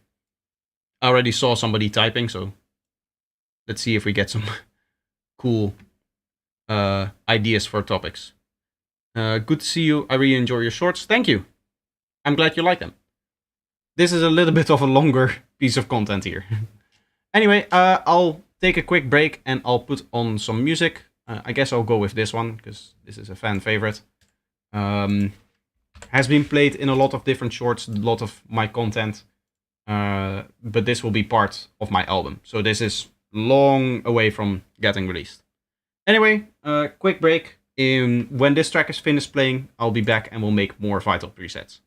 I already saw somebody typing, so let's see if we get some cool ideas for topics. Good to see you. I really enjoy your shorts. Thank you. I'm glad you like them. This is a little bit of a longer piece of content here. Anyway, I'll take a quick break and I'll put on some music. I guess I'll go with this one because this is a fan favorite. Has been played in a lot of different shorts, a lot of my content. But this will be part of my album. So this is long away from getting released. Anyway, quick break. When this track is finished playing, I'll be back and we'll make more Vital presets.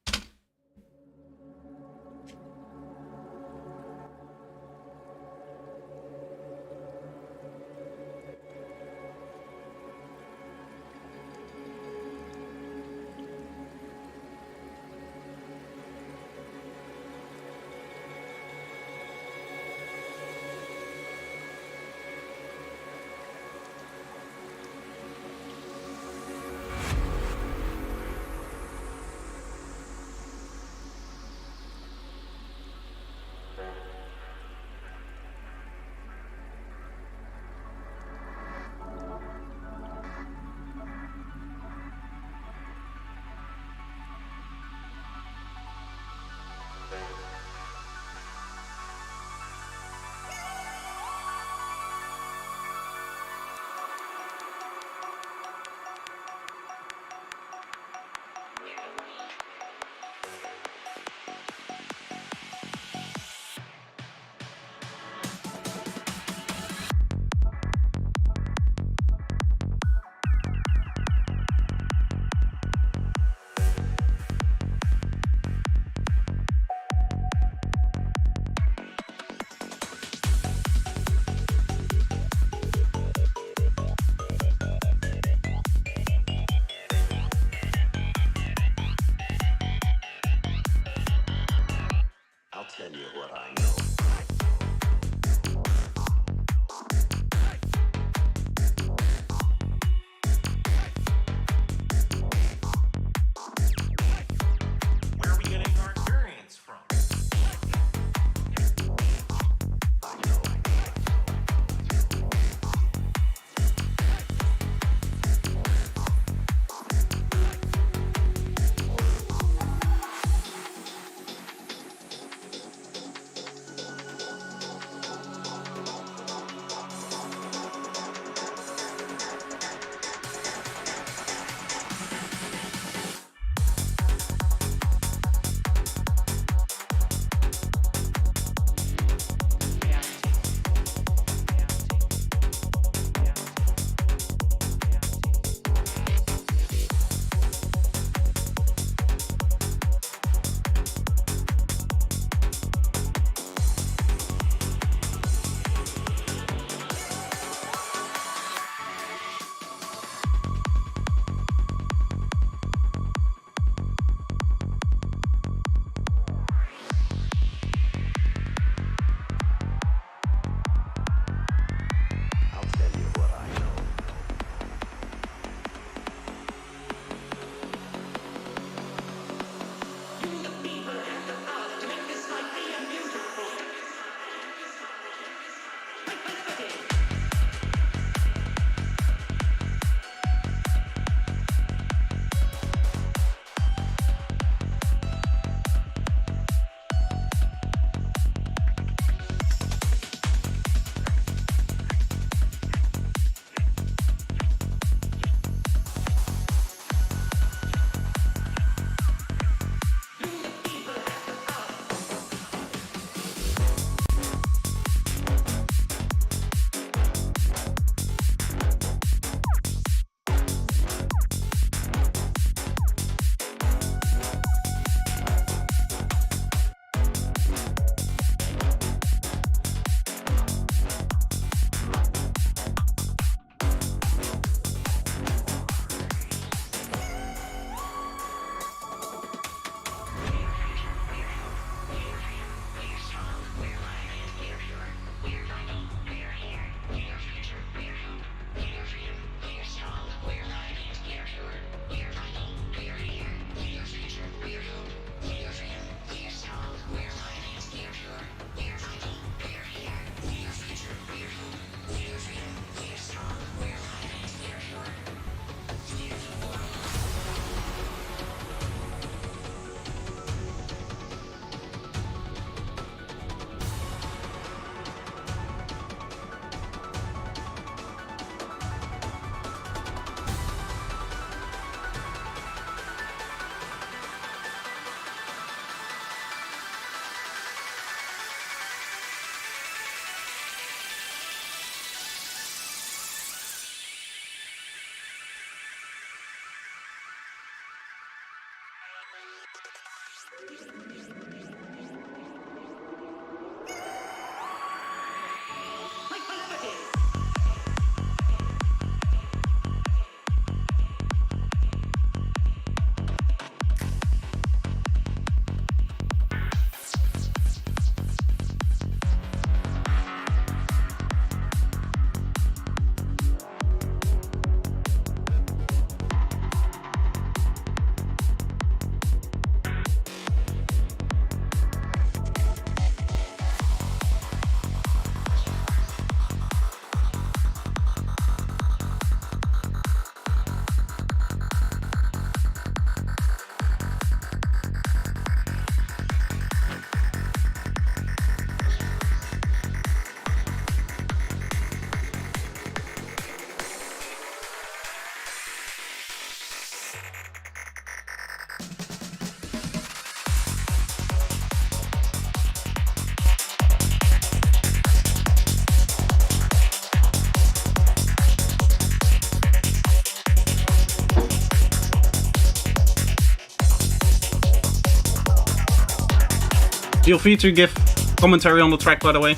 Feel free to give commentary on the track, by the way.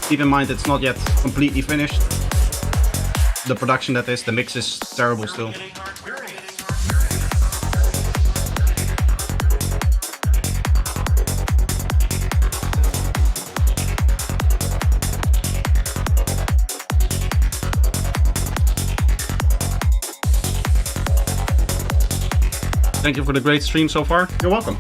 Keep in mind it's not yet completely finished. The production, that is, the mix is terrible still. Thank you for the great stream so far. You're welcome.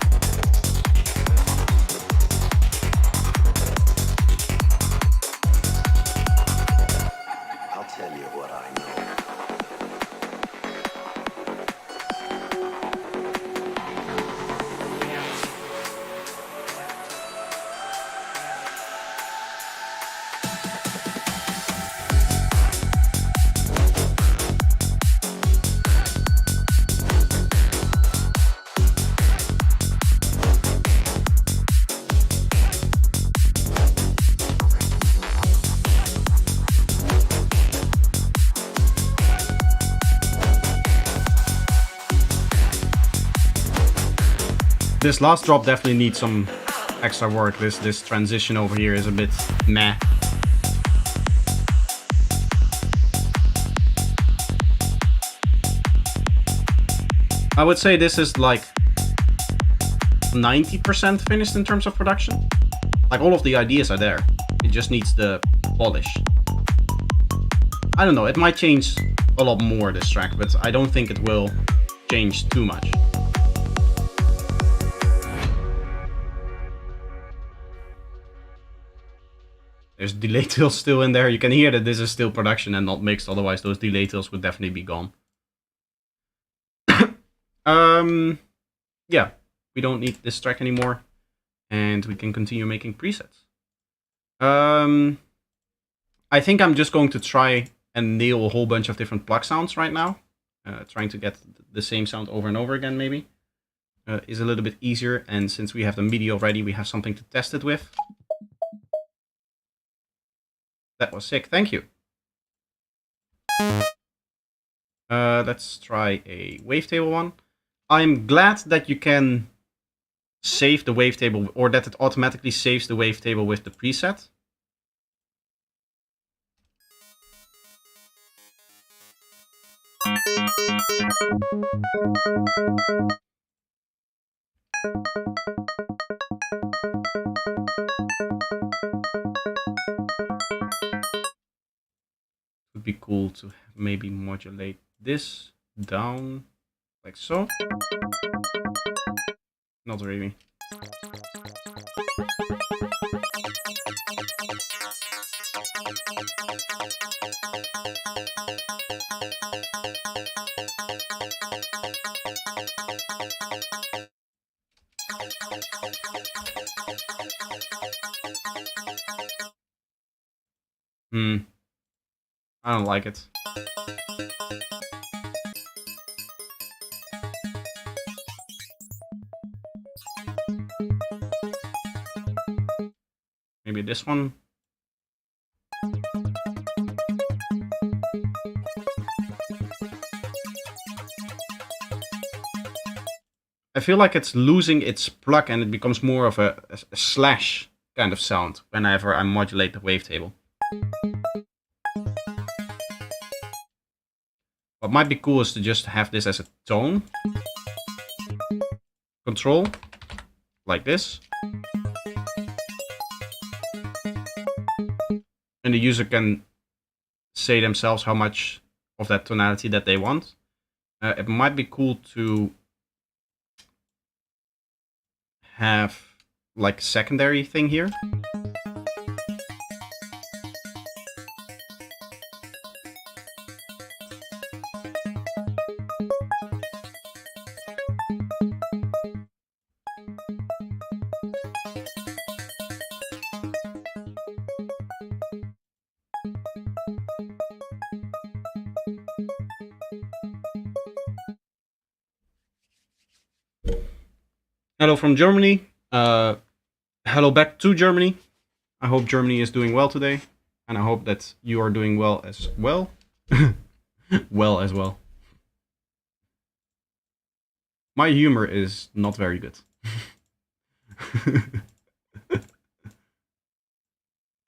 This last drop definitely needs some extra work. This transition over here is a bit meh. I would say this is like 90% finished in terms of production. Like, all of the ideas are there. It just needs the polish. I don't know, it might change a lot more, this track, but I don't think it will change too much. There's delay tails still in there. You can hear that this is still production and not mixed, otherwise those delay tails would definitely be gone. Yeah, we don't need this track anymore, and we can continue making presets. I think I'm just going to try and nail a whole bunch of different plug sounds right now. Trying to get the same sound over and over again, maybe, is a little bit easier. And since we have the MIDI already, we have something to test it with. That was sick, thank you. Let's try a wavetable one. I'm glad that you can save the wavetable, or that it automatically saves the wavetable with the preset. Would be cool to maybe modulate this down like so. Not really. I don't like it. Maybe this one. I feel like it's losing its plug and it becomes more of a slash kind of sound whenever I modulate the wavetable. What might be cool is to just have this as a tone control, like this. And the user can say themselves how much of that tonality that they want. It might be cool to have like secondary thing here. Hello from Germany. Hello back to Germany. I hope Germany is doing well today. And I hope that you are doing well as well. Well as well. My humor is not very good. To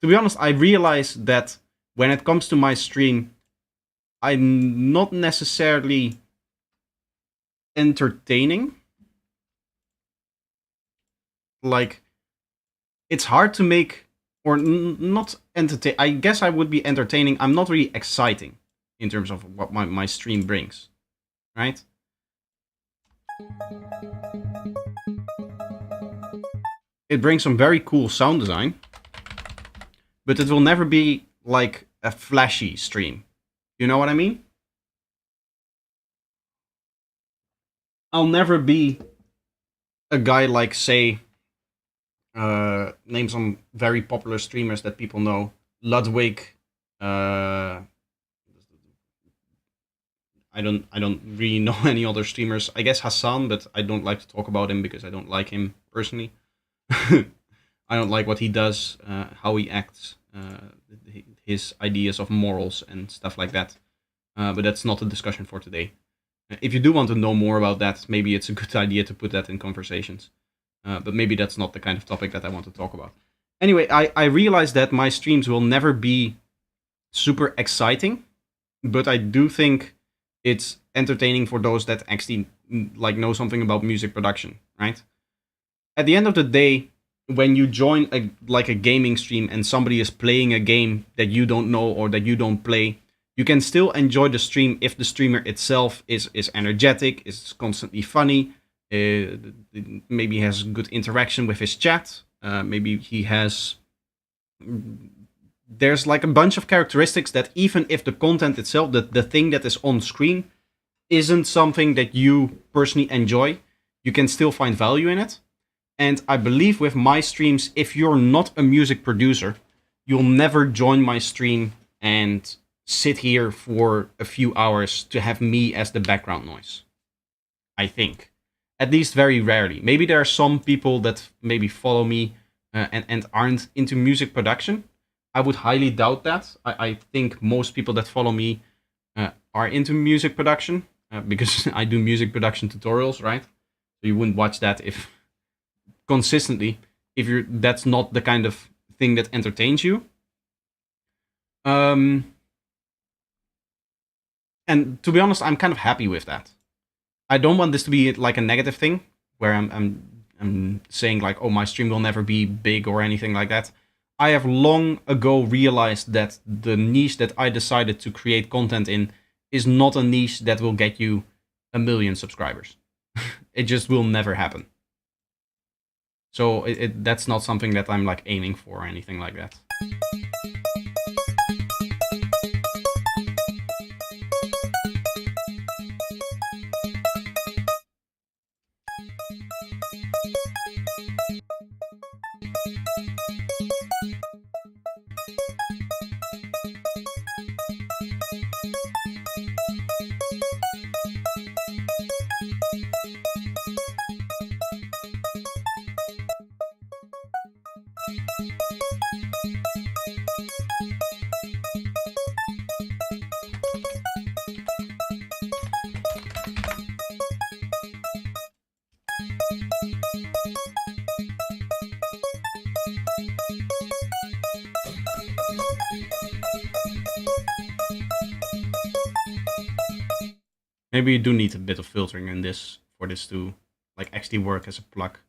be honest, I realize that when it comes to my stream, I'm not necessarily entertaining. Like, it's hard to make, or not entertain. I guess I would be entertaining. I'm not really exciting in terms of what my stream brings, right? It brings some very cool sound design, but it will never be like a flashy stream. You know what I mean? I'll never be a guy like, say, name some very popular streamers that people know. Ludwig. I don't really know any other streamers. I guess Hassan, but I don't like to talk about him because I don't like him personally. I don't like what he does, how he acts, his ideas of morals and stuff like that. But that's not a discussion for today. If you do want to know more about that, maybe it's a good idea to put that in conversations. But maybe that's not the kind of topic that I want to talk about. Anyway, I realize that my streams will never be super exciting, but I do think it's entertaining for those that actually like know something about music production, right? At the end of the day, when you join a gaming stream and somebody is playing a game that you don't know or that you don't play, you can still enjoy the stream if the streamer itself is energetic, is constantly funny, maybe has good interaction with his chat, maybe he has... There's like a bunch of characteristics that even if the content itself, the thing that is on screen, isn't something that you personally enjoy, you can still find value in it. And I believe with my streams, if you're not a music producer, you'll never join my stream and sit here for a few hours to have me as the background noise. I think. At least very rarely. Maybe there are some people that maybe follow me and aren't into music production. I would highly doubt that. I think most people that follow me are into music production because I do music production tutorials, right? So you wouldn't watch that if consistently if that's not the kind of thing that entertains you. And to be honest, I'm kind of happy with that. I don't want this to be like a negative thing where I'm saying like, oh, my stream will never be big or anything like that. I have long ago realized that the niche that I decided to create content in is not a niche that will get you 1 million subscribers. It just will never happen. So that's not something that I'm like aiming for or anything like that. Maybe you do need a bit of filtering in this for this to like actually work as a plug.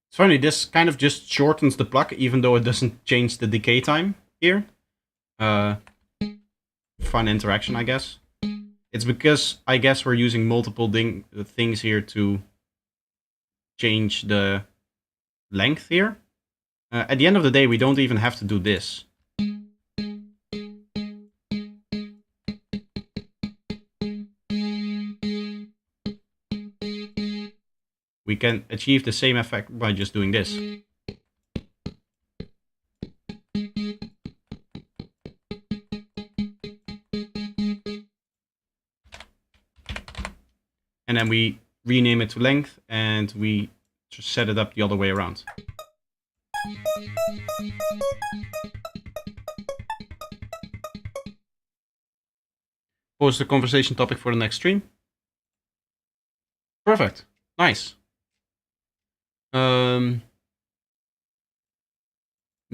It's funny, this kind of just shortens the plug, even though it doesn't change the decay time here. Fun interaction, I guess. It's because, I guess, we're using multiple things here to change the length here. At the end of the day, we don't even have to do this. We can achieve the same effect by just doing this. And then we rename it to length, and we just set it up the other way around. Post the conversation topic for the next stream. Perfect. Nice. In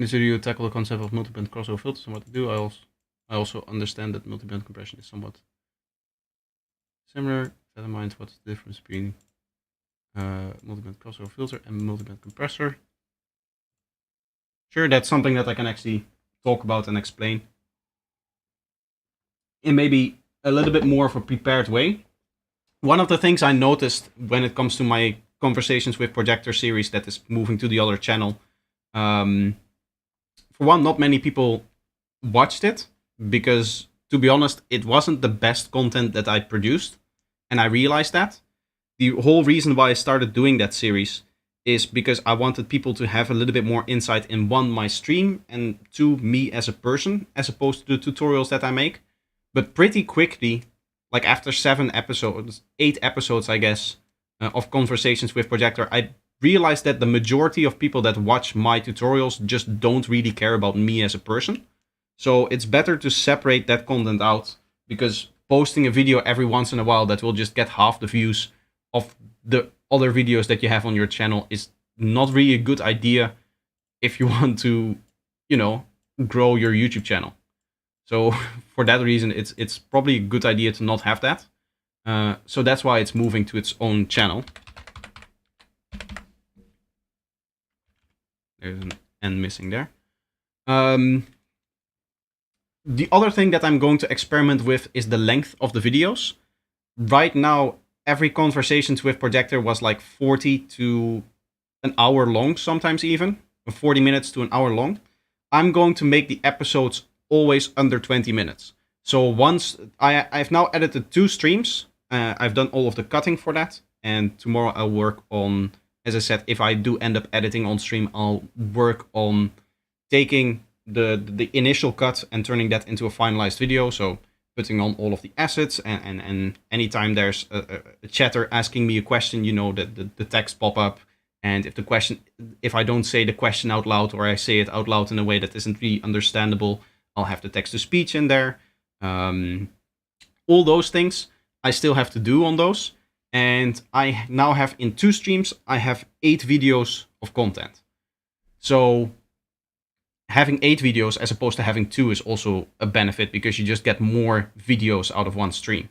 this video, you tackle the concept of multiband crossover filters and what to do. I also understand that multiband compression is somewhat similar. Have in mind what's the difference between multiband crossover filter and multiband compressor. Sure, that's something that I can actually talk about and explain in maybe a little bit more of a prepared way. One of the things I noticed when it comes to my Conversations with Projector series that is moving to the other channel, for one, not many people watched it because, to be honest, it wasn't the best content that I produced, and I realized that. The whole reason why I started doing that series is because I wanted people to have a little bit more insight in, one, my stream, and two, me as a person, as opposed to the tutorials that I make. But pretty quickly, like after 8 episodes, I guess, of Conversations with Projector, I realized that the majority of people that watch my tutorials just don't really care about me as a person. So it's better to separate that content out, because posting a video every once in a while that will just get half the views of the other videos that you have on your channel is not really a good idea if you want to, grow your YouTube channel. So for that reason, it's probably a good idea to not have that. So that's why it's moving to its own channel. There's an N missing there. The other thing that I'm going to experiment with is the length of the videos. Right now, every Conversations with Projector was like 40 to an hour long, sometimes even 40 minutes to an hour long. I'm going to make the episodes always under 20 minutes. So once I've now edited 2 streams, I've done all of the cutting for that, and tomorrow I'll work on, as I said, if I do end up editing on stream, I'll work on taking the initial cut and turning that into a finalized video. So putting on all of the assets, and anytime there's a chatter asking me a question, the text pop up. And if I don't say the question out loud, or I say it out loud in a way that isn't really understandable, I'll have the text to speech in there. All those things I still have to do on those. And I now have, in 2 streams, I have 8 videos of content. So having 8 videos as opposed to having 2 is also a benefit, because you just get more videos out of one stream.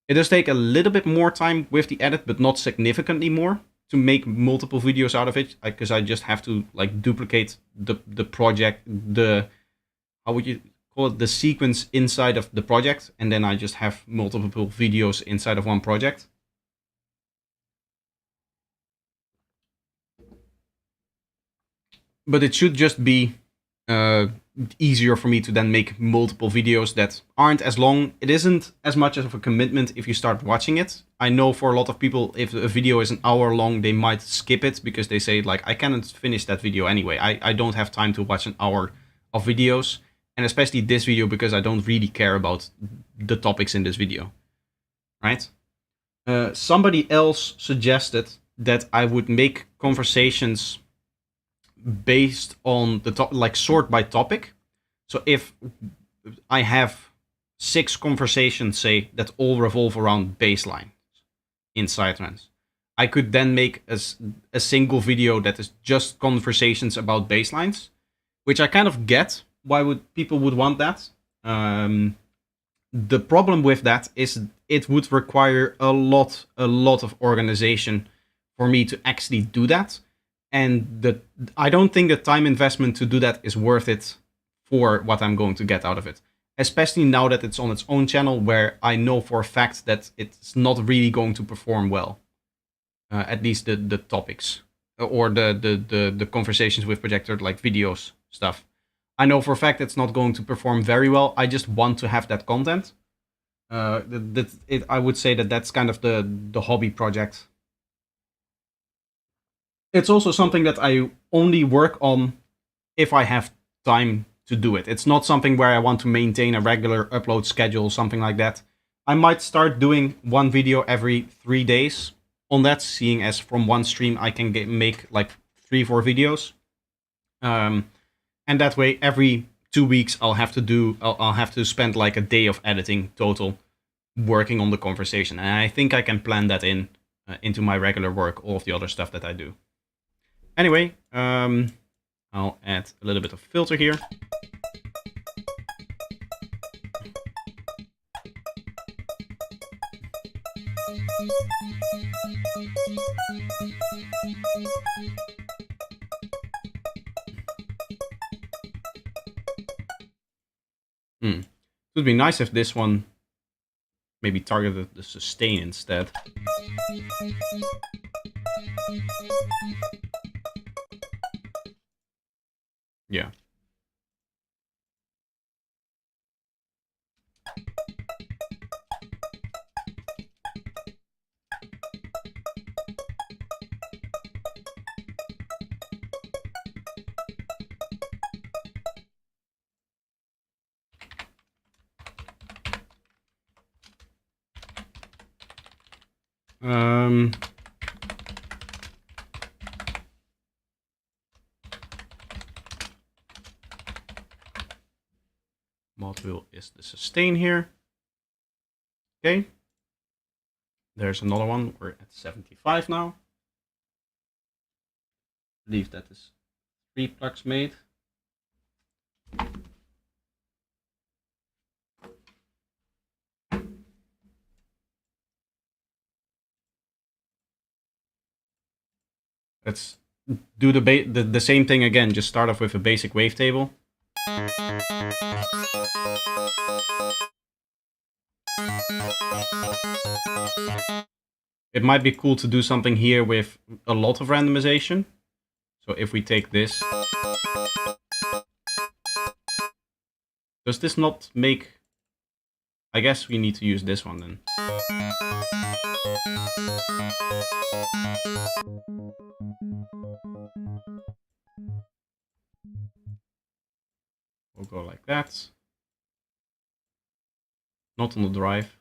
It does take a little bit more time with the edit, but not significantly more, to make multiple videos out of it, because I just have to duplicate the project, how would you call it, the sequence inside of the project, and then I just have multiple videos inside of one project. But it should just be easier for me to then make multiple videos that aren't as long. It isn't as much of a commitment if you start watching it. I know for a lot of people, if a video is an hour long, they might skip it because they say, like, I cannot finish that video anyway. I don't have time to watch an hour of videos. And especially this video, because I don't really care about the topics in this video, right? Somebody else suggested that I would make conversations based on the top, like sort by topic. So if I have 6 conversations, say, that all revolve around baseline in Sidetrends, I could then make a single video that is just conversations about baselines, which I kind of get why people would want that. The problem with that is it would require a lot of organization for me to actually do that. And I don't think the time investment to do that is worth it for what I'm going to get out of it. Especially now that it's on its own channel, where I know for a fact that it's not really going to perform well. At least the topics or the conversations with projector, like videos stuff. I know for a fact it's not going to perform very well. I just want to have that content. I would say that that's kind of the hobby project. It's also something that I only work on if I have time to do it. It's not something where I want to maintain a regular upload schedule, something like that. I might start doing one video every 3 days on that, seeing as from one stream I can make like 3-4 videos. And that way, every 2 weeks, I'll have to spend like a day of editing total, working on the conversation. And I think I can plan that into my regular work, all of the other stuff that I do. Anyway, I'll add a little bit of filter here. It would be nice if this one maybe targeted the sustain instead. Yeah. Mod wheel is the sustain here. Okay. There's another one. We're at 75 now. I believe that is 3 plugs made. Let's do the same thing again. Just start off with a basic wavetable. It might be cool to do something here with a lot of randomization. So if we take this, does this not make... I guess we need to use this one then. We'll go like that. Not on the drive.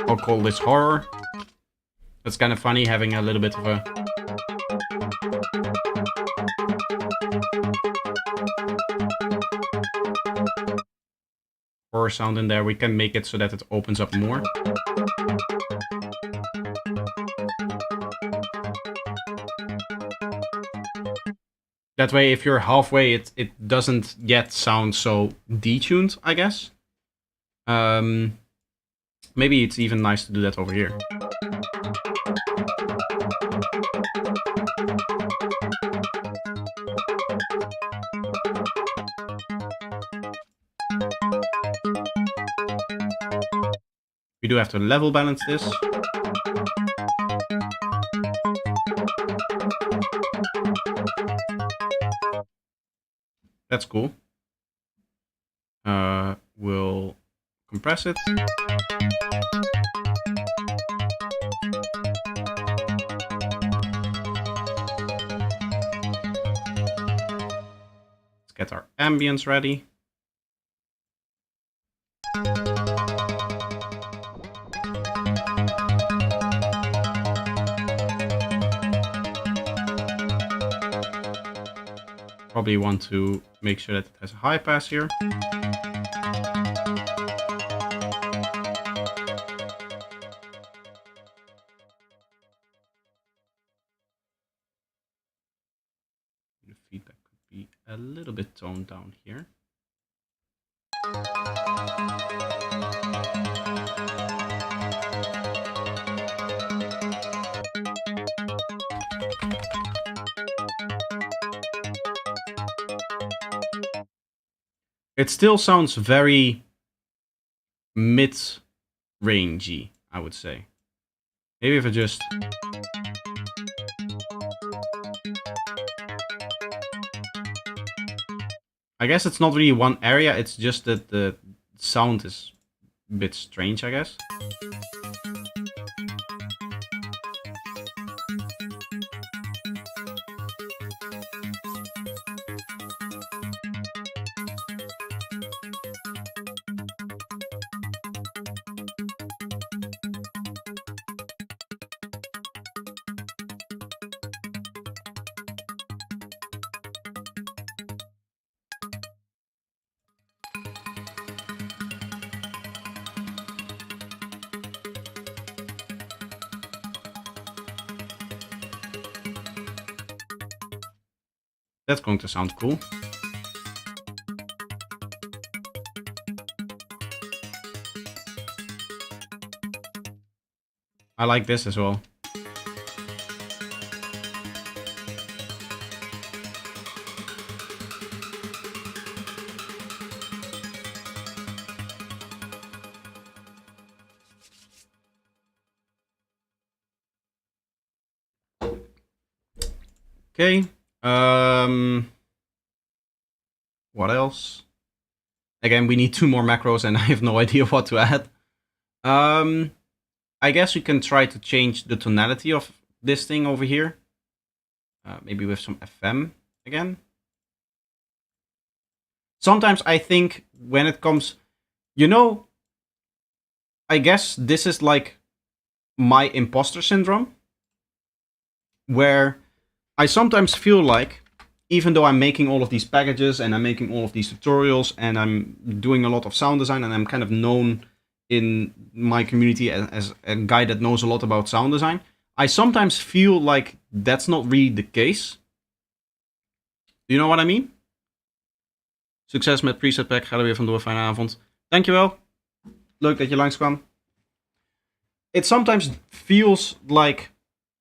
I'll call this horror. That's kind of funny, having a little bit of a... horror sound in there. We can make it so that it opens up more. That way, if you're halfway, it doesn't yet sound so detuned, I guess. Maybe it's even nice to do that over here. We do have to level balance this. That's cool. We'll compress it. Let's get our ambience ready. Probably want to make sure that it has a high pass here. The feedback could be a little bit toned down here. It still sounds very mid-rangey, I would say. Maybe if I just... I guess it's not really one area, it's just that the sound is a bit strange, I guess. That's going to sound cool. I like this as well. Okay. What else? Again, we need 2 more macros and I have no idea what to add. I guess we can try to change the tonality of this thing over here. Maybe with some FM again. Sometimes I think when it comes... You know, I guess this is like my imposter syndrome. Where I sometimes feel like, even though I'm making all of these packages and I'm making all of these tutorials and I'm doing a lot of sound design and I'm kind of known in my community as a guy that knows a lot about sound design, I sometimes feel like that's not really the case. Do you know what I mean? Succes met preset pack. Ga er weer vandoor. Fijne avond. Dankjewel. Leuk dat je langskwam. It sometimes feels like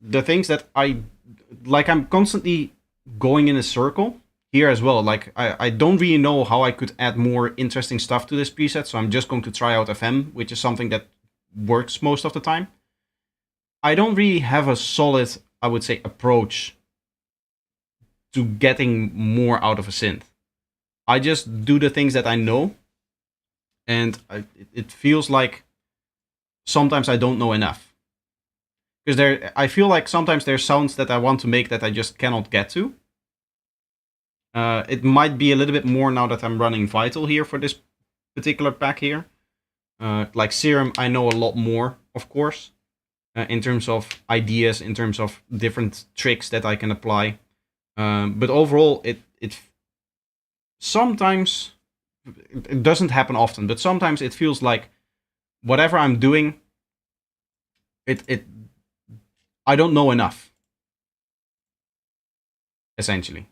the things that I'm constantly going in a circle here as well. Like I don't really know how I could add more interesting stuff to this preset, so I'm just going to try out FM, which is something that works most of the time. I don't really have a solid, I would say, approach to getting more out of a synth. I just do the things that I know, and it feels like sometimes I don't know enough. Because I feel like sometimes there's sounds that I want to make that I just cannot get to. It might be a little bit more now that I'm running Vital here for this particular pack here. Like Serum, I know a lot more, of course, in terms of ideas, in terms of different tricks that I can apply. But overall, it sometimes, it doesn't happen often, but sometimes it feels like whatever I'm doing, I don't know enough, essentially.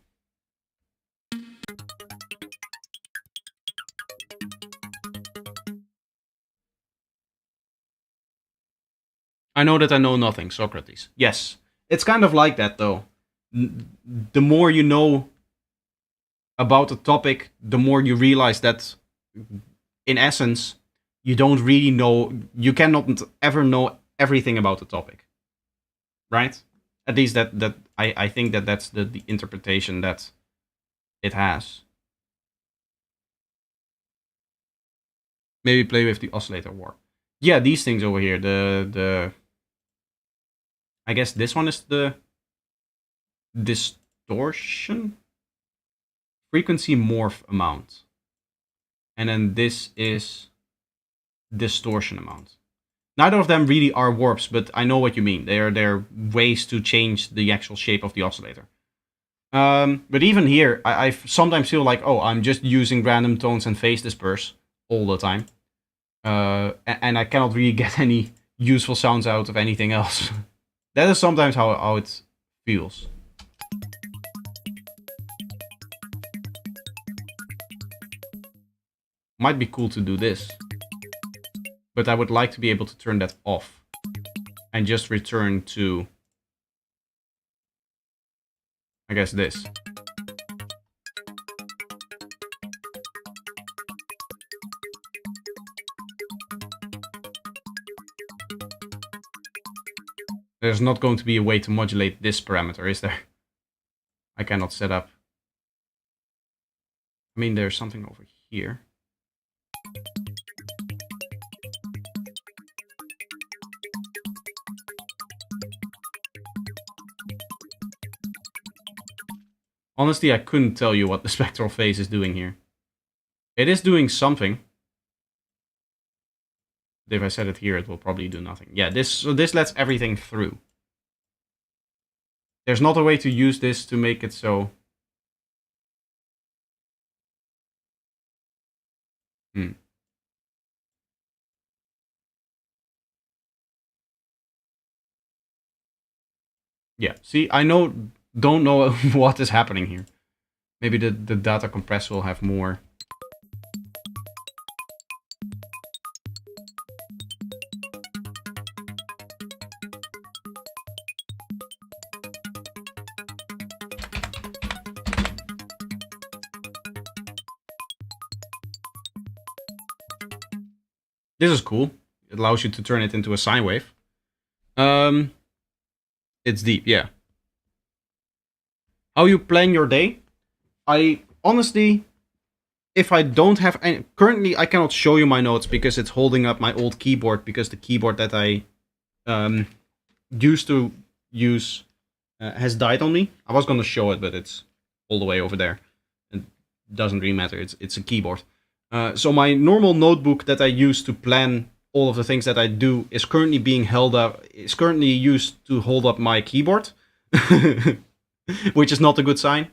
I know that I know nothing, Socrates. Yes. It's kind of like that, though. The more you know about a topic, the more you realize that, in essence, you don't really know, you cannot ever know everything about the topic. Right? At least I think that's the interpretation that it has. Maybe play with the oscillator warp. Yeah, these things over here. I guess this one is the distortion frequency morph amount. And then this is distortion amount. Neither of them really are warps, but I know what you mean. They're ways to change the actual shape of the oscillator. But even here, I sometimes feel like, oh, I'm just using random tones and phase disperse all the time. And I cannot really get any useful sounds out of anything else. That is sometimes how it feels. Might be cool to do this. But I would like to be able to turn that off. And just return to, I guess, this. There's not going to be a way to modulate this parameter, is there? I cannot set up. I mean, there's something over here. Honestly, I couldn't tell you what the spectral phase is doing here. It is doing something. If I set it here, it will probably do nothing. Yeah, this lets everything through. There's not a way to use this to make it so... Yeah, see, I don't know what is happening here. Maybe the data compressor will have more. This is cool. It allows you to turn it into a sine wave. It's deep, yeah. How you plan your day? I honestly, if I don't have any... Currently, I cannot show you my notes because it's holding up my old keyboard, because the keyboard that I used to use has died on me. I was going to show it, but it's all the way over there. It doesn't really matter. It's a keyboard. So my normal notebook that I use to plan all of the things that I do is currently being held up. Is currently used to hold up my keyboard, which is not a good sign.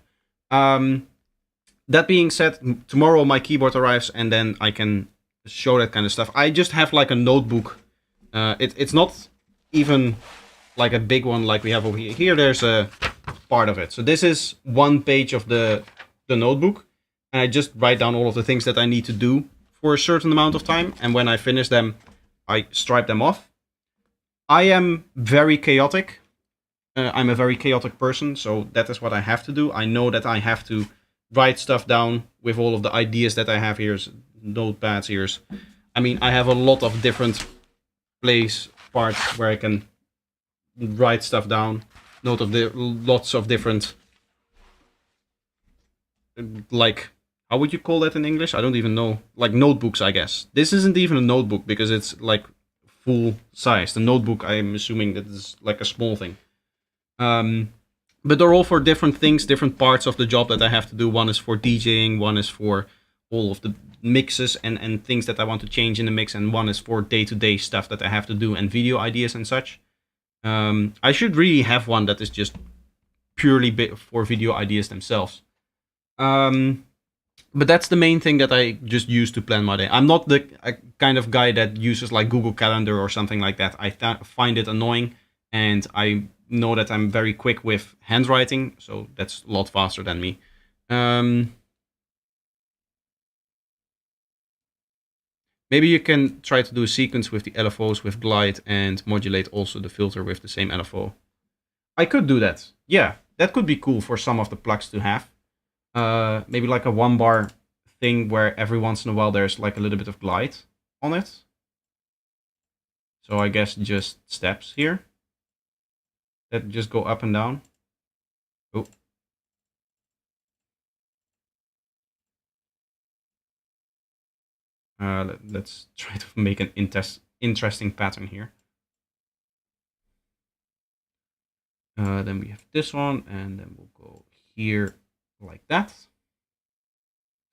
That being said, tomorrow my keyboard arrives, and then I can show that kind of stuff. I just have like a notebook. It's not even like a big one like we have over here. Here there's a part of it. So this is one page of the notebook. And I just write down all of the things that I need to do for a certain amount of time. And when I finish them, I stripe them off. I am very chaotic. I'm a very chaotic person, so that is what I have to do. I know that I have to write stuff down with all of the ideas that I have. Here's notepads, here's... I mean, I have a lot of different parts where I can write stuff down. Lots of different... Like... How would you call that in English? I don't even know. Like notebooks, I guess. This isn't even a notebook because it's like full size. The notebook, I'm assuming that is like a small thing. But they're all for different things, different parts of the job that I have to do. One is for DJing, one is for all of the mixes and things that I want to change in the mix, and one is for day-to-day stuff that I have to do and video ideas and such. I should really have one that is just purely for video ideas themselves. But that's the main thing that I just use to plan my day. I'm not the kind of guy that uses like Google Calendar or something like that. I find it annoying, and I know that I'm very quick with handwriting, so that's a lot faster than me. Maybe Maybe you can try to do a sequence with the LFOs with glide and modulate also the filter with the same LFO. I could do that. Yeah, that could be cool for some of the plugs to have. Maybe like a 1-bar thing where every once in a while there's like a little bit of glide on it. So I guess just steps here that just go up and down. Oh. Let's try to make an interesting pattern here. Then we have this one, and then we'll go here like that.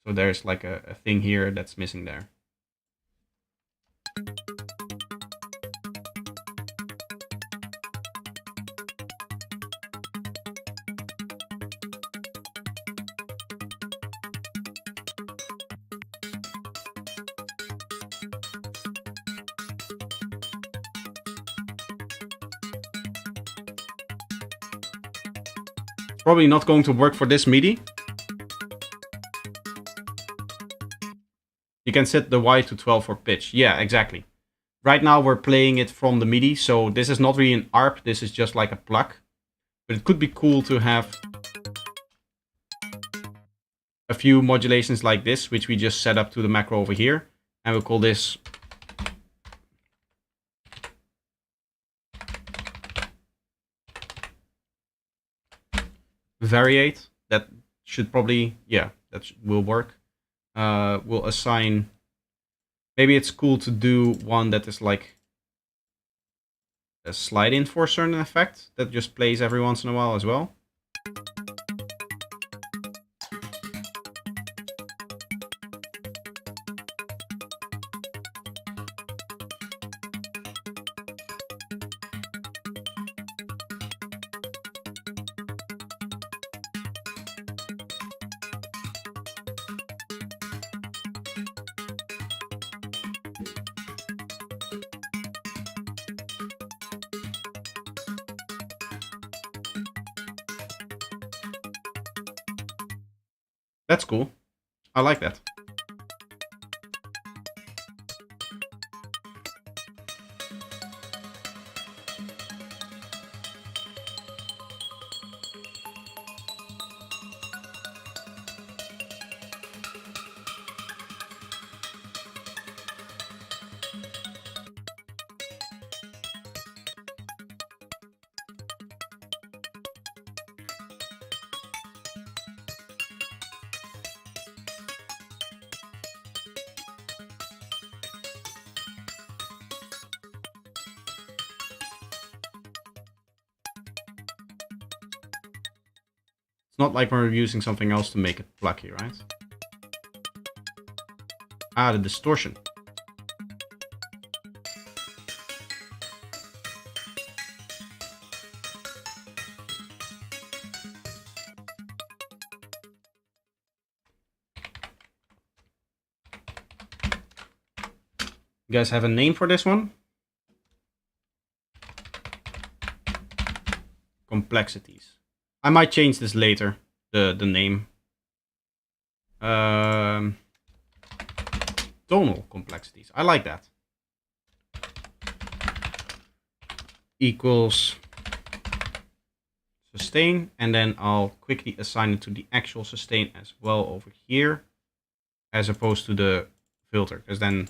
So there's like a thing here that's missing there. Probably not going to work for this MIDI. You can set the Y to 12 for pitch. Yeah, exactly. Right now we're playing it from the MIDI, so this is not really an ARP, this is just like a plug. But it could be cool to have a few modulations like this, which we just set up to the macro over here. And we'll call this variate. That should probably, yeah, that will work. We'll assign, maybe it's cool to do one that is like a slide in for a certain effect that just plays every once in a while as well. That's cool. I like that. It's not like we're using something else to make it plucky, right? Ah, the distortion. You guys have a name for this one? Complexities. I might change this later, the name. Tonal complexities. I like that. Equals sustain, and then I'll quickly assign it to the actual sustain as well over here, as opposed to the filter, because then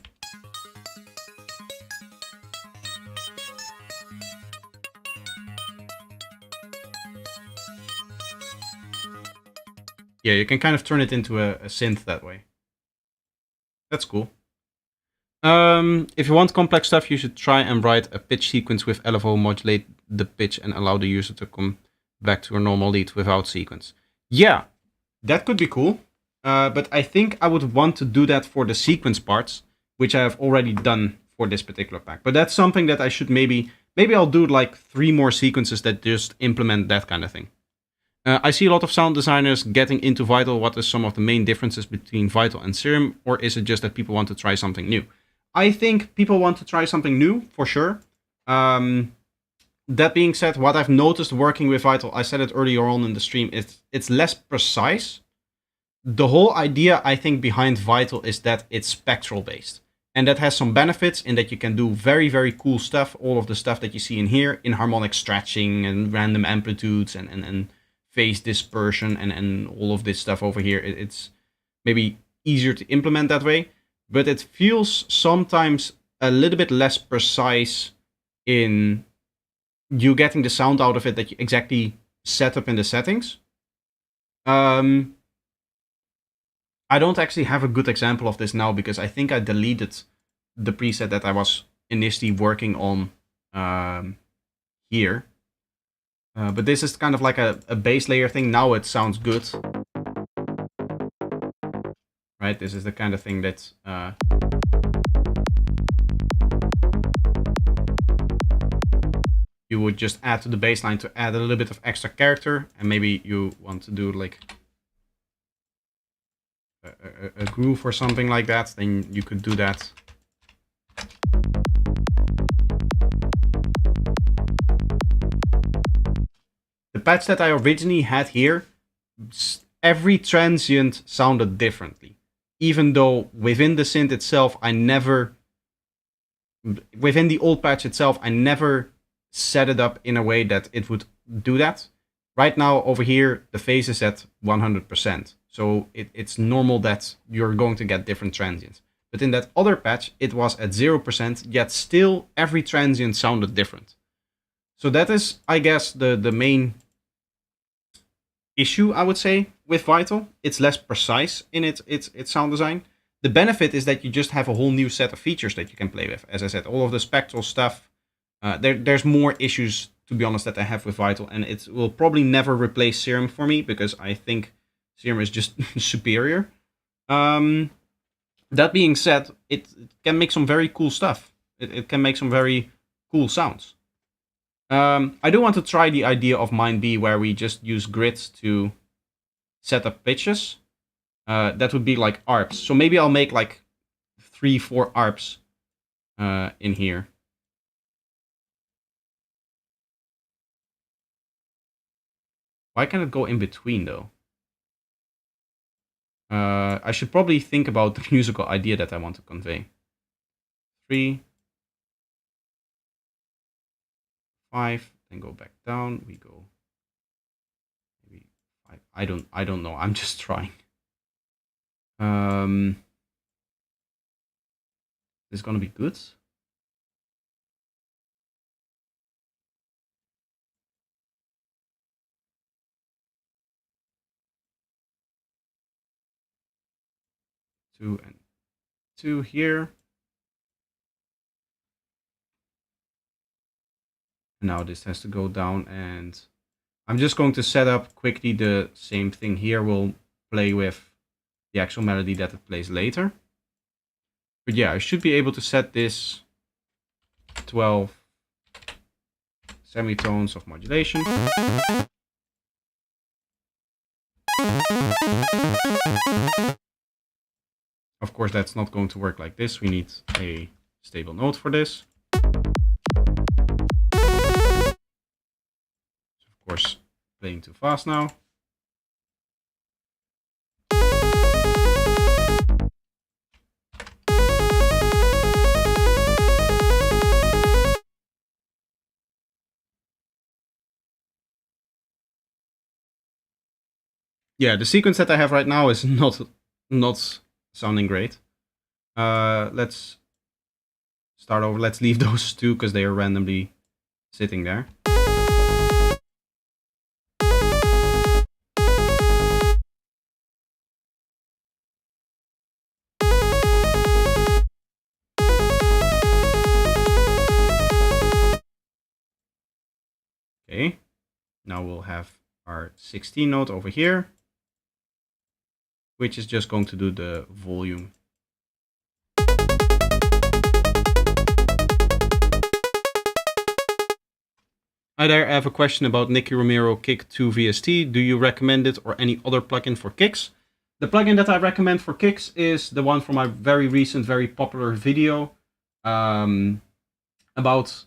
yeah, you can kind of turn it into a synth that way. That's cool. If you want complex stuff, you should try and write a pitch sequence with LFO, modulate the pitch, and allow the user to come back to a normal lead without sequence. Yeah, that could be cool. But I think I would want to do that for the sequence parts, which I have already done for this particular pack. But that's something that I should maybe I'll do like 3 more sequences that just implement that kind of thing. I see a lot of sound designers getting into Vital. What are some of the main differences between Vital and Serum? Or is it just that people want to try something new? I think people want to try something new, for sure. That being said, what I've noticed working with Vital, I said it earlier on in the stream, it's less precise. The whole idea, I think, behind Vital is that it's spectral based. And that has some benefits in that you can do very, very cool stuff. All of the stuff that you see in here, in harmonic stretching and random amplitudes and phase dispersion and all of this stuff over here. It's maybe easier to implement that way, but it feels sometimes a little bit less precise in you getting the sound out of it that you exactly set up in the settings. I don't actually have a good example of this now because I think I deleted the preset that I was initially working on here. But this is kind of like a base layer thing. Now it sounds good. Right, this is the kind of thing that you would just add to the baseline to add a little bit of extra character. And maybe you want to do like a groove or something like that, then you could do that. The patch that I originally had here, every transient sounded differently. Even though within the synth itself, within the old patch itself, I never set it up in a way that it would do that. Right now, over here, the phase is at 100%. So it's normal that you're going to get different transients. But in that other patch, it was at 0%, yet still every transient sounded different. So that is, I guess, the main issue, I would say, with Vital. It's less precise in its sound design. The benefit is that you just have a whole new set of features that you can play with. As I said, all of the spectral stuff. There's more issues, to be honest, that I have with Vital, and it will probably never replace Serum for me because I think Serum is just superior. That being said, it can make some very cool stuff. It can make some very cool sounds. I do want to try the idea of MindB where we just use grids to set up pitches. That would be like ARPs. So maybe I'll make like 3-4 ARPs in here. Why can't it go in between though? I should probably think about the musical idea that I want to convey. 3, 5, then go back down. We go maybe 5. I don't know. I'm just trying. This is gonna be good. Two and 2 here. Now this has to go down, and I'm just going to set up quickly the same thing here. We'll play with the actual melody that it plays later. But yeah, I should be able to set this 12 semitones of modulation. Of course, that's not going to work like this. We need a stable note for this. Of course, playing too fast now. Yeah, the sequence that I have right now is not sounding great. Let's start over. Let's leave those two because they are randomly sitting there. Okay, now we'll have our 16 note over here, which is just going to do the volume. Hi there, I have a question about Nicky Romero Kick 2 VST. Do you recommend it or any other plugin for kicks? The plugin that I recommend for kicks is the one from my very recent, very popular video about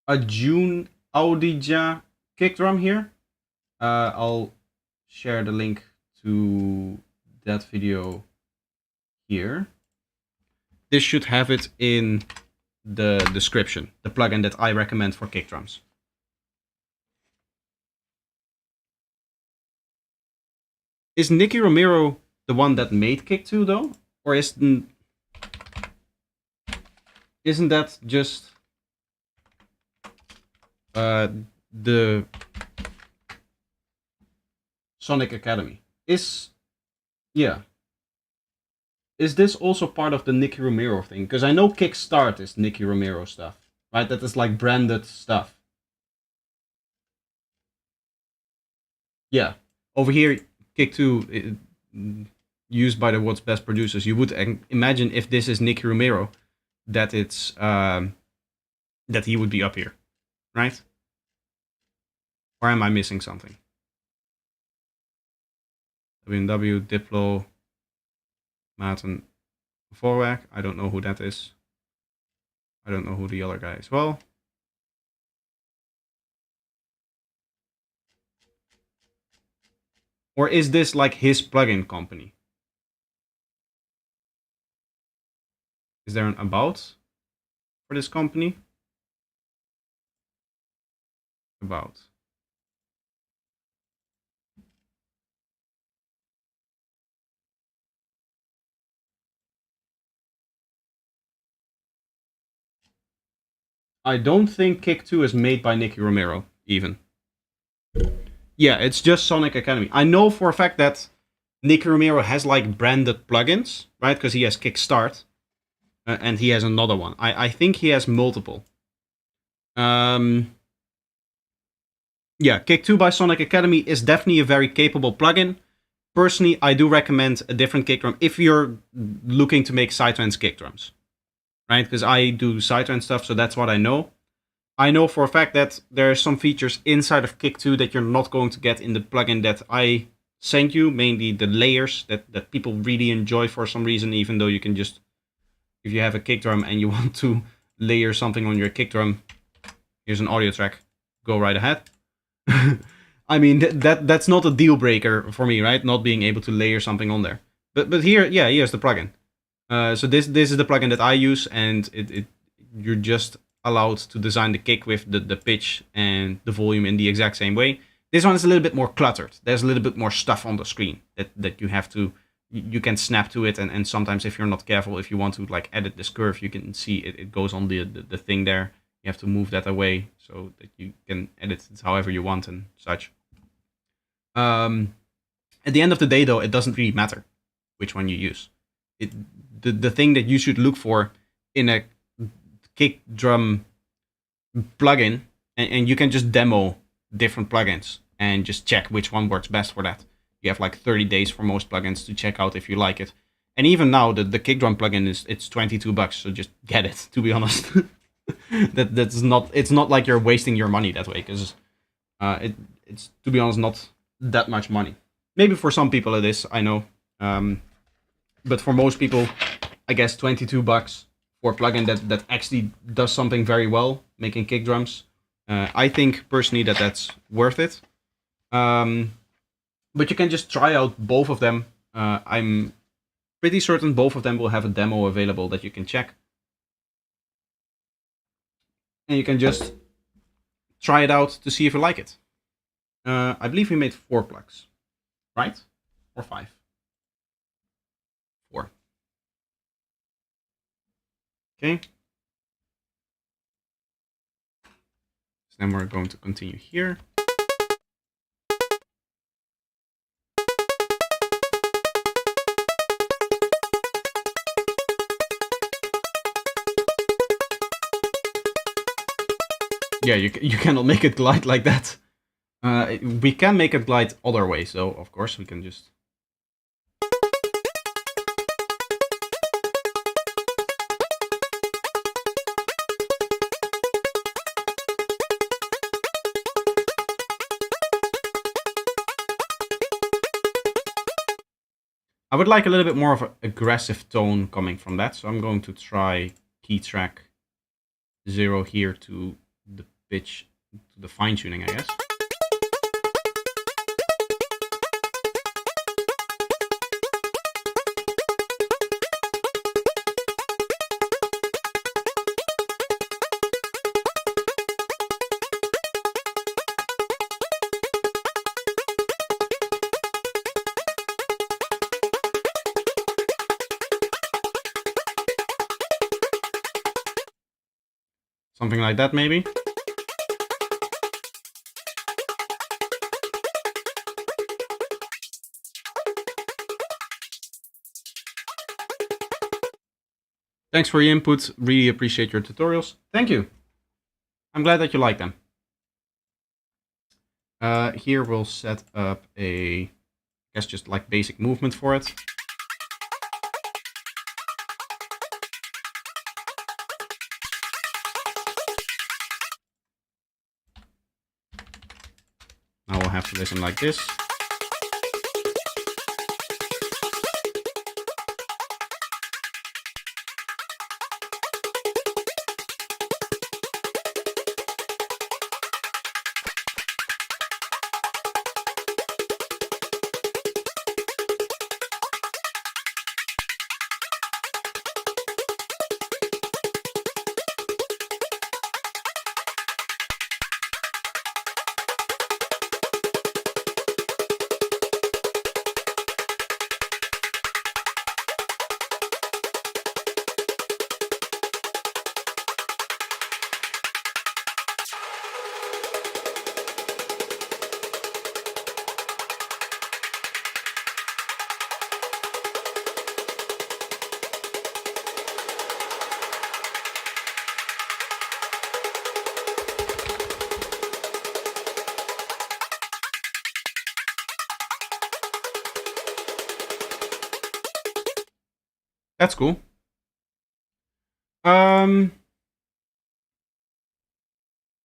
a June Audija kick drum here. I'll share the link to that video here. this should have it in the description, the plugin that I recommend for kick drums. Is Nicky Romero the one that made Kick 2 though? Or isn't that just the Sonic Academy? Yeah. Is this also part of the Nicky Romero thing? Because I know Kickstart is Nicky Romero stuff, right? That is like branded stuff. Yeah. Over here, Kick 2, used by the world's best producers. You would imagine if this is Nicky Romero, that it's that he would be up here, right? Or am I missing something? W&W, Diplo, Maarten Voorwerk. I don't know who that is. I don't know who the other guy is. Well, or is this like his plugin company? Is there an about for this company? About. I don't think Kick 2 is made by Nicky Romero, even. Yeah, it's just Sonic Academy. I know for a fact that Nicky Romero has like branded plugins, right? Because he has Kickstart, and he has another one. I think he has multiple. Yeah, Kick 2 by Sonic Academy is definitely a very capable plugin. Personally, I do recommend a different kick drum if you're looking to make sidetrends kick drums, right? Because I do sidetrend stuff, so that's what I know. I know for a fact that there are some features inside of Kick 2 that you're not going to get in the plugin that I sent you, mainly the layers that people really enjoy for some reason, even though you can just, if you have a kick drum and you want to layer something on your kick drum, here's an audio track, go right ahead. I mean, that's not a deal breaker for me, right? Not being able to layer something on there. But here, yeah, here's the plugin. So this is the plugin that I use, and you're just allowed to design the kick with the pitch and the volume in the exact same way. This one is a little bit more cluttered. There's a little bit more stuff on the screen that you have to, you can snap to it, and sometimes if you're not careful, if you want to like edit this curve, you can see it goes on the thing there. You have to move that away so that you can edit it however you want and such. At the end of the day, though, it doesn't really matter which one you use. The thing that you should look for in a kick drum plugin, and you can just demo different plugins and just check which one works best for that. You have like 30 days for most plugins to check out if you like it. And even now, the kick drum plugin it's $22, so just get it. To be honest, it's not like you're wasting your money that way, because it's to be honest not that much money. Maybe for some people it is, I know, but for most people, I guess $22 for a plugin that actually does something very well, making kick drums. I think personally that's worth it. But you can just try out both of them. I'm pretty certain both of them will have a demo available that you can check. And you can just try it out to see if you like it. I believe we made 4 plugs, right? Or 5? 4. Okay. So then we're going to continue here. Yeah, you cannot make it glide like that. We can make it glide other ways, though. Of course, we can just. I would like a little bit more of an aggressive tone coming from that, so I'm going to try key track 0 here to the pitch, to the fine tuning, I guess. Something like that, maybe. Thanks for your input. Really appreciate your tutorials. Thank you. I'm glad that you like them. Here we'll set up a, I guess just like basic movement for it. Now we'll have to listen like this. That's cool.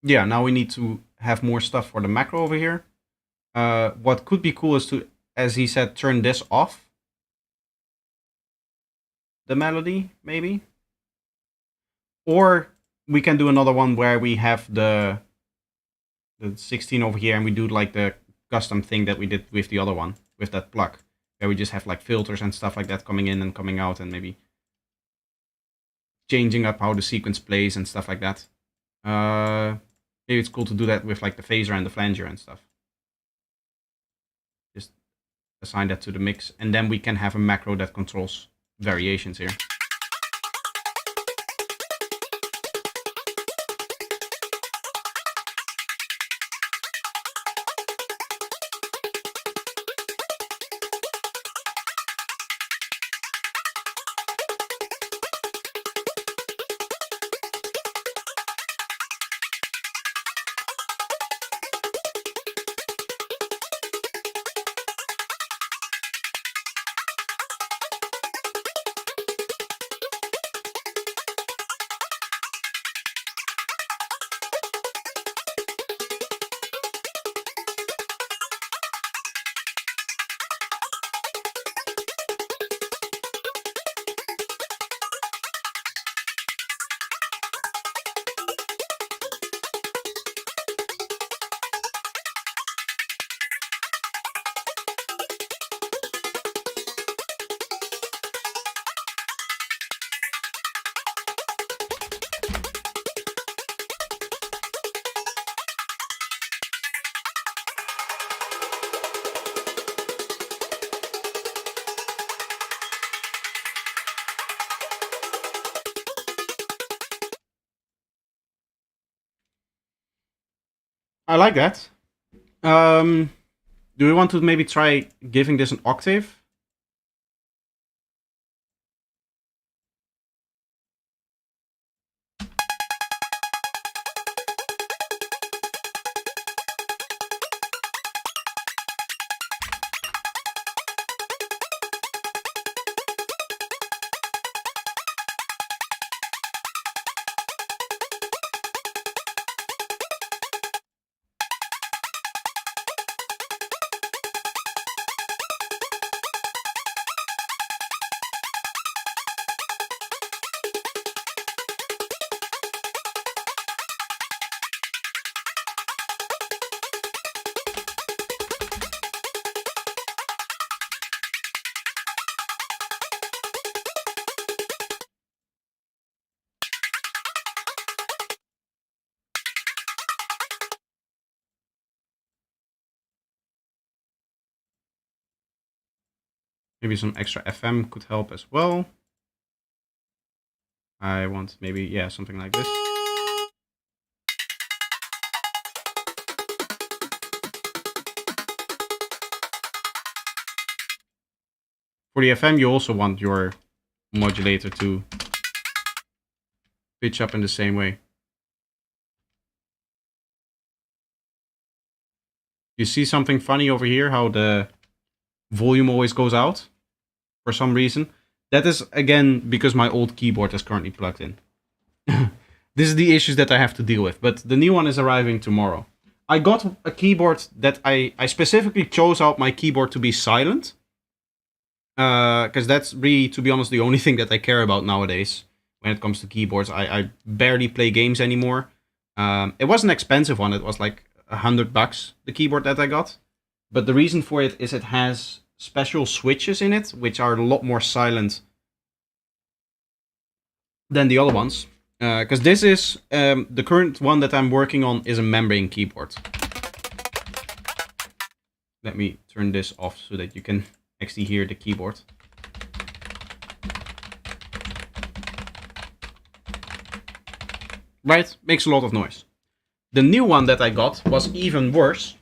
Yeah, now we need to have more stuff for the macro over here. What could be cool is to, as he said, turn this off. The melody, maybe. Or we can do another one where we have the 16 over here and we do like the custom thing that we did with the other one, with that plug. Where we just have like filters and stuff like that coming in and coming out and maybe changing up how the sequence plays and stuff like that. Maybe it's cool to do that with like the phaser and the flanger and stuff. Just assign that to the mix and then we can have a macro that controls variations here. I like that. Do we want to maybe try giving this an octave? Maybe some extra FM could help as well. I want maybe, yeah, something like this. For the FM, you also want your modulator to pitch up in the same way. You see something funny over here, how the volume always goes out for some reason. That is, again, because my old keyboard is currently plugged in. This is the issues that I have to deal with, but the new one is arriving tomorrow. I got a keyboard that I specifically chose out my keyboard to be silent. Because that's really, to be honest, the only thing that I care about nowadays when it comes to keyboards. I barely play games anymore. It was an expensive one. It was like $100, the keyboard that I got. But the reason for it is it has special switches in it, which are a lot more silent than the other ones. Because this is, the current one that I'm working on is a membrane keyboard. Let me turn this off so that you can actually hear the keyboard. Right, makes a lot of noise. The new one that I got was even worse.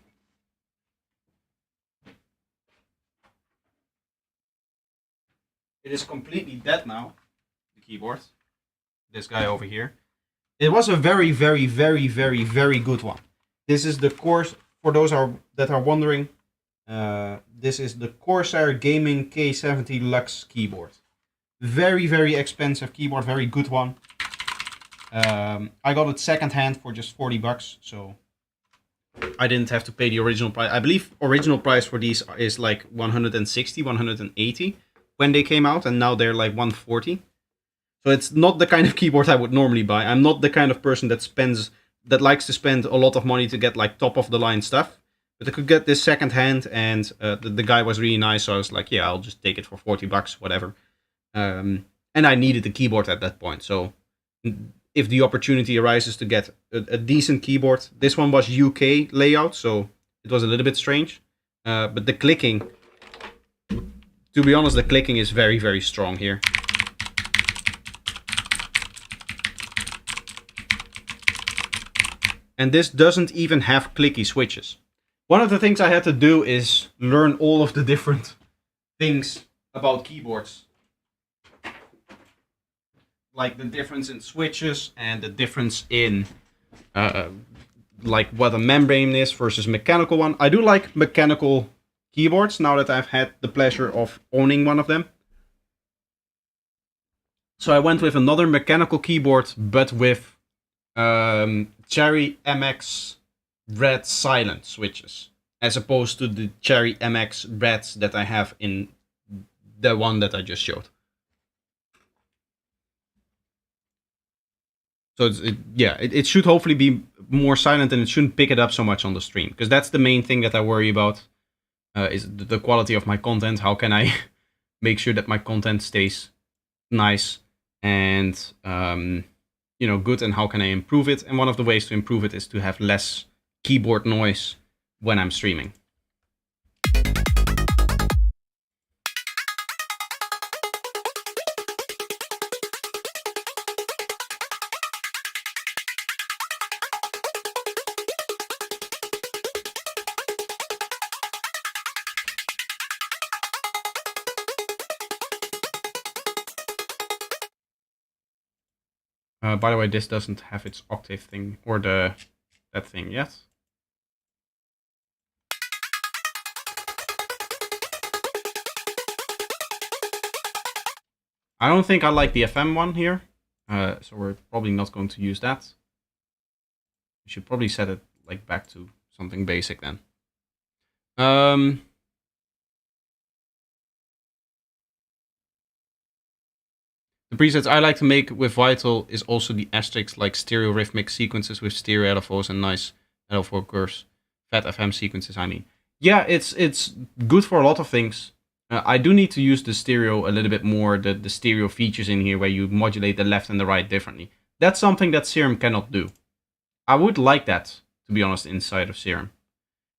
It is completely dead now, the keyboard. This guy over here. It was a very, very, very, very, very good one. This is the course, for those that are wondering, this is the Corsair Gaming K70 Lux keyboard. Very, very expensive keyboard, very good one. I got it secondhand for just $40, so I didn't have to pay the original price. I believe original price for these is like 160, 180 when they came out, and now they're like 140. So it's not the kind of keyboard I would normally buy. I'm not the kind of person that likes to spend a lot of money to get like top of the line stuff. But I could get this secondhand, and the guy was really nice, so I was like, yeah, I'll just take it for $40, whatever. And I needed a keyboard at that point, so if the opportunity arises to get a decent keyboard, this one was UK layout, so it was a little bit strange. But the clicking, to be honest, the clicking is very, very strong here. And this doesn't even have clicky switches. One of the things I had to do is learn all of the different things about keyboards. Like the difference in switches and the difference in like what a membrane is versus mechanical one. I do like mechanical keyboards now that I've had the pleasure of owning one of them. So I went with another mechanical keyboard, but with Cherry MX red silent switches, as opposed to the Cherry MX reds that I have in the one that I just showed. So it should hopefully be more silent, and it shouldn't pick it up so much on the stream, because that's the main thing that I worry about, is the quality of my content. How can I make sure that my content stays nice and good, and how can I improve it? And one of the ways to improve it is to have less keyboard noise when I'm streaming. By the way, this doesn't have its octave thing or that thing yet. I don't think I like the FM one here, so we're probably not going to use that. We should probably set it like back to something basic then. The presets I like to make with Vital is also the asterisks, like stereo rhythmic sequences with stereo LFOs and nice LFO curves. Fat FM sequences, I mean. Yeah, it's good for a lot of things. I do need to use the stereo a little bit more, the stereo features in here where you modulate the left and the right differently. That's something that Serum cannot do. I would like that, to be honest, inside of Serum.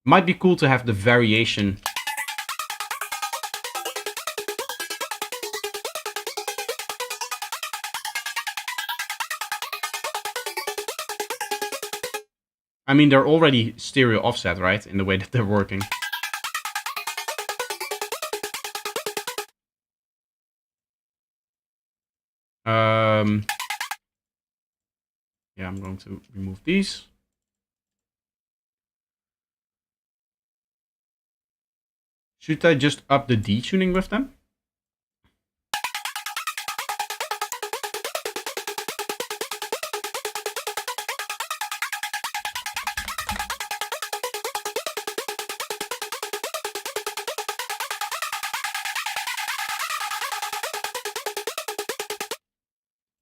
Might be cool to have the variation. I mean, they're already stereo offset, right? In the way that they're working. Yeah, I'm going to remove these. Should I just up the detuning with them?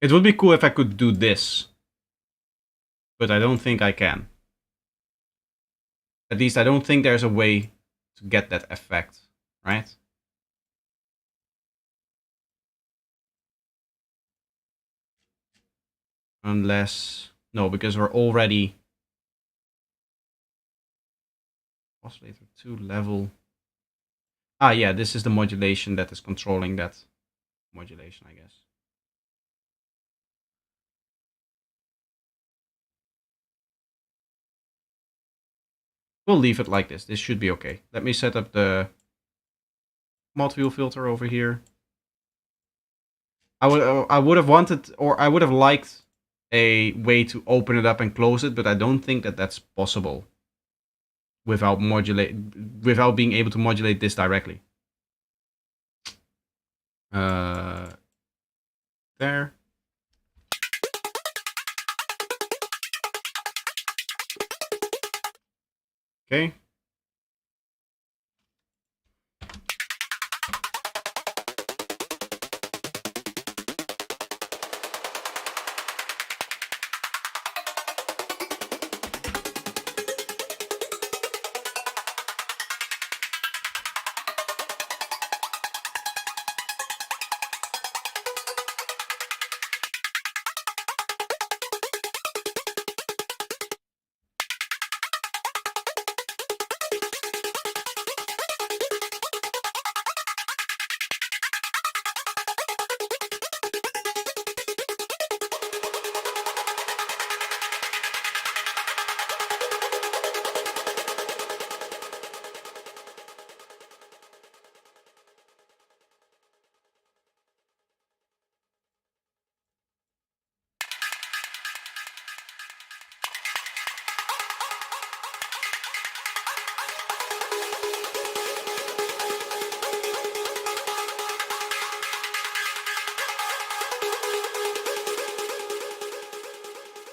It would be cool if I could do this. But I don't think I can. At least I don't think there's a way to get that effect, right? Unless... No, because we're already... Oscillator 2 level... Ah, yeah, this is the modulation that is controlling that modulation, I guess. We'll leave it like this. This should be okay. Let me set up the mod view filter over here. I would have wanted, or I would have liked a way to open it up and close it, but I don't think that that's possible without being able to modulate this directly. There. Okay.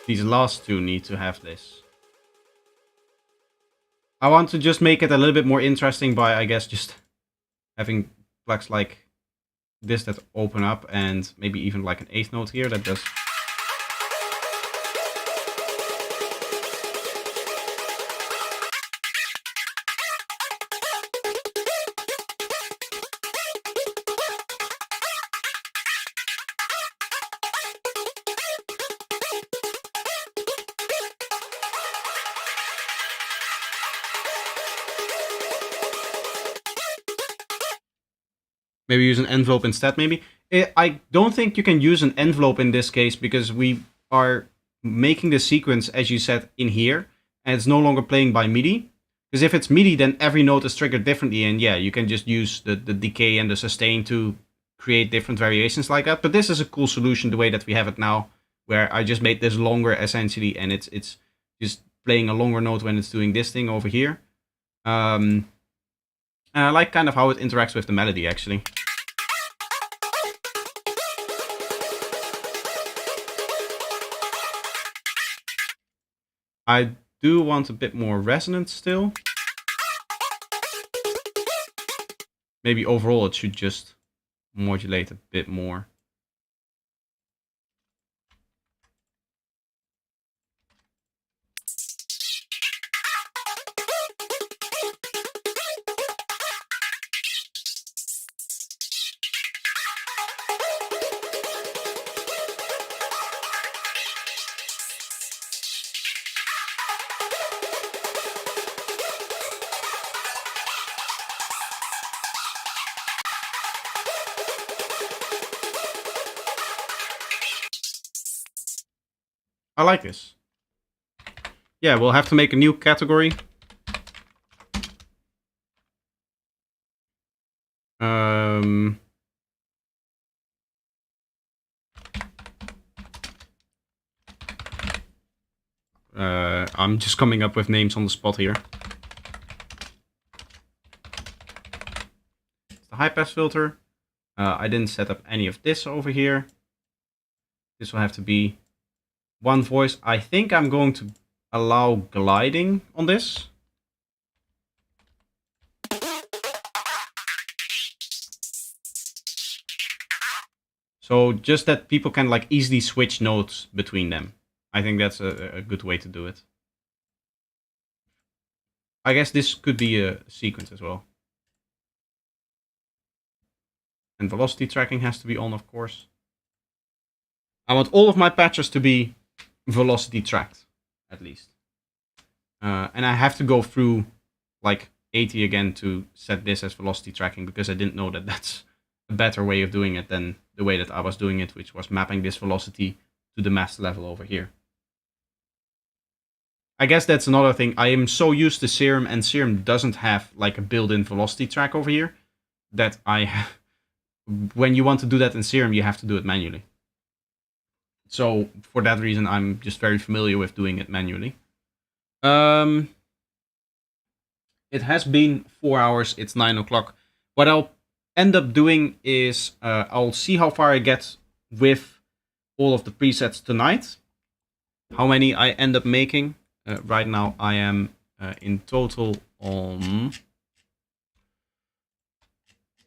These last two need to have this. I want to just make it a little bit more interesting by, I guess, just having plugs like this that open up, and maybe even like an eighth note here that does... Maybe use an envelope instead, maybe. I don't think you can use an envelope in this case because we are making the sequence, as you said, in here, and it's no longer playing by MIDI. Because if it's MIDI, then every note is triggered differently, and yeah, you can just use the decay and the sustain to create different variations like that. But this is a cool solution, the way that we have it now, where I just made this longer, essentially, and it's just playing a longer note when it's doing this thing over here. And I like kind of how it interacts with the melody, actually. I do want a bit more resonance still. Maybe overall it should just modulate a bit more. I like this. Yeah, we'll have to make a new category. I'm just coming up with names on the spot here. It's the high pass filter. I didn't set up any of this over here. This will have to be one voice. I think I'm going to allow gliding on this. So just that people can like easily switch notes between them. I think that's a good way to do it. I guess this could be a sequence as well. And velocity tracking has to be on, of course. I want all of my patches to be velocity tracked, at least. And I have to go through like 80 again to set this as velocity tracking, because I didn't know that that's a better way of doing it than the way that I was doing it, which was mapping this velocity to the master level over here. I guess that's another thing. I am so used to Serum, and Serum doesn't have like a built-in velocity track over here, that when you want to do that in Serum, you have to do it manually. So for that reason, I'm just very familiar with doing it manually. It has been 4 hours. It's 9 o'clock. What I'll end up doing is I'll see how far I get with all of the presets tonight. How many I end up making. Right now I am in total on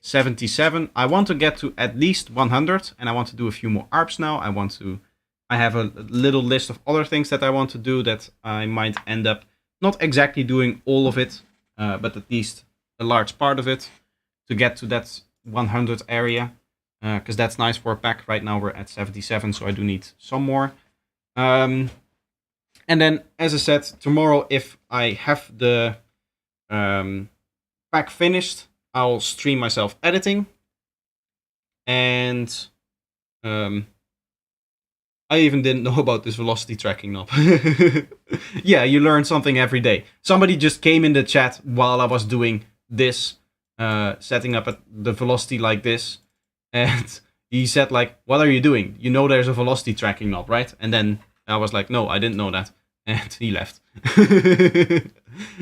77. I want to get to at least 100, and I want to do a few more ARPs now. I have a little list of other things that I want to do that I might end up not exactly doing all of it, but at least a large part of it to get to that 100 area, because that's nice for a pack. Right now we're at 77, so I do need some more. And then, as I said, tomorrow, if I have the pack finished, I'll stream myself editing. And I even didn't know about this velocity tracking knob. Yeah, you learn something every day. Somebody just came in the chat while I was doing this, setting up the velocity like this. And he said, like, what are you doing? You know there's a velocity tracking knob, right? And then I was like, no, I didn't know that. And he left.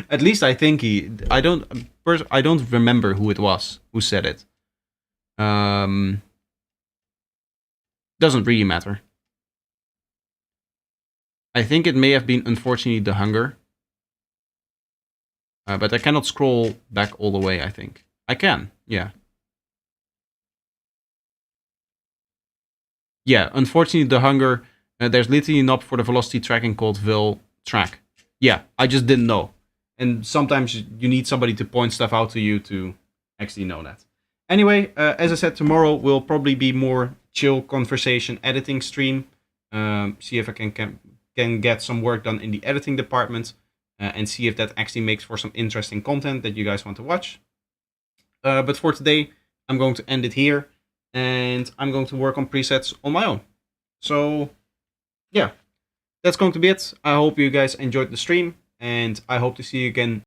At least I think I don't remember who it was who said it. Doesn't really matter. I think it may have been, unfortunately, the hunger. But I cannot scroll back all the way, I think. I can, yeah. Yeah, unfortunately, the hunger... there's literally a knob for the velocity tracking called Vel Track. Yeah, I just didn't know. And sometimes you need somebody to point stuff out to you to actually know that. Anyway, as I said, tomorrow will probably be more chill conversation editing stream. See if I can get some work done in the editing department. And see if that actually makes for some interesting content that you guys want to watch. But for today, I'm going to end it here. And I'm going to work on presets on my own. So... yeah, that's going to be it. I hope you guys enjoyed the stream, and I hope to see you again